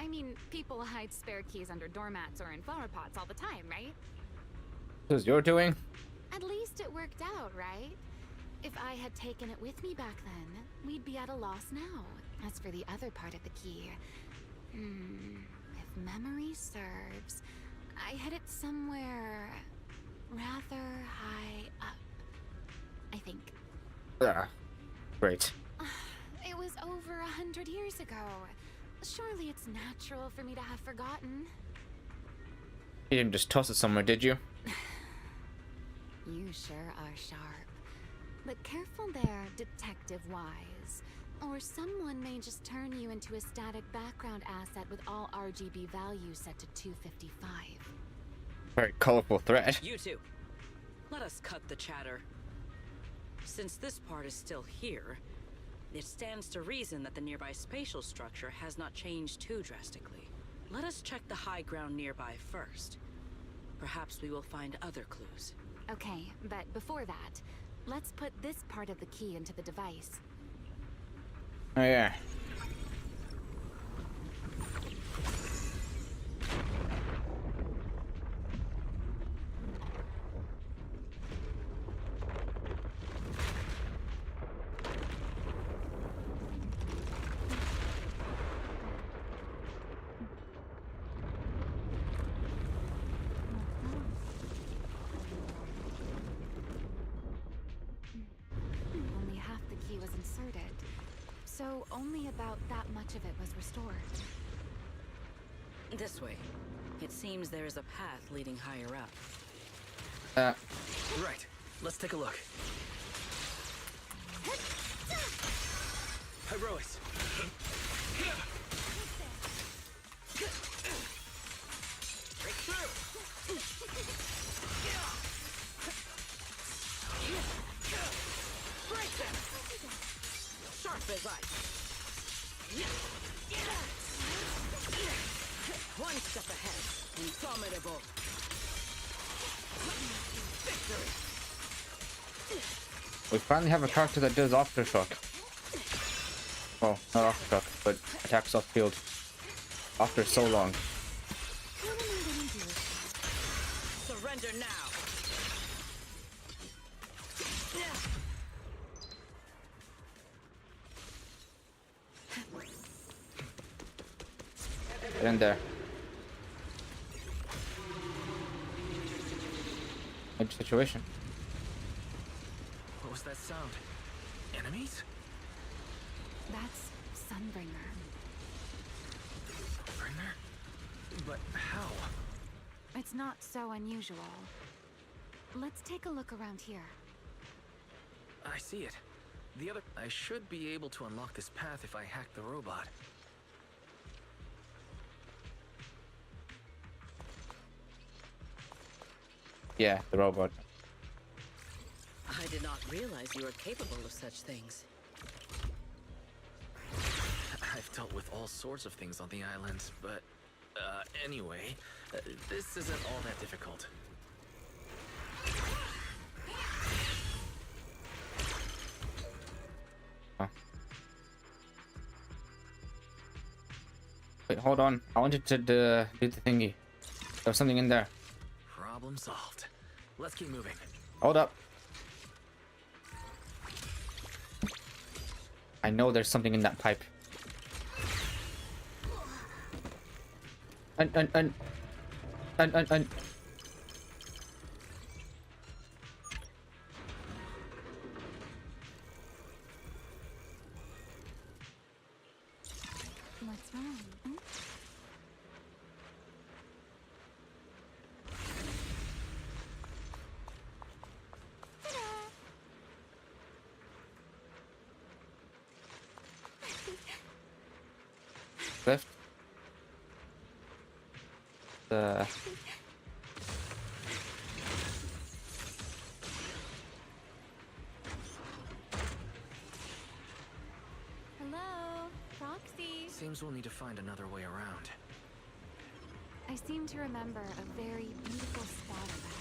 I mean, people hide spare keys under doormats or in flower pots all the time, right? This is your doing? At least it worked out, right? If I had taken it with me back then, we'd be at a loss now. As for the other part of the key, if memory serves, I hid it somewhere rather high up, I think. Great. It was over 100 years ago. Surely it's natural for me to have forgotten. You didn't just toss it somewhere, did you? You sure are sharp. But careful there, Detective Wise. Or someone may just turn you into a static background asset with all RGB values set to 255. Very colorful threat. You two, let us cut the chatter. Since this part is still here, it stands to reason that the nearby spatial structure has not changed too drastically. Let us check the high ground nearby first. Perhaps we will find other clues. Okay, but before that, let's put this part of the key into the device. Oh yeah. Only half the key was inserted, so only about that much of it was restored. This way. It seems there is a path leading higher up. Right. Let's take a look. Herois. Break through. Break them! Sharp as ice. One step ahead. Indomitable. Victory! We finally have a character that does aftershock. Well, not aftershock, but attacks off field. After so long. Surrender now. Get in there. Good situation. What was that sound? Enemies? That's Sunbringer. Sunbringer? But how? It's not so unusual. Let's take a look around here. I see it. The other... I should be able to unlock this path if I hack the robot. Yeah, the robot. I did not realize you were capable of such things. I've dealt with all sorts of things on the island, but anyway, this isn't all that difficult. Oh. Wait, hold on. I wanted to do the thingy. There was something in there. Problem solved. Let's keep moving. Hold up. I know there's something in that pipe. Un. What's wrong? Hmm? Left. Hello, Roxy. Seems we'll need to find another way around. I seem to remember a very beautiful spot ahead.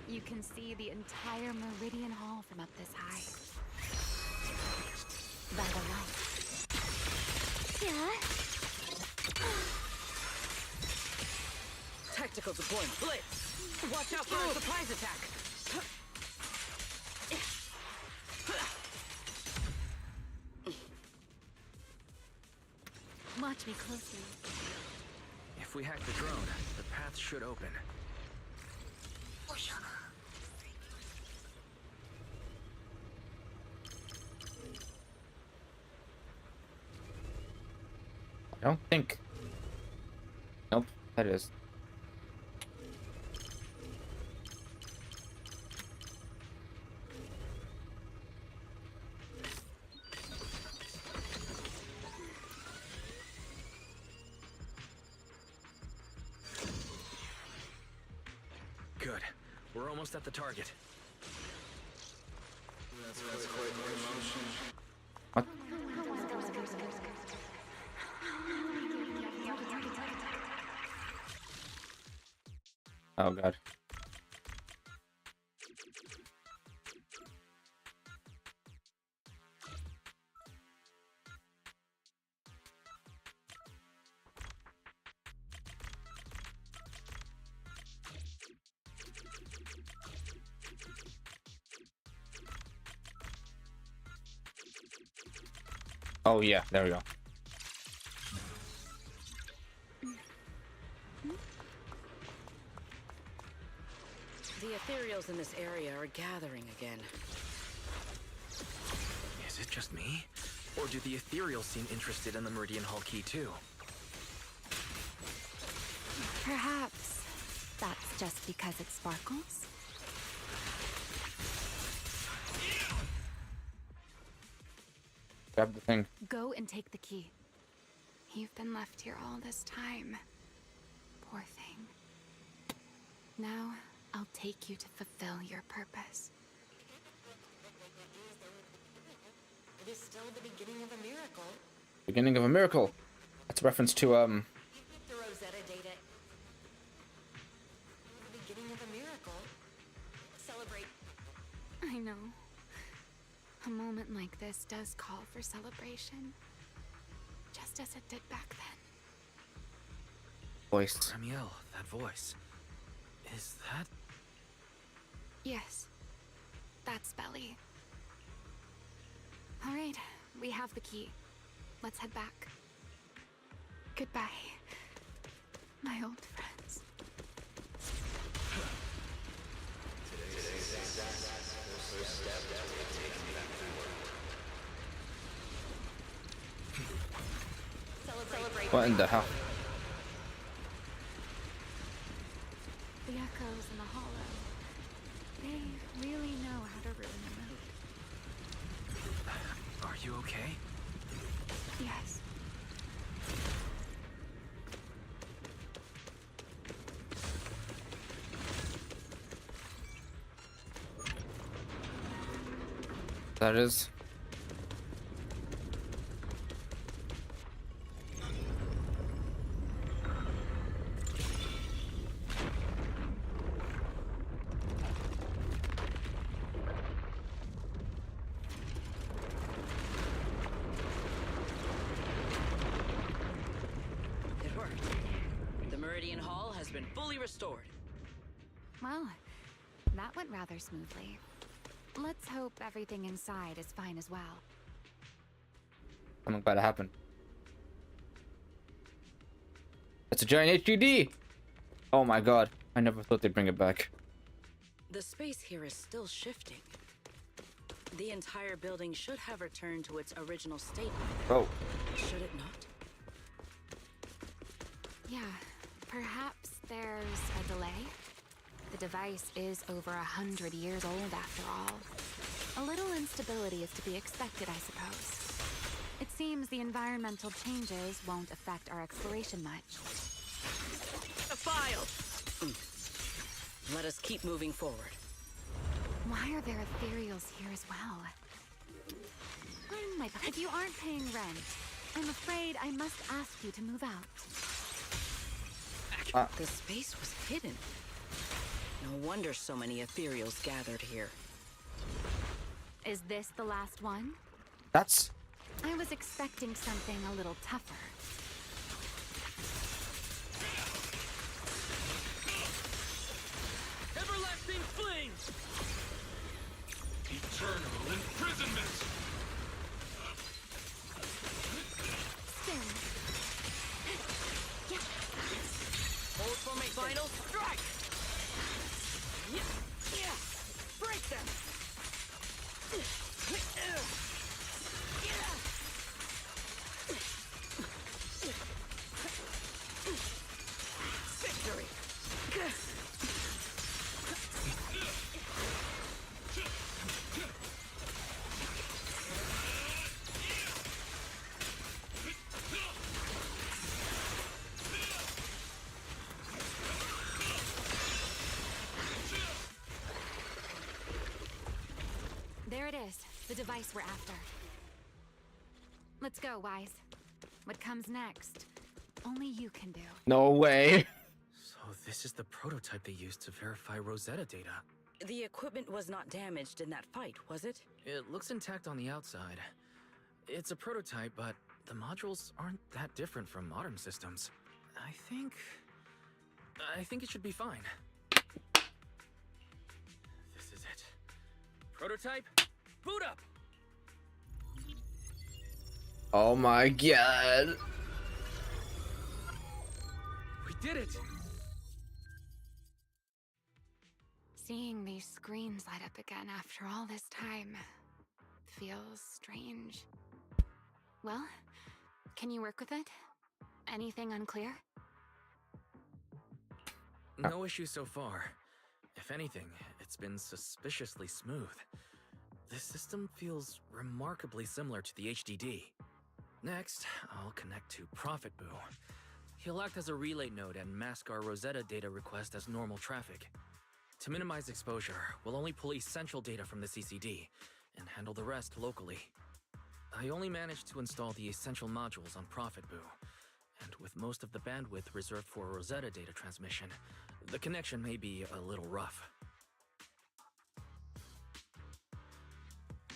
You can see the entire Meridian Hall from up this high. By the light. Yeah? Tactical deployment. Blitz! Watch out for a surprise attack! Watch me closely. If we hack the drone, the path should open. I don't think. Nope, that is. Good. We're almost at the target. What? Oh god. Oh yeah, there we go. The ethereals in this area are gathering again. Is it just me? Or do the ethereals seem interested in the Meridian Hall key too? Perhaps that's just because it sparkles? Grab the thing. Go and take the key. You've been left here all this time. Poor thing. Now, I'll take you to fulfill your purpose. It is still the beginning of a miracle. Beginning of a miracle. That's a reference to The Rosetta data. The beginning of a miracle. Celebrate. I know. A moment like this does call for celebration. Just as it did back then. voice. Ramiel, that voice. Is that... Yes. That's Belly. Alright, we have the key. Let's head back. Goodbye, my old friends. What in the hell? The echoes in the hollow. They really know how to ruin the mood. Are you okay? Yes. That is. It worked. The Meridian Hall has been fully restored. Well, that went rather smoothly. Let's hope everything inside is fine as well. Something bad happened. It's a giant HUD! Oh my god. I never thought they'd bring it back. The space here is still shifting. The entire building should have returned to its original state. Oh. Should it not? Yeah, perhaps there's a delay. The device is over 100 years old after all. A little instability is to be expected, I suppose. It seems the environmental changes won't affect our exploration much. The file! Let us keep moving forward. Why are there ethereals here as well? Oh my god, if you aren't paying rent, I'm afraid I must ask you to move out. The space was hidden. No wonder so many ethereals gathered here. Is this the last one? That's... I was expecting something a little tougher. Everlasting flames! Eternal imprisonment! Spin. Yeah. Hold for my final strike! Yeah. Break them! Victory! There it is, the device we're after. Let's go, Wise. What comes next? Only you can do. No way. So this is the prototype they used to verify Rosetta data. The equipment was not damaged in that fight, was it? It looks intact on the outside. It's a prototype, but the modules aren't that different from modern systems. I think it should be fine. This is it. Prototype, boot up! Oh my god. We did it! Seeing these screens light up again after all this time feels strange. Well, can you work with it? Anything unclear? No issues so far. If anything, it's been suspiciously smooth. This system feels remarkably similar to the HDD. Next, I'll connect to Prophet Boo. He'll act as a relay node and mask our Rosetta data request as normal traffic. To minimize exposure, we'll only pull essential data from the CCD and handle the rest locally. I only managed to install the essential modules on Prophet Boo, and with most of the bandwidth reserved for Rosetta data transmission, the connection may be a little rough.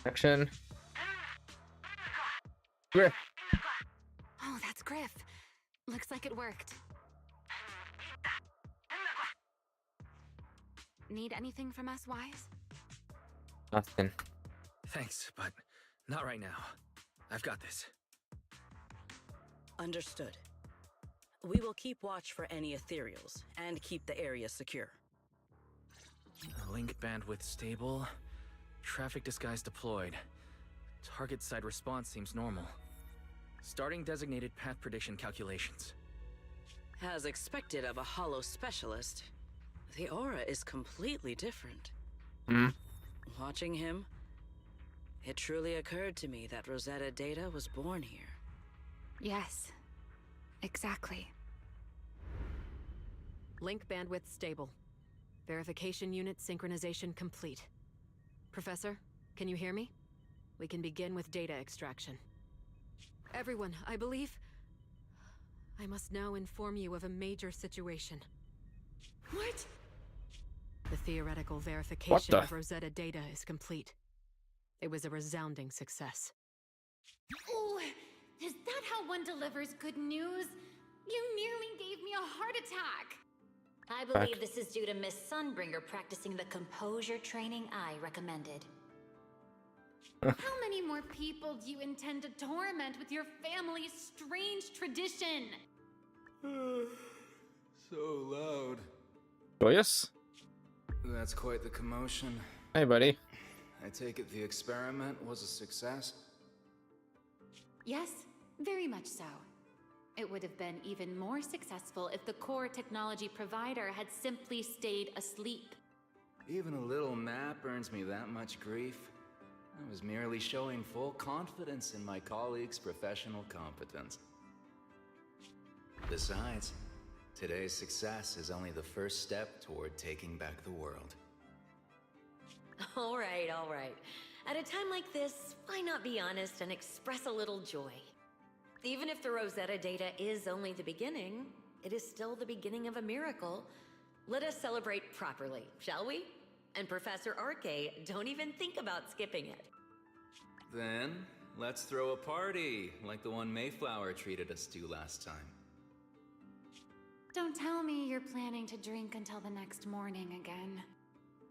Action. Griff. Oh, that's Griff. Looks like it worked. Need anything from us, Wise? Nothing. Thanks, but not right now. I've got this. Understood. We will keep watch for any ethereals and keep the area secure. Link bandwidth stable. Traffic disguise deployed. Target side response seems normal. Starting designated path prediction calculations. As expected of a holo specialist, the aura is completely different. Watching him, it truly occurred to me that Rosetta data was born here. Yes, exactly. Link bandwidth stable. Verification unit synchronization complete. Professor, can you hear me? we can begin with data extraction. Everyone, I believe... I must now inform you of a major situation. What? The theoretical verification of Rosetta data is complete. It was a resounding success. Oh, is that how one delivers good news? You nearly gave me a heart attack. I believe this is due to Miss Sunbringer practicing the composure training I recommended. How many more people do you intend to torment with your family's strange tradition? So loud. Joyous? That's quite the commotion. Hey, buddy. I take it the experiment was a success? Yes, very much so. It would have been even more successful if the core technology provider had simply stayed asleep. Even a little nap earns me that much grief. I was merely showing full confidence in my colleagues' professional competence. Besides, today's success is only the first step toward taking back the world. All right, all right. At a time like this, why not be honest and express a little joy? Even if the Rosetta data is only the beginning, it is still the beginning of a miracle. Let us celebrate properly, shall we? And Professor Arc-Xine, don't even think about skipping it. Then, let's throw a party, like the one Mayflower treated us to last time. Don't tell me you're planning to drink until the next morning again.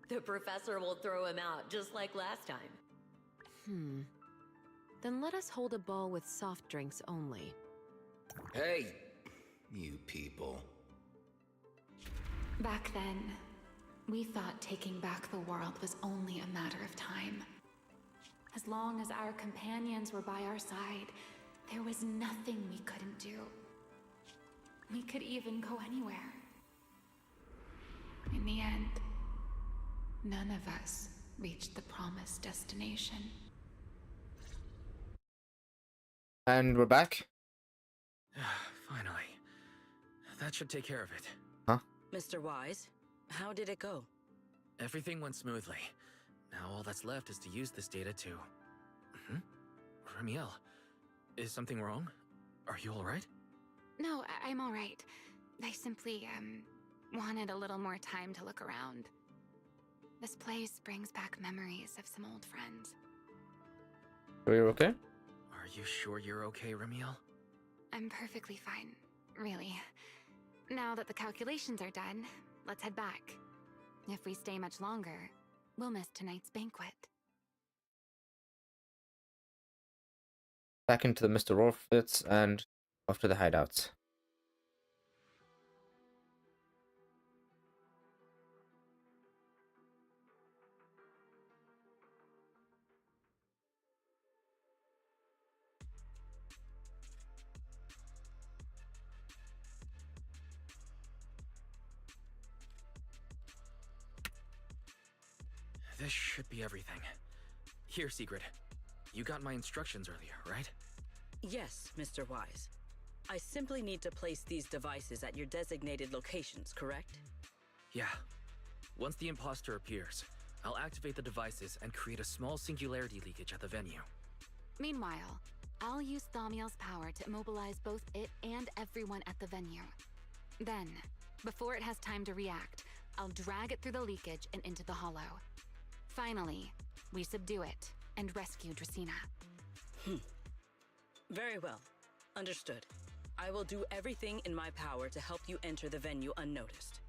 The professor will throw him out, just like last time. Then let us hold a ball with soft drinks only. Hey, you people. Back then, we thought taking back the world was only a matter of time. As long as our companions were by our side, there was nothing we couldn't do. We could even go anywhere. In the end, none of us reached the promised destination. And we're back? Finally. That should take care of it. Huh? Mr. Wise, how did it go? Everything went smoothly. Now all that's left is to use this data to... Ramiel, is something wrong? Are you alright? No, I'm all right. I simply, wanted a little more time to look around. This place brings back memories of some old friends. Are you okay? Are you sure you're okay, Ramiel? I'm perfectly fine, really. Now that the calculations are done, let's head back. If we stay much longer, we'll miss tonight's banquet. Back into the Mr. Roar fits and off to the hideouts. This should be everything. Here, Secret. You got my instructions earlier, right? Yes, Mr. Wise. I simply need to place these devices at your designated locations, correct? Yeah. Once the imposter appears, I'll activate the devices and create a small singularity leakage at the venue. Meanwhile, I'll use Thaumiel's power to immobilize both it and everyone at the venue. Then, before it has time to react, I'll drag it through the leakage and into the hollow. Finally, we subdue it and rescue Dracaena. Very well. Understood. I will do everything in my power to help you enter the venue unnoticed.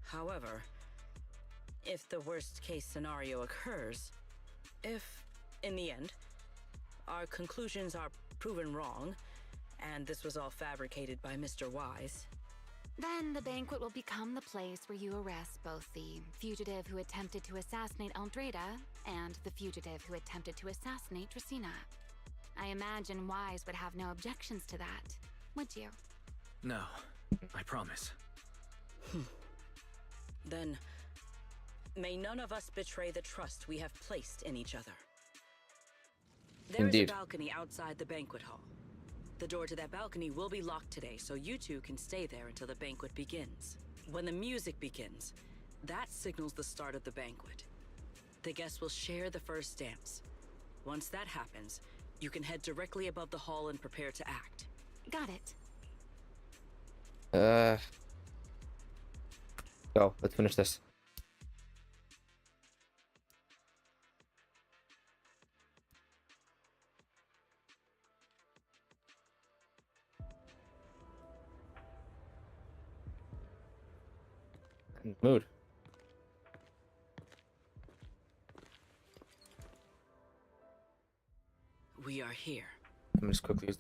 However, if the worst case scenario occurs, if, in the end, our conclusions are proven wrong, and this was all fabricated by Mr. Wise, then the banquet will become the place where you arrest both the fugitive who attempted to assassinate Aldrada and the fugitive who attempted to assassinate Dracaena. I imagine Wise would have no objections to that, would you? No, I promise. Then, may none of us betray the trust we have placed in each other. There is a balcony outside the banquet hall. The door to that balcony will be locked today, so you two can stay there until the banquet begins. When the music begins, that signals the start of the banquet. The guests will share the first dance. Once that happens, you can head directly above the hall and prepare to act. Got it. Go. Let's finish this. Mood. We are here. Let me just quickly use.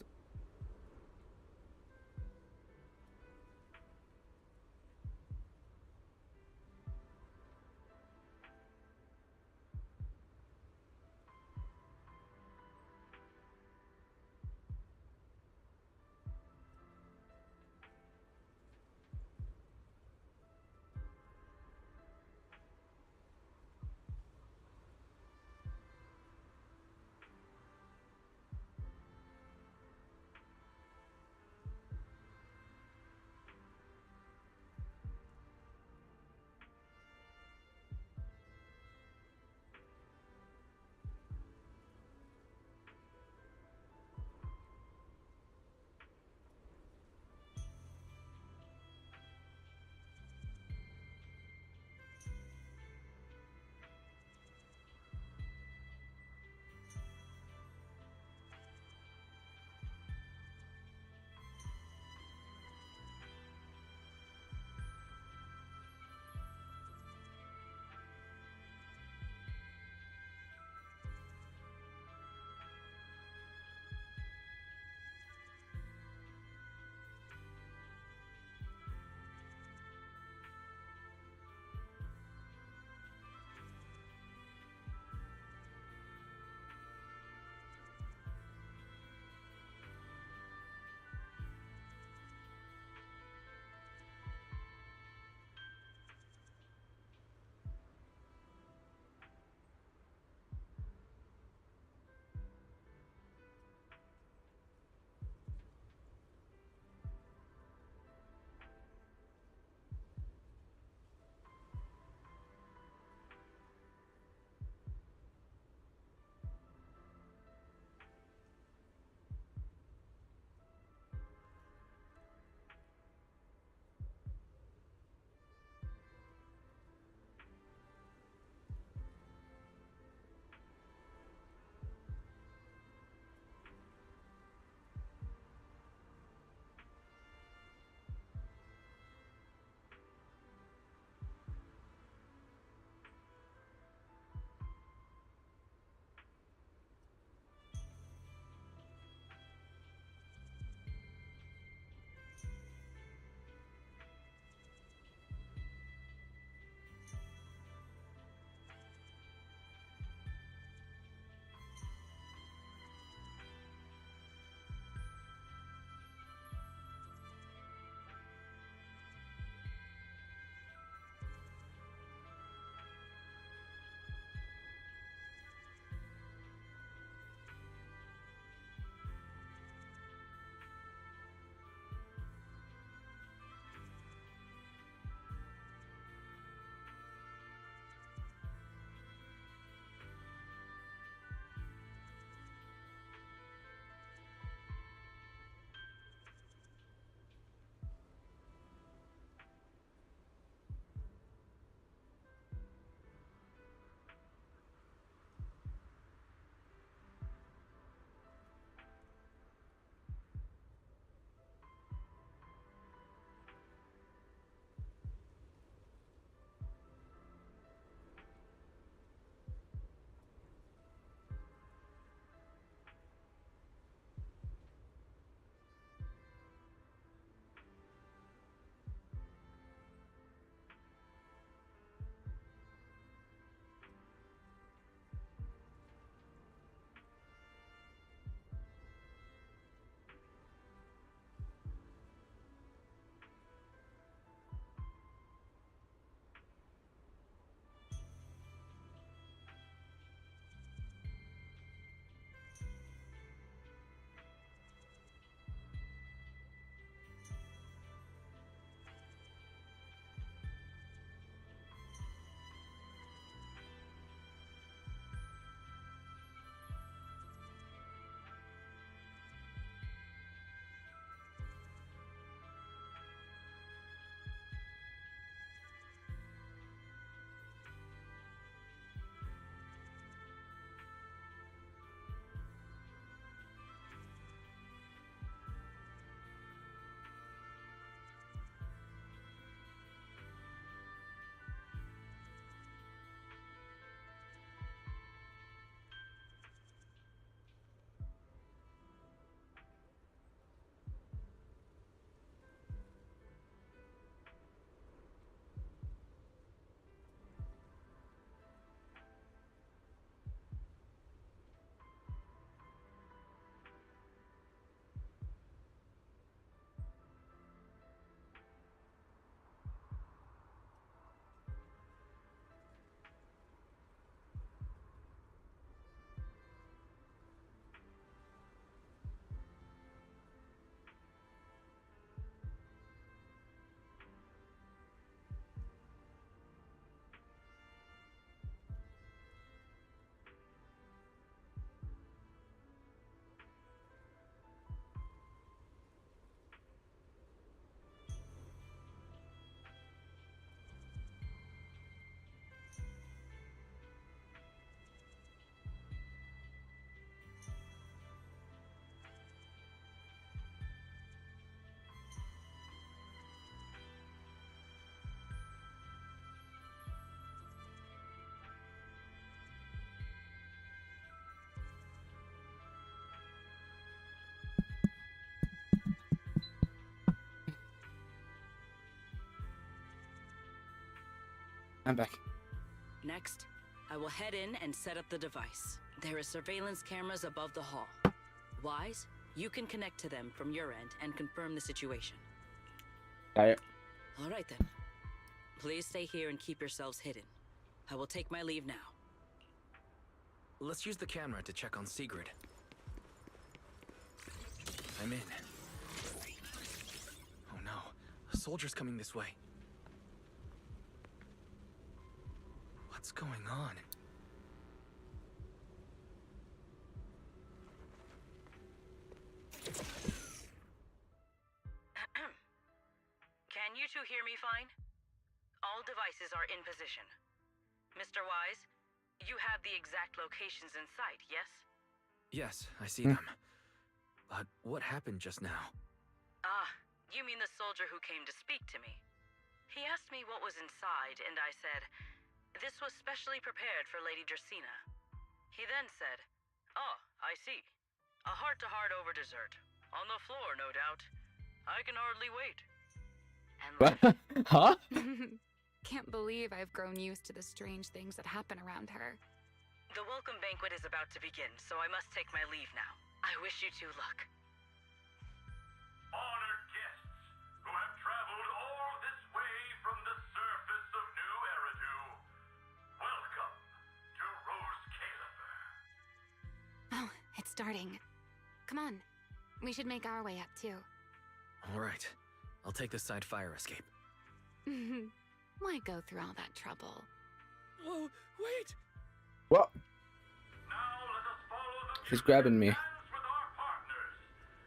I'm back. Next, I will head in and set up the device. There are surveillance cameras above the hall. Wise, you can connect to them from your end and confirm the situation. Got it. All right then. Please stay here and keep yourselves hidden. I will take my leave now. Let's use the camera to check on Sigrid. I'm in. Oh no, a soldier's coming this way. What's going on? Can you two hear me fine? All devices are in position. Mr. Wise, you have the exact locations in sight, yes? Yes, I see them. But what happened just now? Ah, you mean the soldier who came to speak to me. He asked me what was inside, and I said, this was specially prepared for Lady Dracaena. He then said, oh, I see. A heart-to-heart over dessert. On the floor, no doubt. I can hardly wait. And Huh? Can't believe I've grown used to the strange things that happen around her. the welcome banquet is about to begin, so I must take my leave now. I wish you two luck. Honored guests who have traveled all this way from the surface of New Eridu, welcome to Rose Caliber. Oh, it's starting. Come on. We should make our way up, too. All right. I'll take the side fire escape. Why go through all that trouble? Whoa, wait! What? Now let us follow the She's grabbing me. with our partners.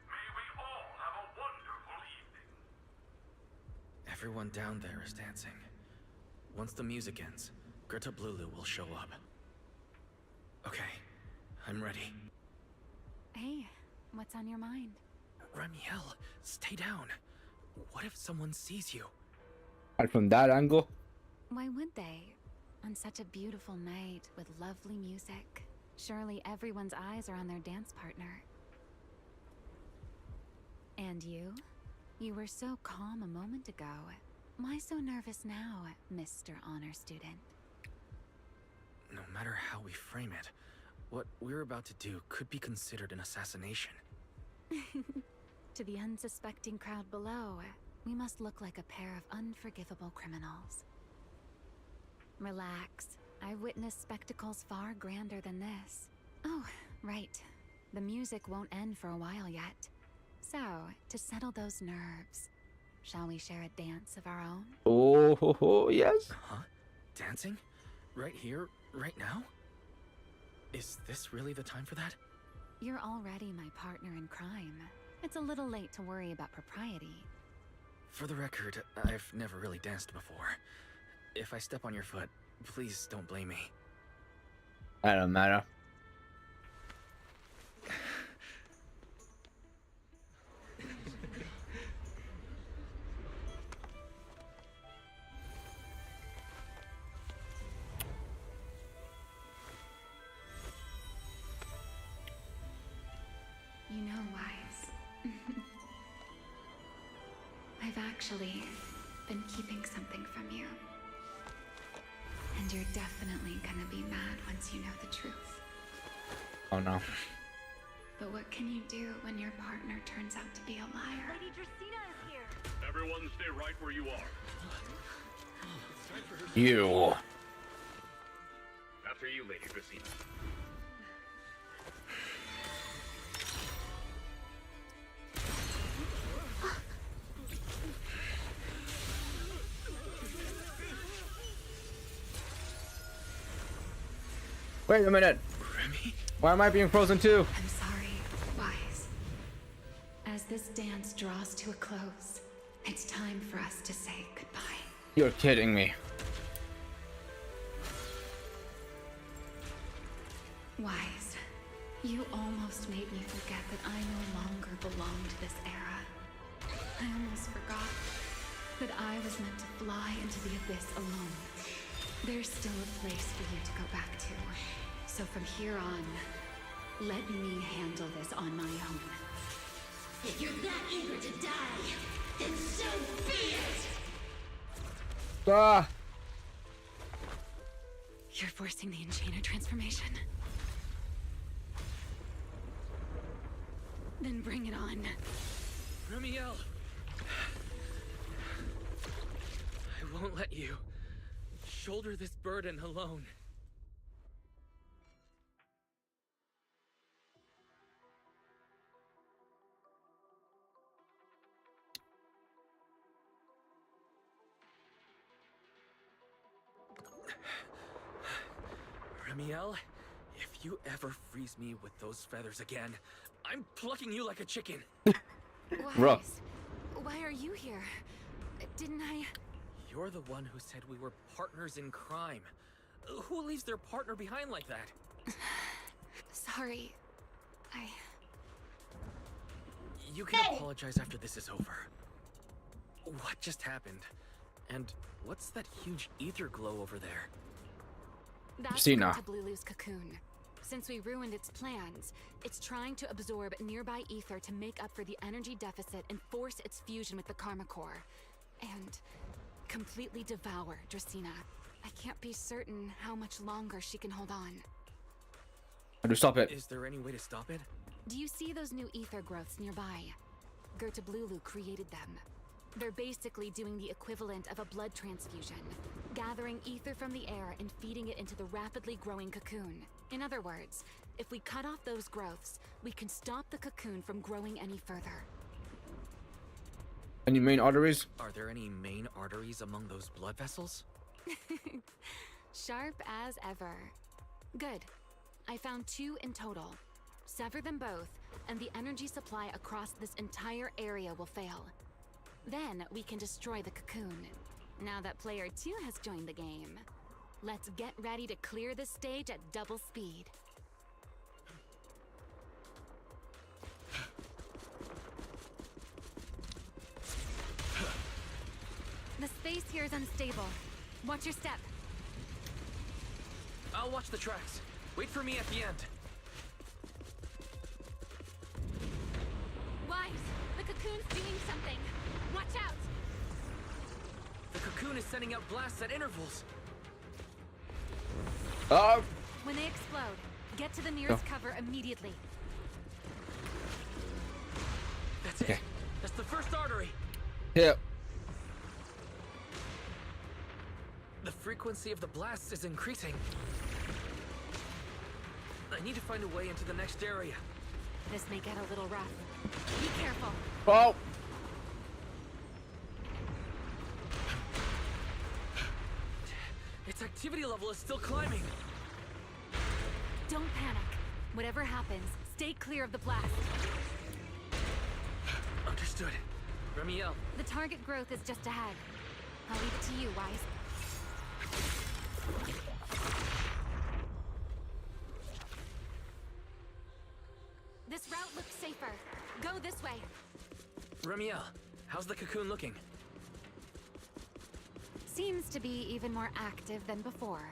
May we all have a wonderful evening. Everyone down there is dancing. Once the music ends, Greta Blulu will show up. Okay, I'm ready. Hey, what's on your mind? Ramiel, stay down. What if someone sees you? And from that angle? Why would they? On such a beautiful night with lovely music, surely everyone's eyes are on their dance partner. And you? You were so calm a moment ago. Why so nervous now, Mr. Honor Student? No matter how we frame it, what we're about to do could be considered an assassination. To the unsuspecting crowd below, we must look like a pair of unforgivable criminals. Relax. I've witnessed spectacles far grander than this. Oh, right. The music won't end for a while yet. So, to settle those nerves, shall we share a dance of our own? Oh, yes. Huh? Dancing? Right here, right now? Is this really the time for that? You're already my partner in crime. It's a little late to worry about propriety. For the record, I've never really danced before. If I step on your foot, please don't blame me. I don't matter. You know, Wise. I've actually been keeping something from you. And you're definitely gonna be mad once you know the truth. Oh no. But what can you do when your partner turns out to be a liar? Lady Dracaena is here. Everyone stay right where you are. You. After you, Lady Dracaena. Wait a minute. Remy? Why am I being frozen too? I'm sorry, Wise. As this dance draws to a close, it's time for us to say goodbye. You're kidding me. Wise, you almost made me forget that I no longer belong to this era. I almost forgot that I was meant to fly into the abyss alone. There's still a place for you to go back to. So from here on, let me handle this on my own. If you're that eager to die, then so be it! Ah! You're forcing the Enchainer transformation. Then bring it on. Remiel! I won't let you shoulder this burden alone. Remiel, if you ever freeze me with those feathers again, I'm plucking you like a chicken. Wise, why are you here? Didn't I? You're the one who said we were partners in crime. Who leaves their partner behind like that? Sorry. You can apologize after this is over. What just happened? And what's that huge ether glow over there? That's Sina. Lulu's cocoon. Since we ruined its plans, it's trying to absorb nearby ether to make up for the energy deficit and force its fusion with the Karma Core. And completely devour Dracena. I can't be certain how much longer she can hold on. How do you stop it? Is there any way to stop it? Do you see those new ether growths nearby? Gertablulu created them. They're basically doing the equivalent of a blood transfusion, gathering ether from the air and feeding it into the rapidly growing cocoon. In other words, if we cut off those growths, we can stop the cocoon from growing any further. Any main arteries? Are there any main arteries among those blood vessels? Sharp as ever. Good. I found 2 in total. Sever them both, and the energy supply across this entire area will fail. Then we can destroy the cocoon. Now that player 2 has joined the game, let's get ready to clear the stage at double speed. The space here is unstable. Watch your step. I'll watch the tracks. Wait for me at the end. Wise, the cocoon's doing something. Watch out! The cocoon is sending out blasts at intervals. When they explode, get to the nearest cover immediately. That's it. That's the first artery. Yeah. The frequency of the blasts is increasing. I need to find a way into the next area. This may get a little rough. Be careful. Oh! Its activity level is still climbing. Don't panic. Whatever happens, stay clear of the blast. Understood. Remiel. The target growth is just ahead. I'll leave it to you, Wise. This route looks safer. Go this way. Remiel, how's the cocoon looking? Seems to be even more active than before.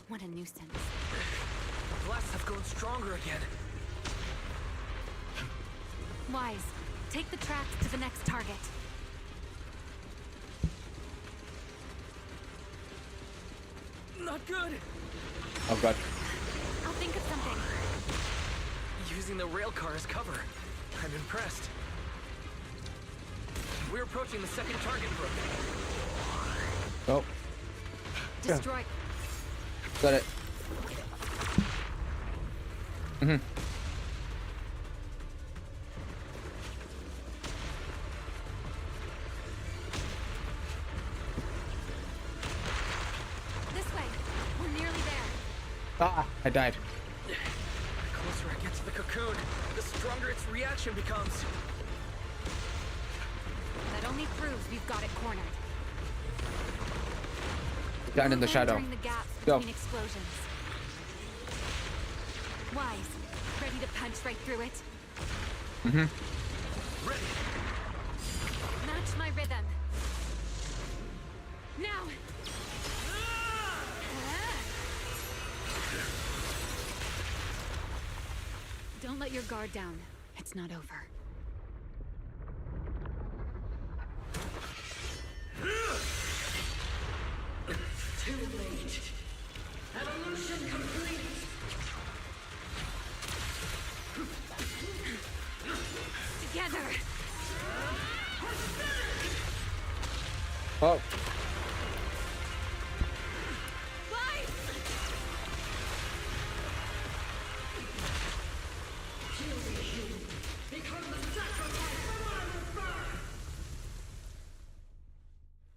What a nuisance. The blasts have grown stronger again. Wise, take the tracks to the next target. Not good. Oh god. I'll think of something. Using the rail car as cover. I'm impressed. We're approaching the second target group. Oh. Destroy. Got it. This way. We're nearly there. Ah, I died. The closer I get to the cocoon, the stronger its reaction becomes. That only proves we've got it cornered. Down in the shadow. Entering the gaps Go. between explosions. Wise, ready to punch right through it. Ready. Match my rhythm. Now. Don't let your guard down. It's not over. Too late. An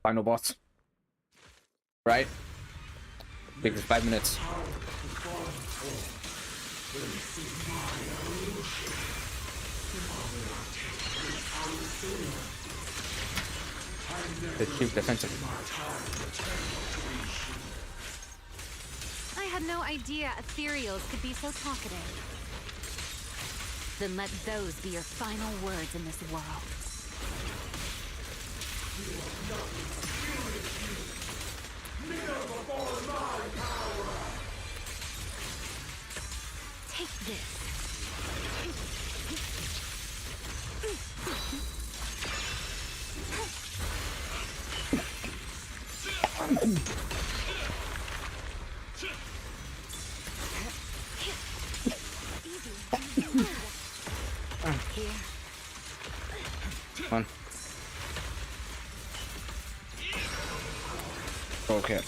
Final boss. Right? Big 5 minutes. The chief defensive. I had no idea ethereals could be so talkative. Then let those be your final words in this world. Take this. Here. Come on. Okay.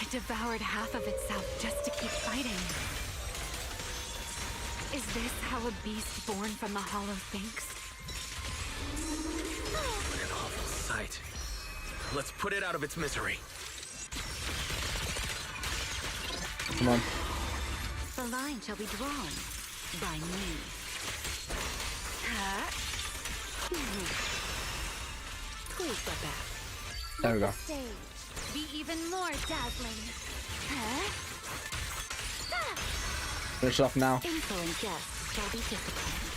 It devoured half of itself just to keep fighting. Is this how a beast born from the Hollow thinks? What an awful sight. Let's put it out of its misery. Come on. The line shall be drawn by me. Please step back. There we go. Stage. Be even more dazzling. Finish off now. Insolent guests shall be disciplined.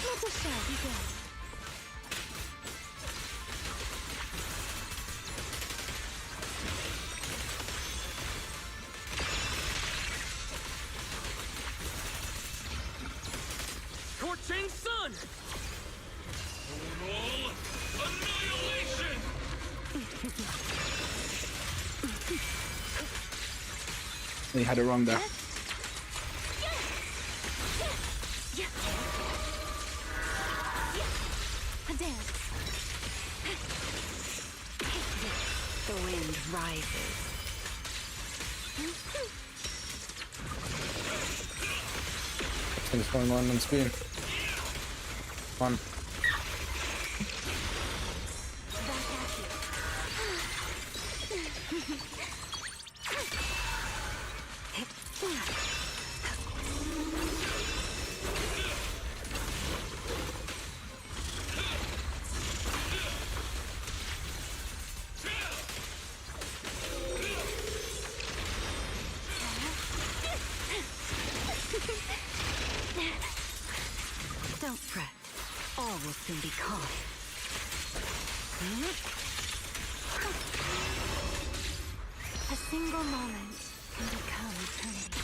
Let the show begin. Torching sun! Total annihilation! You had it wrong there. A dance. The wind rises. Things going on screen. Come on. Don't fret. All will soon be calm. A single moment can become eternity.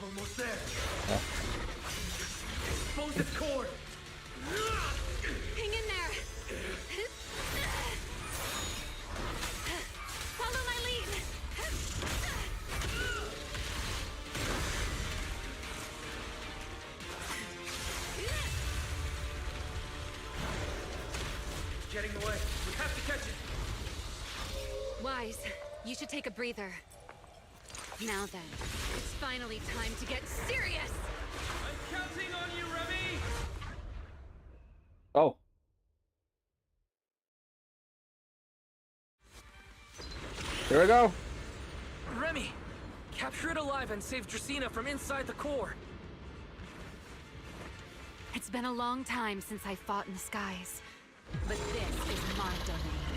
Almost there. Yeah. Expose its cord. Hang in there. Follow my lead. Getting away. We have to catch it. Wise, you should take a breather. Now then, it's finally time to get serious. I'm counting on you, Remy. Oh. Here we go. Remy! Capture it alive and save Dracaena from inside the core. It's been a long time since I fought in the skies, but this is my domain.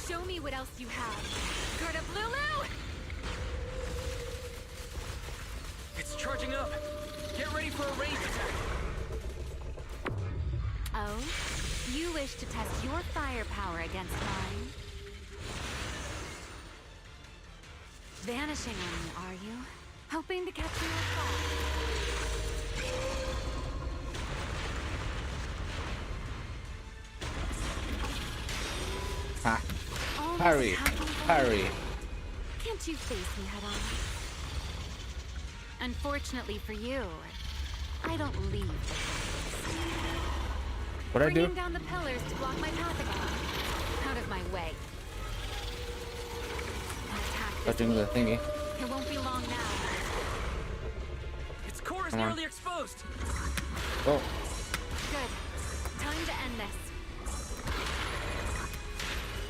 Show me what else you have. Gerda Blulu! It's charging up. Get ready for a ranged attack. Oh? You wish to test your firepower against mine? Vanishing on me, are you? Hoping to catch me off Ha. guard? Harry. Harry. Can't you face me head on? Unfortunately for you, I don't leave. What'd I do? Bringing down the pillars to block my path again. Out of my way. Touching the thingy. It won't be long now. Its core is Come on. nearly exposed. Oh, Good. Time to end this.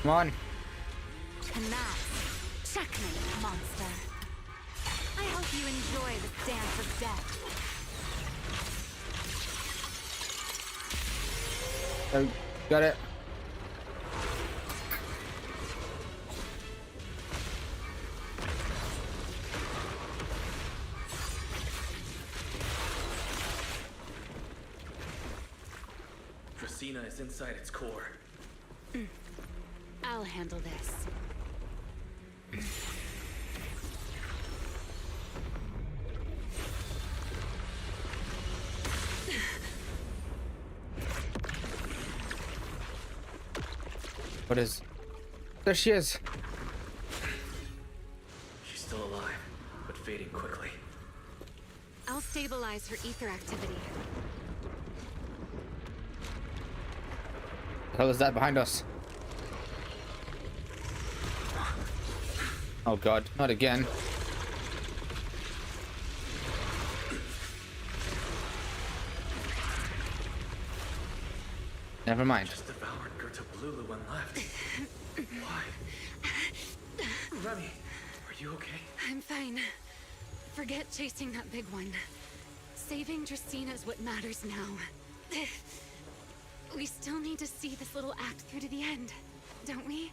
come on. And that's checkmate, monster. I hope you enjoy the dance of death. Oh, got it. Dracaena is inside its core. I'll handle this. What is? There she is. She's still alive, but fading quickly. I'll stabilize her ether activity. The hell is that behind us? Oh god, not again. Never mind. Just devoured Gerta Blulu and left. Why? Remy, are you okay? I'm fine. Forget chasing that big one. Saving Dracaena is what matters now. We still need to see this little act through to the end, don't we?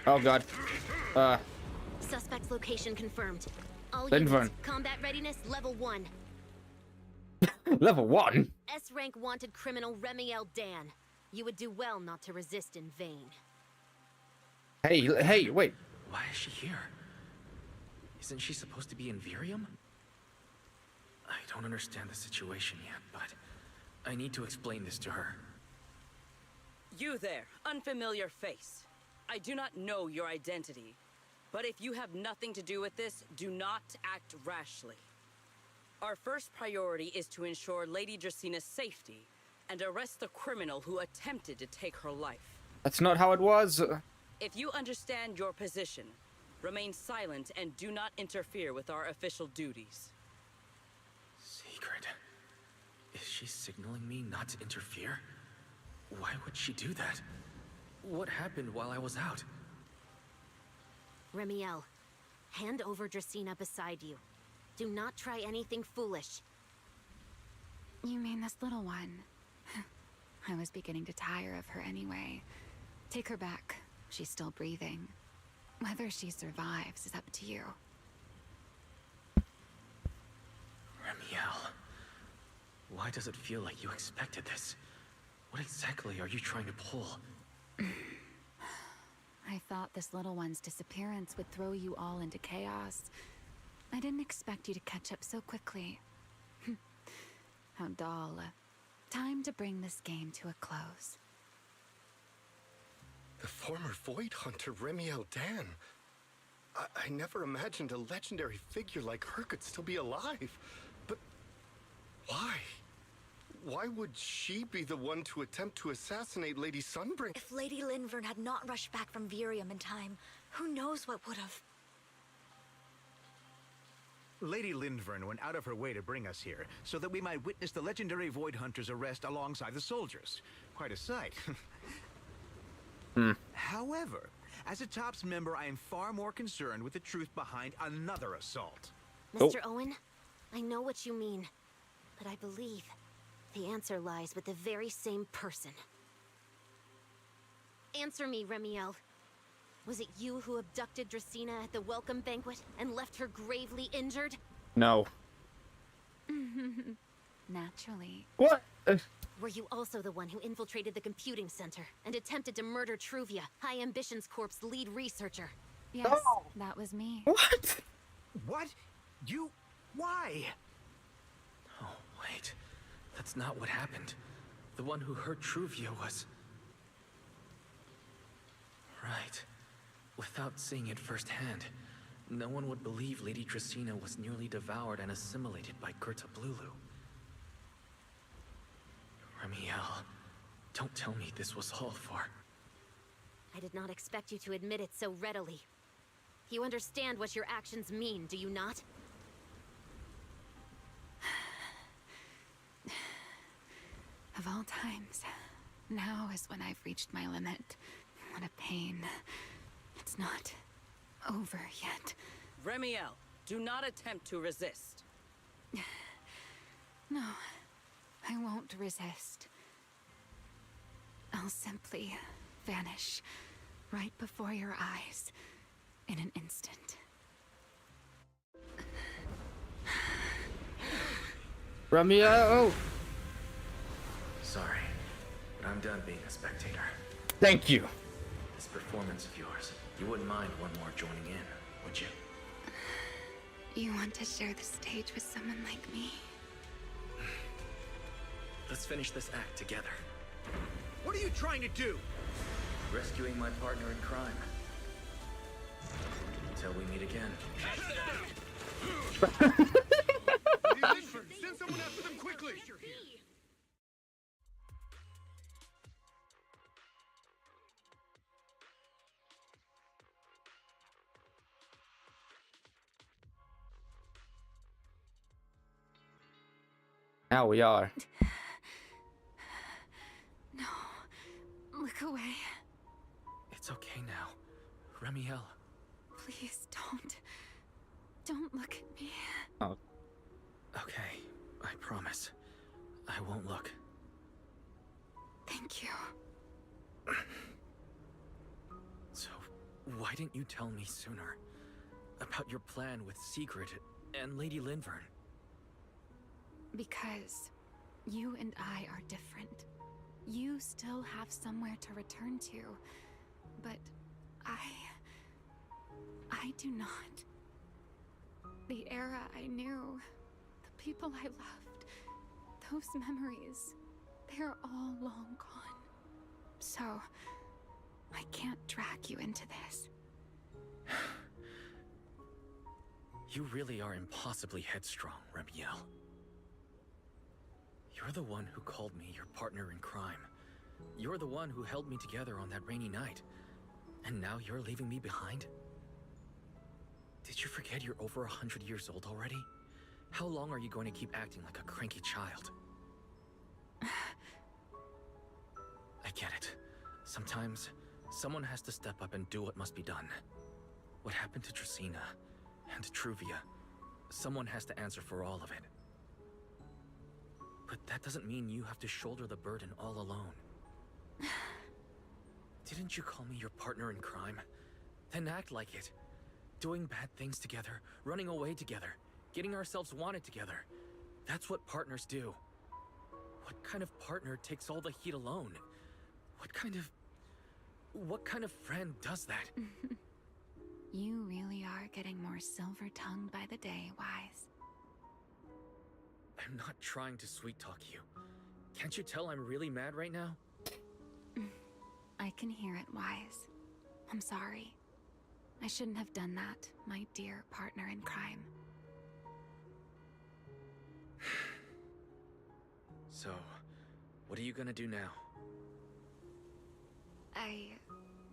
Oh god. Suspect's location confirmed. All Linvern. units, combat readiness level 1. Level 1? S-rank wanted criminal Remiel Dan. You would do well not to resist in vain. Hey, wait. Why is she here? Isn't she supposed to be in Virium? I don't understand the situation yet, but I need to explain this to her. You there, unfamiliar face. I do not know your identity, but if you have nothing to do with this, do not act rashly. Our first priority is to ensure Lady Draceena's safety and arrest the criminal who attempted to take her life. That's not how it was. If you understand your position, remain silent and do not interfere with our official duties. Secret. Is she signaling me not to interfere? Why would she do that? What happened while I was out? Remiel, hand over Dracaena beside you. Do not try anything foolish. You mean this little one? I was beginning to tire of her anyway. Take her back. She's still breathing. Whether she survives is up to you. Remiel. Why does it feel like you expected this? What exactly are you trying to pull? I thought this little one's disappearance would throw you all into chaos. I didn't expect you to catch up so quickly. How dull. Time to bring this game to a close. The former Void Hunter Remiel Dan. I never imagined a legendary figure like her could still be alive. But why? Why would she be the one to attempt to assassinate Lady Sunbringer? If Lady Linvern had not rushed back from Virium in time, who knows what would have... Lady Linvern went out of her way to bring us here, so that we might witness the legendary Void Hunter's arrest alongside the soldiers. Quite a sight. However, as a TOPS member, I am far more concerned with the truth behind another assault. Mr. Owen, I know what you mean, but I believe the answer lies with the very same person. Answer me, Remiel. Was it you who abducted Dracaena at the welcome banquet and left her gravely injured? No. Naturally. What? Were you also the one who infiltrated the computing center and attempted to murder Truvia, High Ambitions Corp's lead researcher? Yes, that was me. What? What? You... why? Oh, wait. That's not what happened. The one who hurt Truvia was... Right. Without seeing it firsthand, no one would believe Lady Trisina was nearly devoured and assimilated by Gerta Blulu. Remiel, don't tell me this was all for... I did not expect you to admit it so readily. You understand what your actions mean, do you not? Of all times, now is when I've reached my limit. What a pain. It's not over yet. Remiel, do not attempt to resist. No, I won't resist. I'll simply vanish right before your eyes in an instant. Ramiel! Sorry, but I'm done being a spectator. Thank you. This performance of yours, you wouldn't mind one more joining in, would you? You want to share the stage with someone like me? Let's finish this act together. What are you trying to do? Rescuing my partner in crime. Until we meet again. Send someone after them quickly! Now we are. No, look away. It's okay now. Remiel. Please don't look at me. Oh. Okay, I promise. I won't look. Thank you. So, why didn't you tell me sooner about your plan with Sigrid and Lady Linvern? Because you and I are different. You still have somewhere to return to, but I do not. The era I knew, the people I loved, those memories, they're all long gone. So, I can't drag you into this. You really are impossibly headstrong, Remiel. You're the one who called me your partner in crime. You're the one who held me together on that rainy night. And now you're leaving me behind? Did you forget you're over 100 years old already? How long are you going to keep acting like a cranky child? I get it. Sometimes, someone has to step up and do what must be done. What happened to Trisina and Truvia? Someone has to answer for all of it. But that doesn't mean you have to shoulder the burden all alone. Didn't you call me your partner in crime? Then act like it. Doing bad things together, running away together, getting ourselves wanted together. That's what partners do. What kind of partner takes all the heat alone? What kind of friend does that? You really are getting more silver-tongued by the day, Wise. I'm not trying to sweet-talk you. Can't you tell I'm really mad right now? I can hear it, Wise. I'm sorry. I shouldn't have done that, my dear partner in crime. So, what are you gonna do now? I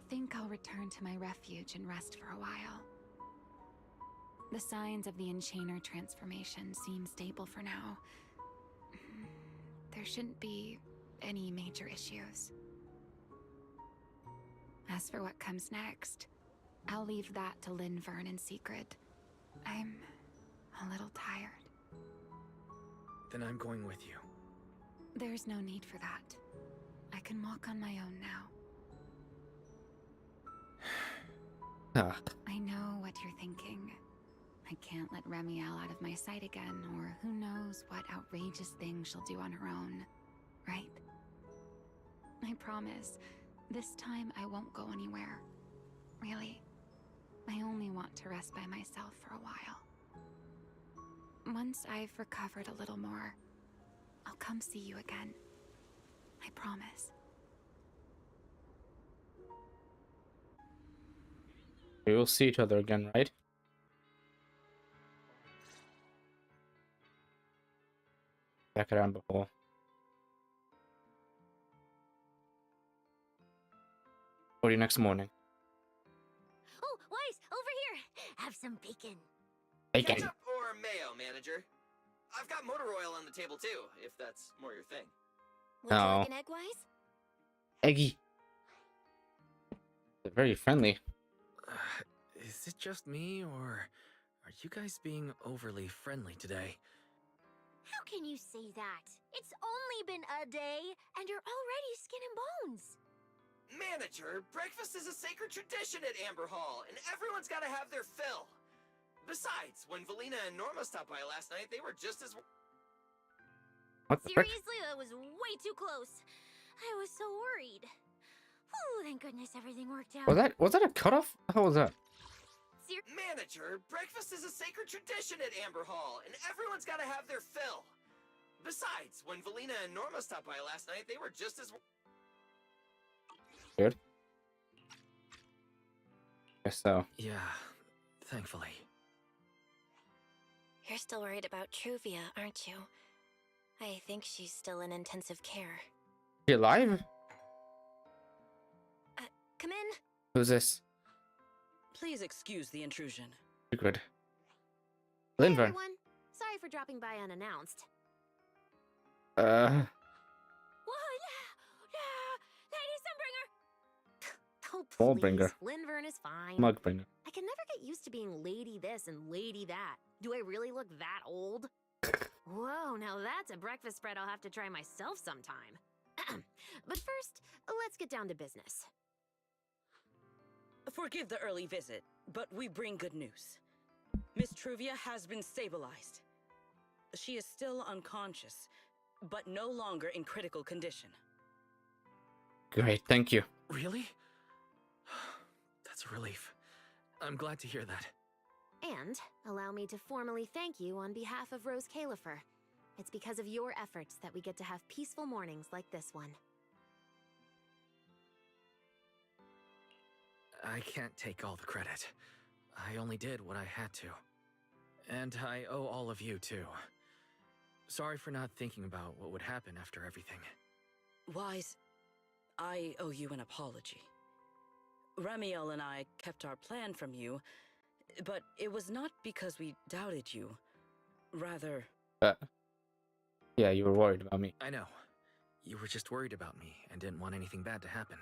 think I'll return to my refuge and rest for a while. The signs of the Enchainer transformation seem stable for now. There shouldn't be any major issues. As for what comes next, I'll leave that to Linvern and Sigrid. I'm a little tired. Then I'm going with you. There's no need for that. I can walk on my own now. I know what you're thinking. I can't let Remiel out of my sight again, or who knows what outrageous thing she'll do on her own, right? I promise, this time I won't go anywhere. Really. I only want to rest by myself for a while. Once I've recovered a little more, I'll come see you again. I promise. We will see each other again, right? back at Amber Hall. For you next morning. Oh, Weiss, over here. Have some bacon. Bacon. Ketchup or mayo, manager? I've got motor oil on the table too, if that's more your thing. Would you like an egg, Weiss? Eggy. They're very friendly. Is it just me, or are you guys being overly friendly today? How can you say that? It's only been a day, and you're already skin and bones. Manager, breakfast is a sacred tradition at Amber Hall, and everyone's got to have their fill. Besides, when Valina and Norma stopped by last night, they were just as... What the frick? Seriously, that was way too close. I was so worried. Oh, thank goodness everything worked out. Was that a cutoff? How was that? Manager, breakfast is a sacred tradition at Amber Hall, and everyone's got to have their fill. Besides, when Valina and Norma stopped by last night, they were just as... Good. Guess so. Yeah, thankfully. You're still worried about Truvia, aren't you? I think she's still in intensive care. You alive? Come in. Who's this? Please excuse the intrusion. You're good. Hey Linvern. everyone. Sorry for dropping by unannounced. Lady Sunbringer! Oh, Ballbringer. please. Linvern is fine. Mugbringer. I can never get used to being lady this and lady that. Do I really look that old? Whoa, now that's a breakfast spread I'll have to try myself sometime. But first, let's get down to business. Forgive the early visit, but we bring good news. Miss Truvia has been stabilized. She is still unconscious, but no longer in critical condition. Great, thank you. Really? That's a relief. I'm glad to hear that. And allow me to formally thank you on behalf of Rose Califer. It's because of your efforts that we get to have peaceful mornings like this one. I can't take all the credit. I only did what I had to. And I owe all of you, too. Sorry for not thinking about what would happen after everything. Weiss, I owe you an apology. Ramiel and I kept our plan from you, but it was not because we doubted you. Rather... Yeah, you were worried about me. I know. You were just worried about me and didn't want anything bad to happen.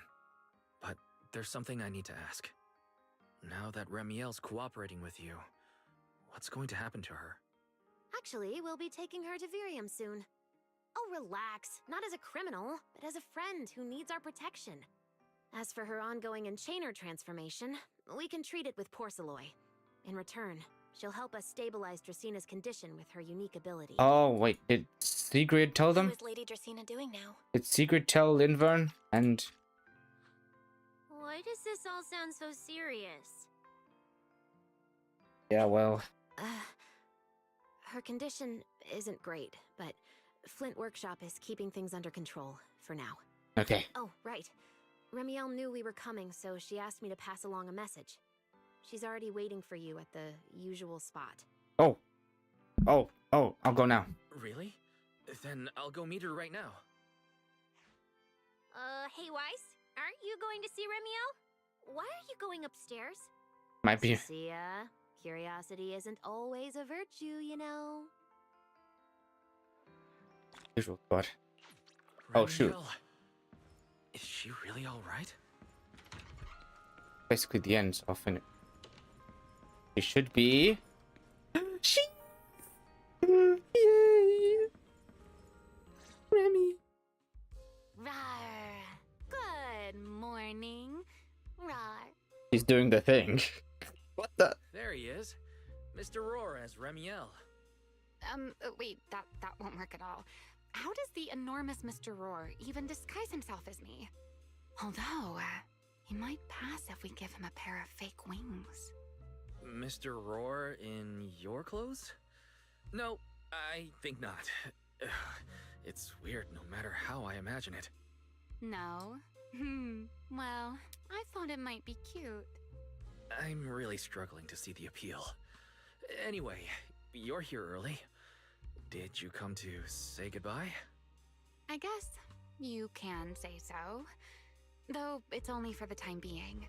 But there's something I need to ask. Now that Ramiel's cooperating with you, what's going to happen to her? Actually, we'll be taking her to Virium soon. Oh, relax. Not as a criminal, but as a friend who needs our protection. As for her ongoing enchainer transformation, we can treat it with Porceloy. In return, she'll help us stabilize Dracina's condition with her unique ability. Oh, wait, did Sigrid tell them? What is Lady Dracina doing now? Did Sigrid tell Linvern and... Why does this all sound so serious? Yeah, well... Her condition isn't great, but Flint Workshop is keeping things under control for now. Okay. Oh, right. Ramiel knew we were coming, so she asked me to pass along a message. She's already waiting for you at the usual spot. Oh, I'll go now. Really? Then I'll go meet her right now. Hey Weiss, aren't you going to see Ramiel? Why are you going upstairs? Might be... Cia, curiosity isn't always a virtue, you know. Usual thought. Oh, shoot. Ramiel. Is she really alright? Basically the end's off in it. It should be... She... Yay! Remy. Rawr. Good morning. Rawr. He's doing the thing. What the? There he is. Mr. Roar as Ramiel. Wait, that won't work at all. How does the enormous Mr. Roar even disguise himself as me? Although, he might pass if we give him a pair of fake wings. Mr. Roar in your clothes? No, I think not. It's weird no matter how I imagine it. No? Well, I thought it might be cute. I'm really struggling to see the appeal. Anyway, you're here early. Did you come to say goodbye? I guess you can say so. Though it's only for the time being.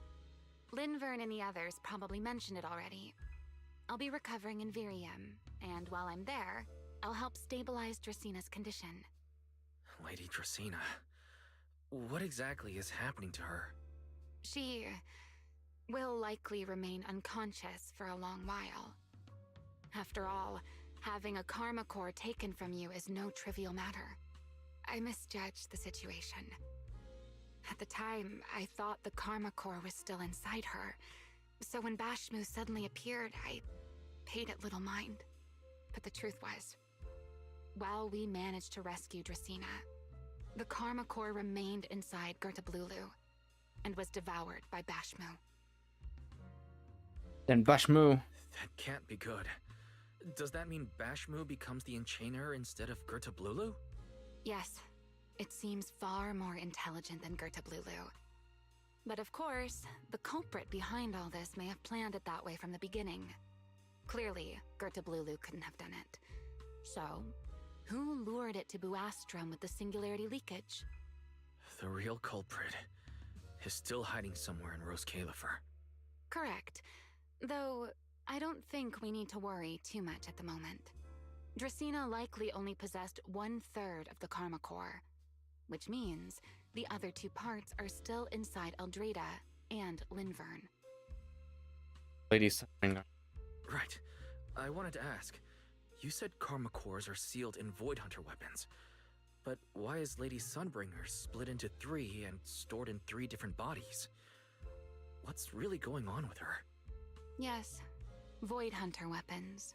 Linvern and the others probably mentioned it already. I'll be recovering in Virium, and while I'm there, I'll help stabilize Dracina's condition. Lady Dracina, what exactly is happening to her? She will likely remain unconscious for a long while. After all, having a karma core taken from you is no trivial matter. I misjudged the situation. At the time, I thought the karma core was still inside her, so when Bashmu suddenly appeared, I paid it little mind. But the truth was, while we managed to rescue Dracina, the karma core remained inside Gertablulu and was devoured by Bashmu. Then Bashmu. That can't be good. Does that mean Bashmu becomes the Enchainer instead of Gertablulu? Yes, it seems far more intelligent than Gertablulu. But of course, the culprit behind all this may have planned it that way from the beginning. Clearly, Gertablulu couldn't have done it. So, who lured it to Buastrum with the singularity leakage? The real culprit is still hiding somewhere in Rose Califer. Correct. Though, I don't think we need to worry too much at the moment. Dracina likely only possessed 1/3 of the karma core, which means the other 2 parts are still inside Eldrada and Linvern. Lady Sunbringer. Right. I wanted to ask. You said karma cores are sealed in Void Hunter weapons. But why is Lady Sunbringer split into 3 and stored in 3 different bodies? What's really going on with her? Yes, Void Hunter weapons.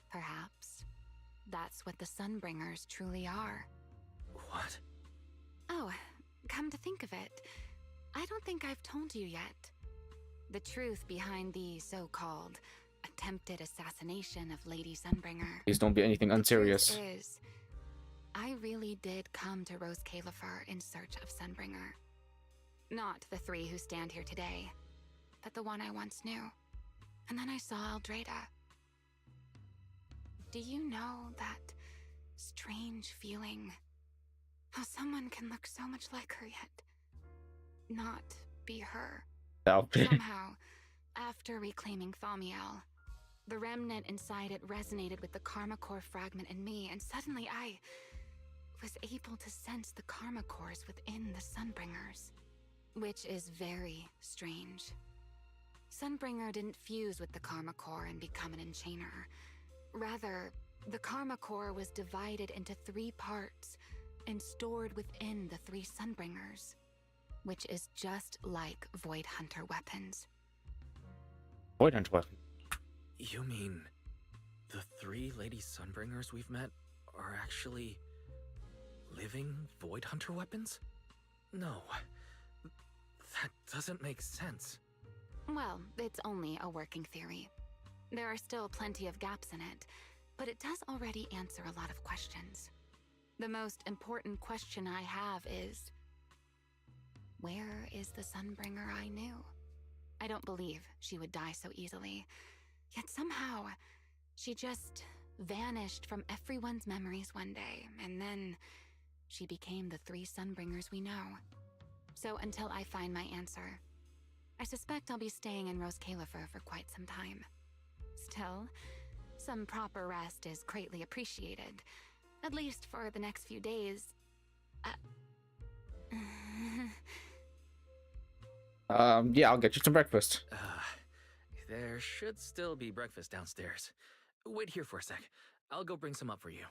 Perhaps that's what the Sunbringers truly are. What? Oh, come to think of it, I don't think I've told you yet. The truth behind the so-called attempted assassination of Lady Sunbringer. Please don't be anything unserious. The truth is, I really did come to Rose Califer in search of Sunbringer. Not the 3 who stand here today, but the one I once knew. And then I saw Eldrada. Do you know that strange feeling? How someone can look so much like her yet not be her. Somehow, after reclaiming Thaumiel, the remnant inside it resonated with the karma core fragment in me, and suddenly I was able to sense the karma cores within the Sunbringers, which is very strange. Sunbringer didn't fuse with the karma core and become an enchainer. Rather, the karma core was divided into 3 parts and stored within the 3 Sunbringers, which is just like Void Hunter weapons. Void Hunter weapon? You mean the 3 Lady Sunbringers we've met are actually living Void Hunter weapons? No, that doesn't make sense. Well, it's only a working theory. There are still plenty of gaps in it, but it does already answer a lot of questions. The most important question I have is, where is the Sunbringer I knew? I don't believe she would die so easily, yet somehow she just vanished from everyone's memories one day, and then she became the 3 Sunbringers we know. So until I find my answer, I suspect I'll be staying in Rose Califer for quite some time. Still, some proper rest is greatly appreciated, at least for the next few days. Yeah, I'll get you some breakfast. There should still be breakfast downstairs. Wait here for a sec. I'll go bring some up for you.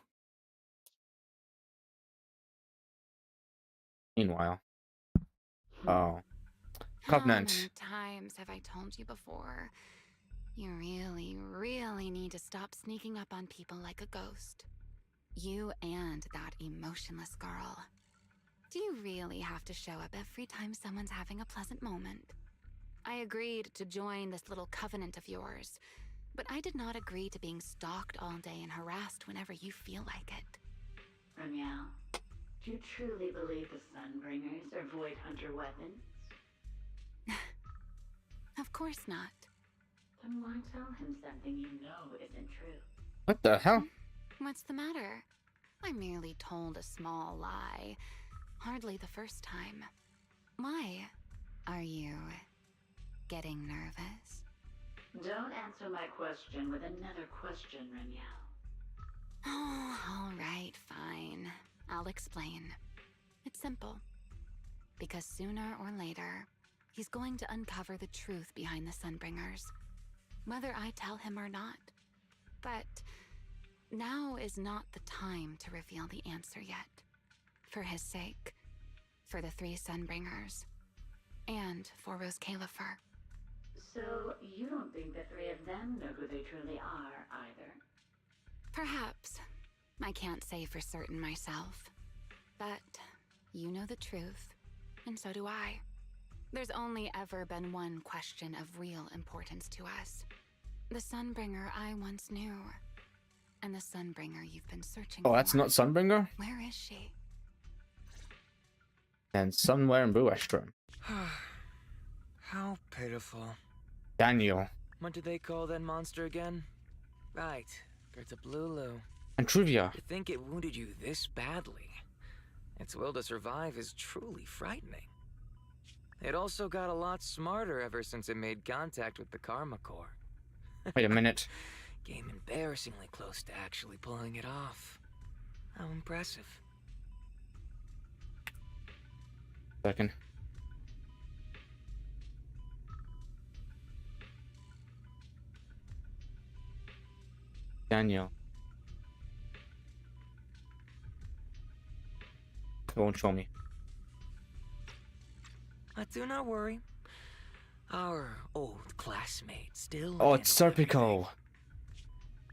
Meanwhile. Oh. Covenant. How many times have I told you before? You really, really need to stop sneaking up on people like a ghost. You and that emotionless girl. Do you really have to show up every time someone's having a pleasant moment? I agreed to join this little covenant of yours, but I did not agree to being stalked all day and harassed whenever you feel like it. Ramiel, do you truly believe the Sunbringers are Void Hunter weapons? Of course not. Then why tell him something you know isn't true? What the hell? What's the matter? I merely told a small lie. Hardly the first time. Why? Are you getting nervous? Don't answer my question with another question, Reniel. Oh, all right, fine. I'll explain. It's simple. Because sooner or later, he's going to uncover the truth behind the Sunbringers. Whether I tell him or not. But now is not the time to reveal the answer yet. For his sake. For the 3 Sunbringers. And for Rose Califer. So, you don't think the 3 of them know who they truly are, either? Perhaps. I can't say for certain myself. But you know the truth, and so do I. There's only ever been one question of real importance to us. The Sunbringer I once knew. And the Sunbringer you've been searching for. Oh, that's not Sunbringer? Where is she? And somewhere in Blue Estrom. How pitiful. Daniel. What do they call that monster again? Right, Gertablulu. And Trivia. To think it wounded you this badly. Its will to survive is truly frightening. It also got a lot smarter ever since it made contact with the Karma Core. Wait a minute. Came embarrassingly close to actually pulling it off. How impressive. Second. Daniel. It won't show me. Do not worry. Our old classmate still. Oh, it's Serpico.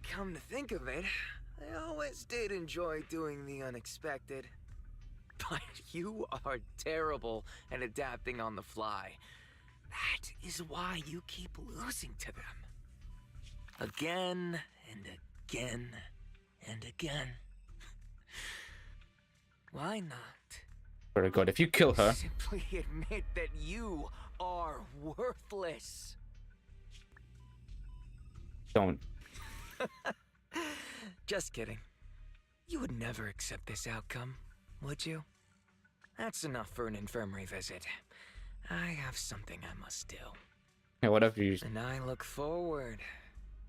Come to think of it, I always did enjoy doing the unexpected. But you are terrible at adapting on the fly. That is why you keep losing to them. Again and again and again. Why not? Very good. If you kill her. Simply admit that you are worthless. Don't. Just kidding. You would never accept this outcome, would you? That's enough for an infirmary visit. I have something I must do. Yeah, whatever you. And I look forward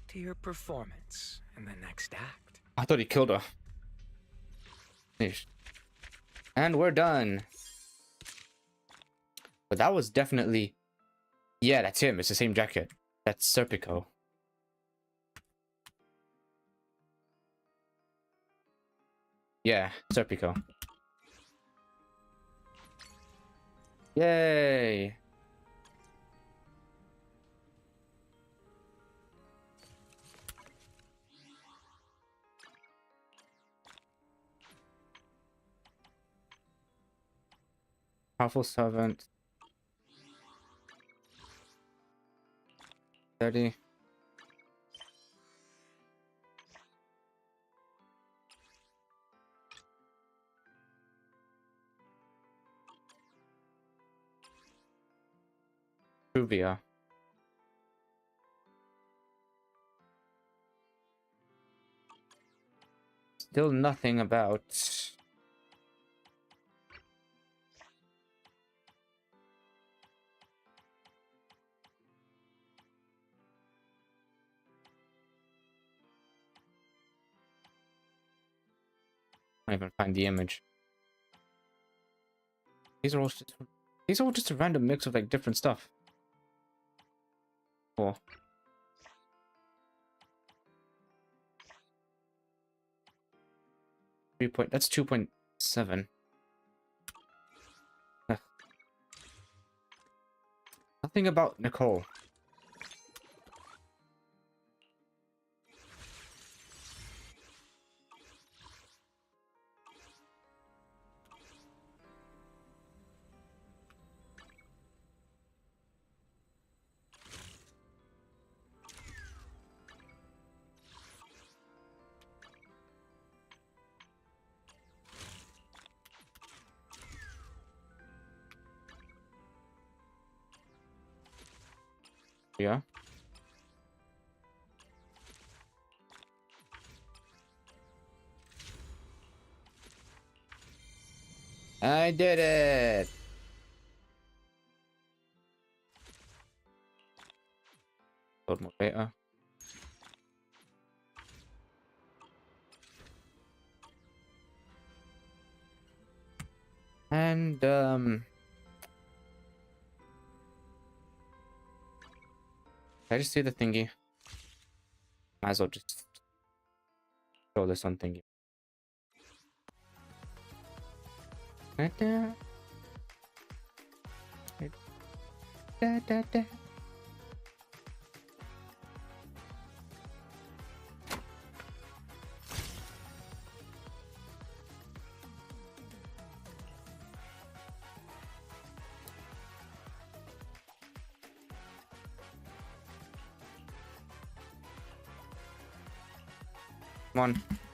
to your performance in the next act. I thought he killed her. Finished. And we're done. But that was definitely... Yeah, that's him. It's the same jacket. That's Serpico. Yeah, Serpico. Yay! Powerful servant. 30. Trivia. Still nothing about... I can't even find the image. These are all just a random mix of like different stuff. Cool. That's 2.7. Nothing about Nicole. Yeah. I did it! Load more data. And I just see the thingy. Might as well just show this on thingy. Da, da. Da, da, da. Come on.